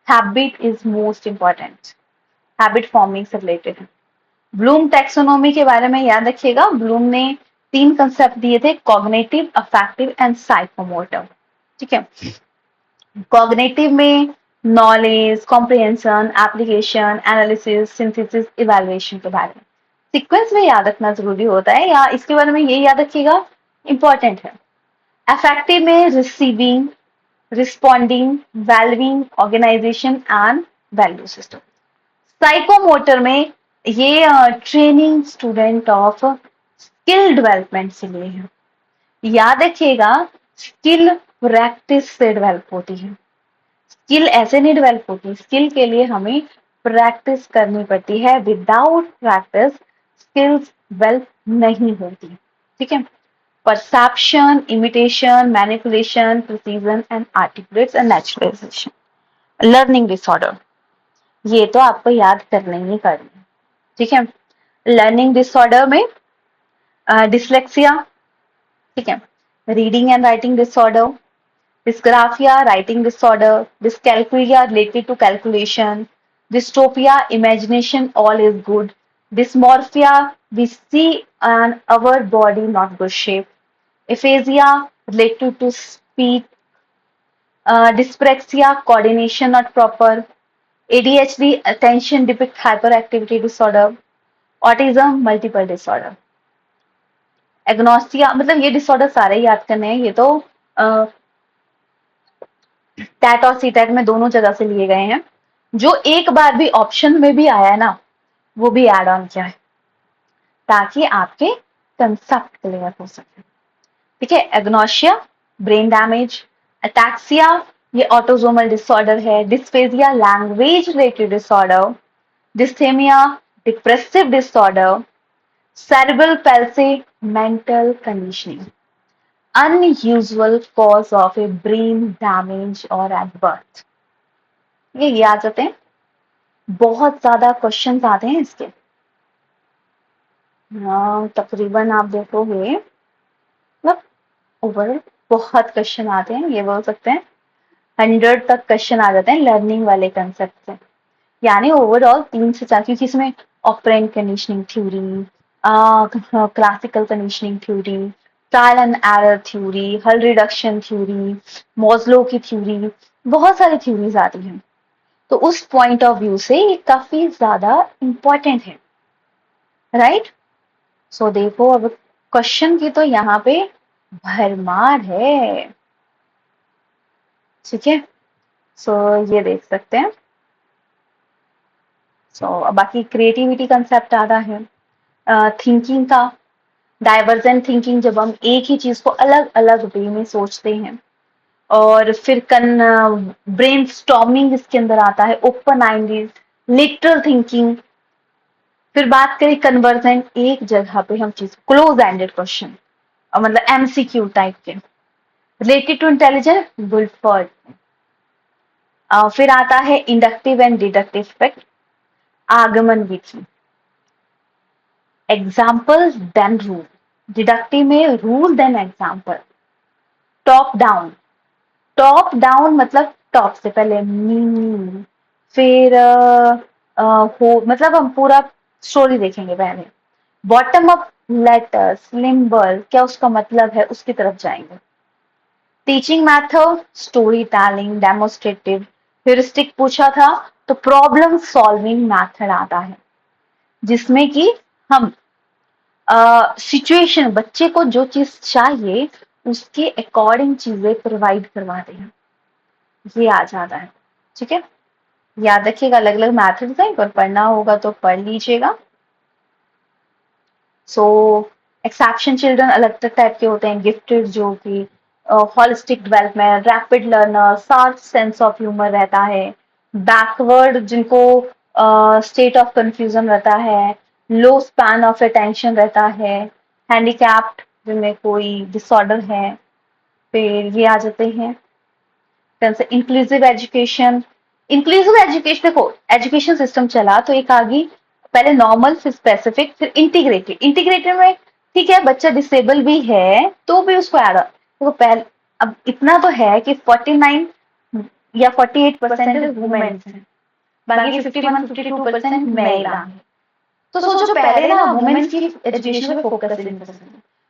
habit is most important, habit forming से रिलेटेड है। ब्लूम टैक्सोनॉमी के बारे में याद रखिएगा, ब्लूम ने 3 कंसेप्ट दिए थे, कॉग्निटिव, अफेक्टिव एंड साइकोमोटर। ठीक है, कॉग्निटिव में knowledge, comprehension, application, analysis, synthesis, evaluation के बारे में सीक्वेंस में याद रखना जरूरी होता है, या इसके बारे में ये याद रखिएगा, इंपॉर्टेंट है। अफेक्टिव में receiving, responding, valuing, organisation and value system. Psychomotor में ये training student of skill development से लिए है। याद रखिएगा, स्किल प्रैक्टिस से डेवलप होती है, स्किल ऐसे नहीं डेवलप होती, स्किल के लिए हमें प्रैक्टिस करनी पड़ती है, विदाउट प्रैक्टिस स्किल्स डेवलप नहीं होती। ठीक है, perception, imitation, manipulation, precision and articulates and naturalisation. Learning disorder, ये तो आपको याद करना ही करना है। ठीक है, लर्निंग डिसऑर्डर में डिसलेक्सिया, ठीक है, reading and writing disorder, dysgraphia, writing disorder, dyscalculia related to calculation, dystopia, imagination, all is good, dysmorphia, we see an our body not good shape, aphasia related to speech, dyspraxia, coordination not proper, ADHD, attention deficit hyperactivity disorder, autism, multiple disorder, एग्नोस्टिया, मतलब ये disorder सारे ही याद करने हैं, ये तो TET और सी TET में दोनों जगह से लिए गए हैं। जो एक बार भी ऑप्शन में भी आया है ना, वो भी एड ऑन किया है ताकि आपके कंसेप्ट क्लियर हो सके। ठीक है, एग्नोशिया ब्रेन डैमेज, अटैक्सिया ये ऑटोजोमल डिसऑर्डर है, dysphagia language related disorder, dysthymia depressive disorder, cerebral palsy mental conditioning, unusual cause of a brain damage or at birth। ये आ जाते हैं, बहुत ज्यादा क्वेश्चंस आते हैं इसके। तकरीबन आप देखोगे मतलब ओवरऑल बहुत क्वेश्चन आते हैं, ये बोल सकते हैं 100 तक क्वेश्चन आ जाते हैं लर्निंग वाले कंसेप्ट से। यानी ओवरऑल 3 से 4, क्योंकि इसमें operant conditioning theory, classical conditioning theory, trial and error theory, हल रिडक्शन थ्योरी, मॉस्लो की थ्योरी, बहुत सारी थ्योरीज आती हैं। तो उस पॉइंट ऑफ व्यू से ये काफी ज्यादा इंपॉर्टेंट है, राइट। सो देखो अब क्वेश्चन की तो यहाँ पे भरमार है। ठीक है, सो ये देख सकते हैं। सो बाकी क्रिएटिविटी कंसेप्ट आता है, थिंकिंग का, डाइवर्जेंट थिंकिंग, जब हम एक ही चीज को अलग अलग वे में सोचते हैं, और फिर ब्रेन स्टॉर्मिंग इसके अंदर आता है, ओपन माइंडेड, लिटरल थिंकिंग। फिर बात करें कन्वर्जेंट, एक जगह पे हम चीज, क्लोज एंडेड क्वेश्चन और मतलब एमसीक्यू टाइप के, रिलेटेड टू इंटेलिजेंस, गुडफोर्ड। फिर आता है इंडक्टिव एंड डिडक्टिव इफेक्ट, आगमन विधि, एग्जाम्पल देन रूल, डिडक्टिव में rule then example, top down, top down मतलब टॉप से पहले मीनिंग, फिर हो मतलब हम पूरा स्टोरी देखेंगे पहले, बॉटम अप लेटर, सिंबल क्या उसका मतलब है उसकी तरफ जाएंगे। Teaching method, story telling, demonstrative, heuristic पूछा था तो प्रॉब्लम सॉल्विंग मेथड आता है, जिसमें कि हम सिचुएशन, बच्चे को जो चीज चाहिए उसके अकॉर्डिंग चीजें प्रोवाइड करवाते हैं, ये आ जाता है। ठीक है, याद रखिएगा अलग अलग मैथड्स हैं, अगर पढ़ना होगा तो पढ़ लीजिएगा। सो एक्सेप्शन चिल्ड्रन अलग टाइप के होते हैं, गिफ्टेड जो कि holistic development, rapid learner, sharp sense of humour रहता है, बैकवर्ड जिनको स्टेट ऑफ कंफ्यूजन रहता है, लो स्पैन ऑफ अटेंशन रहता है, हैंडीकैप्ड जिनमें कोई डिसऑर्डर है, फिर ये आ जाते हैं। इंक्लूसिव एजुकेशन, इंक्लूसिव एजुकेशन देखो, एजुकेशन सिस्टम चला तो एक आगे पहले नॉर्मल फिर स्पेसिफिक फिर इंटीग्रेटेड। इंटीग्रेटेड में ठीक है बच्चा डिसेबल भी है तो भी उसको ऐड, देखो पहले अब इतना तो है कि 49 या 48% वुमेन्स हैं, बाकी 51-52% महिला है। तो सोचो पहले ना वुमेन्स की एजुकेशन पे फोकस नहीं कर सकते,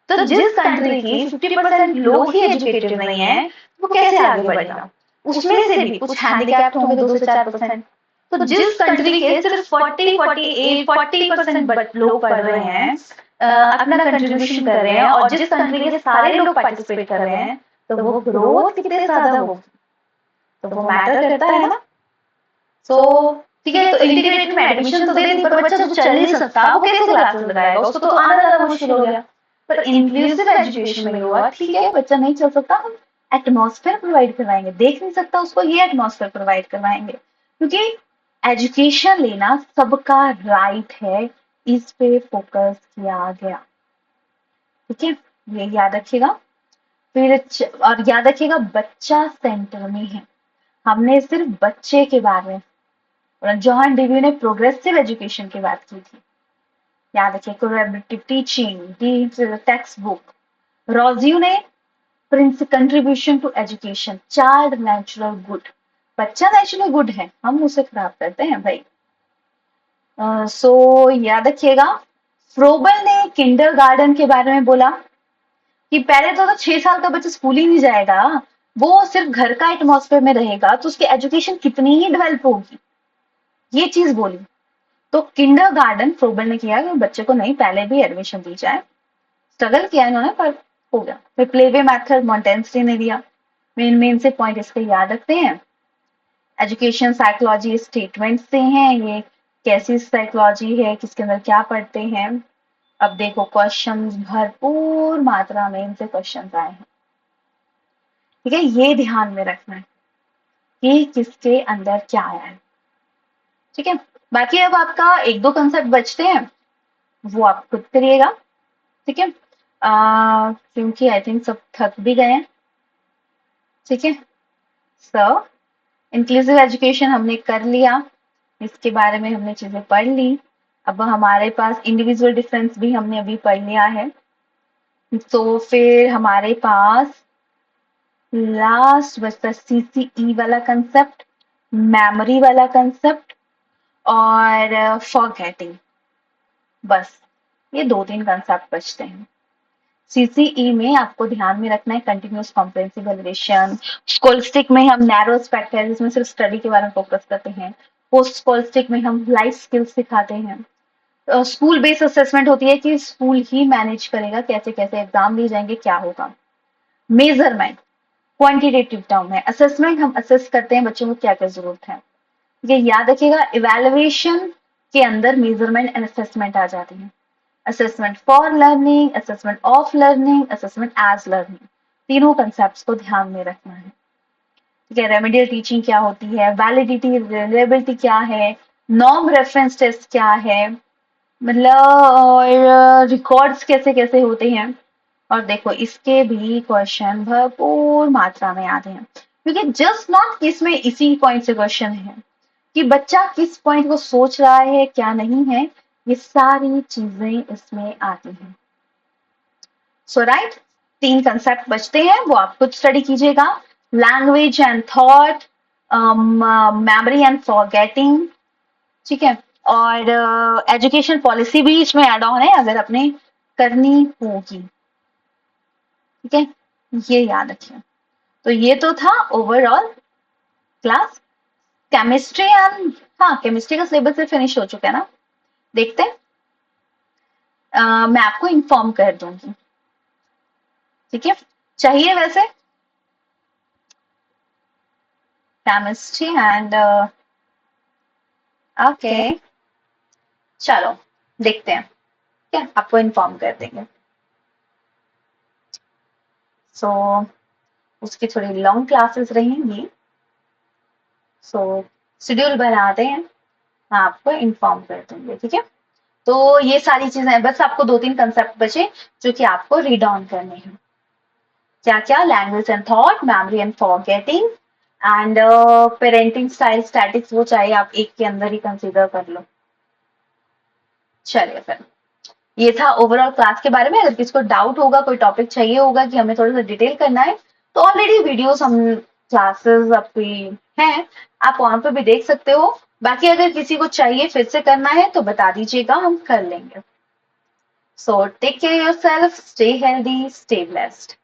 तो जिस कंट्री की 50% लोग ही एजुकेटेड नहीं है वो कैसे आगे बढ़ेगा। उसमें से भी कुछ हैंडीकैप्ड होंगे 2 से 4%, तो जिस कंट्री के सिर्फ 40-48-40% लोग पढ़ रहे हैं, अपना कंट्रीब्यूशन कर रहे हैं, और जिस कंट्री के सारे लोग पार्टिसिपेट कर रहे हैं, तो वो ग्रोथ कितने ज्यादा होगी, तो वो मैटर करता है ना। सो ठीक है, तो इंटीग्रेटेड में एडमिशन तो दे दी पर बच्चा जो चल नहीं सकता वो कैसे क्लासेस लगाएगा, उसको तो आना ज्यादा मुश्किल हो गया। पर इंक्लूसिव एजुकेशन में हुआ ठीक है बच्चा नहीं चल सकता, हम एटमॉस्फेयर प्रोवाइड करवाएंगे, देख नहीं सकता उसको, ये एटमॉस्फेयर प्रोवाइड करवाएंगे, क्योंकि एजुकेशन लेना सबका राइट है, इस पे फोकस किया गया। ठीक है, ये याद रखिएगा। फिर और याद रखिएगा बच्चा सेंटर में है, हमने सिर्फ बच्चे के बारे में, जॉन डेवी ने प्रोग्रेसिव एजुकेशन की बात की थी, याद रखिए, collaborative teaching, text book. Rousseau ने contribution to education, child natural good, बच्चा नेचुरल गुड है, हम उसे खराब करते हैं भाई। सो याद रखिएगा, फ्रोबल ने किंडर गार्डन के बारे में बोला कि पहले तो 6 साल का बच्चा स्कूल ही नहीं जाएगा, वो सिर्फ घर का एटमॉस्फेयर में रहेगा तो उसकी एजुकेशन कितनी ही डेवलप होगी, ये चीज बोली। तो किंडर गार्डन फ्रोबल ने किया कि बच्चे को नहीं पहले भी एडमिशन दी जाए, स्ट्रगल किया इन्होंने पर हो गया। फिर प्लेवे मेथड मॉन्टेंस्टी ने दिया, मेन मेन से पॉइंट इसके याद रखते हैं। एजुकेशन साइकोलॉजी स्टेटमेंट से हैं, ये कैसी साइकोलॉजी है, किसके अंदर क्या पढ़ते हैं। अब देखो क्वेश्चन भरपूर मात्रा में इनसे क्वेश्चन आए हैं, ठीक है, ये ध्यान में रखना है कि किसके अंदर क्या आया है। ठीक है, बाकी अब आपका 1-2 कंसेप्ट बचते हैं, वो आप खुद करिएगा। ठीक है, क्योंकि आई थिंक सब थक भी गए हैं। ठीक है, सो इंक्लूसिव एजुकेशन हमने कर लिया, इसके बारे में हमने चीजें पढ़ ली। अब हमारे पास इंडिविजुअल डिफरेंस भी हमने अभी पढ़ लिया है, तो फिर हमारे पास लास्ट बचता सीसीई वाला कंसेप्ट, मेमोरी वाला कंसेप्ट और फॉरगेटिंग, बस ये 2-3 कंसेप्ट बचते हैं। सीसीई में आपको ध्यान में रखना है कंटिन्यूअस कॉम्प्रिहेंसिव इवैल्यूएशन। स्कोलास्टिक में हम नैरो एस्पेक्ट है जिसमें सिर्फ स्टडी के बारे में फोकस करते हैं। पोस्ट स्कोलास्टिक में हम लाइफ स्किल्स सिखाते हैं। स्कूल बेस्ड असेसमेंट होती है कि स्कूल ही मैनेज करेगा कैसे कैसे एग्जाम लिए जाएंगे, क्या होगा। मेजरमेंट क्वांटिटेटिव टर्म है, असेसमेंट हम असेस करते हैं बच्चों को क्या क्या जरूरत है। ये याद रखिएगा, इवैल्यूएशन के अंदर मेजरमेंट एंड असेसमेंट आ जाती है। Assessment for learning, assessment of learning, assessment as learning, तीनों कंसेप्ट को ध्यान में रखना है। ठीक है, रेमेडियल टीचिंग क्या होती है, वैलिडिटी रिलायबिलिटी क्या है, नॉर्म रेफरेंस टेस्ट क्या है, मतलब और रिकॉर्ड्स कैसे कैसे होते हैं। और देखो इसके भी क्वेश्चन भरपूर मात्रा में आते हैं, क्योंकि जस्ट नॉट इसमें इसी पॉइंट से क्वेश्चन है कि बच्चा किस पॉइंट को सोच रहा है क्या नहीं है, ये सारी चीजें इसमें आती हैं। सो राइट, 3 कंसेप्ट बचते हैं, वो आप खुद स्टडी कीजिएगा। Language and thought, memory and forgetting, ठीक है, और एजुकेशन पॉलिसी भी इसमें एड ऑन है अगर आपने करनी होगी। ठीक है, ये याद रखिए। तो ये तो था ओवरऑल क्लास। केमिस्ट्री एंड, हाँ केमिस्ट्री का सिलेबस से फिनिश हो चुका है ना, देखते हैं। मैं आपको इन्फॉर्म कर दूंगी, ठीक है, चाहिए वैसे केमिस्ट्री एंड ओके, चलो देखते हैं, ठीक है, आपको इन्फॉर्म कर देंगे। सो उसकी थोड़ी लॉन्ग क्लासेस रहेंगी, सो शेड्यूल बनाते हैं आपको इन्फॉर्म कर देंगे, ठीक है। तो ये सारी चीजें, बस आपको 2-3 कंसेप्ट बचे जो कि आपको रीड ऑन करने हैं। क्या क्या? Language and thought, memory and forgetting, and parenting style, statics वो चाहे आप एक के अंदर ही कंसीडर कर लो। चलिए फिर, ये था ओवरऑल क्लास के बारे में। अगर किसी को डाउट होगा, कोई टॉपिक चाहिए होगा कि हमें थोड़ा सा डिटेल करना है, तो ऑलरेडी वीडियोस हम क्लासेस आपकी हैं, आप वहां पे भी देख सकते हो। बाकी अगर किसी को चाहिए फिर से करना है तो बता दीजिएगा, हम कर लेंगे। So take care yourself, stay healthy, stay blessed.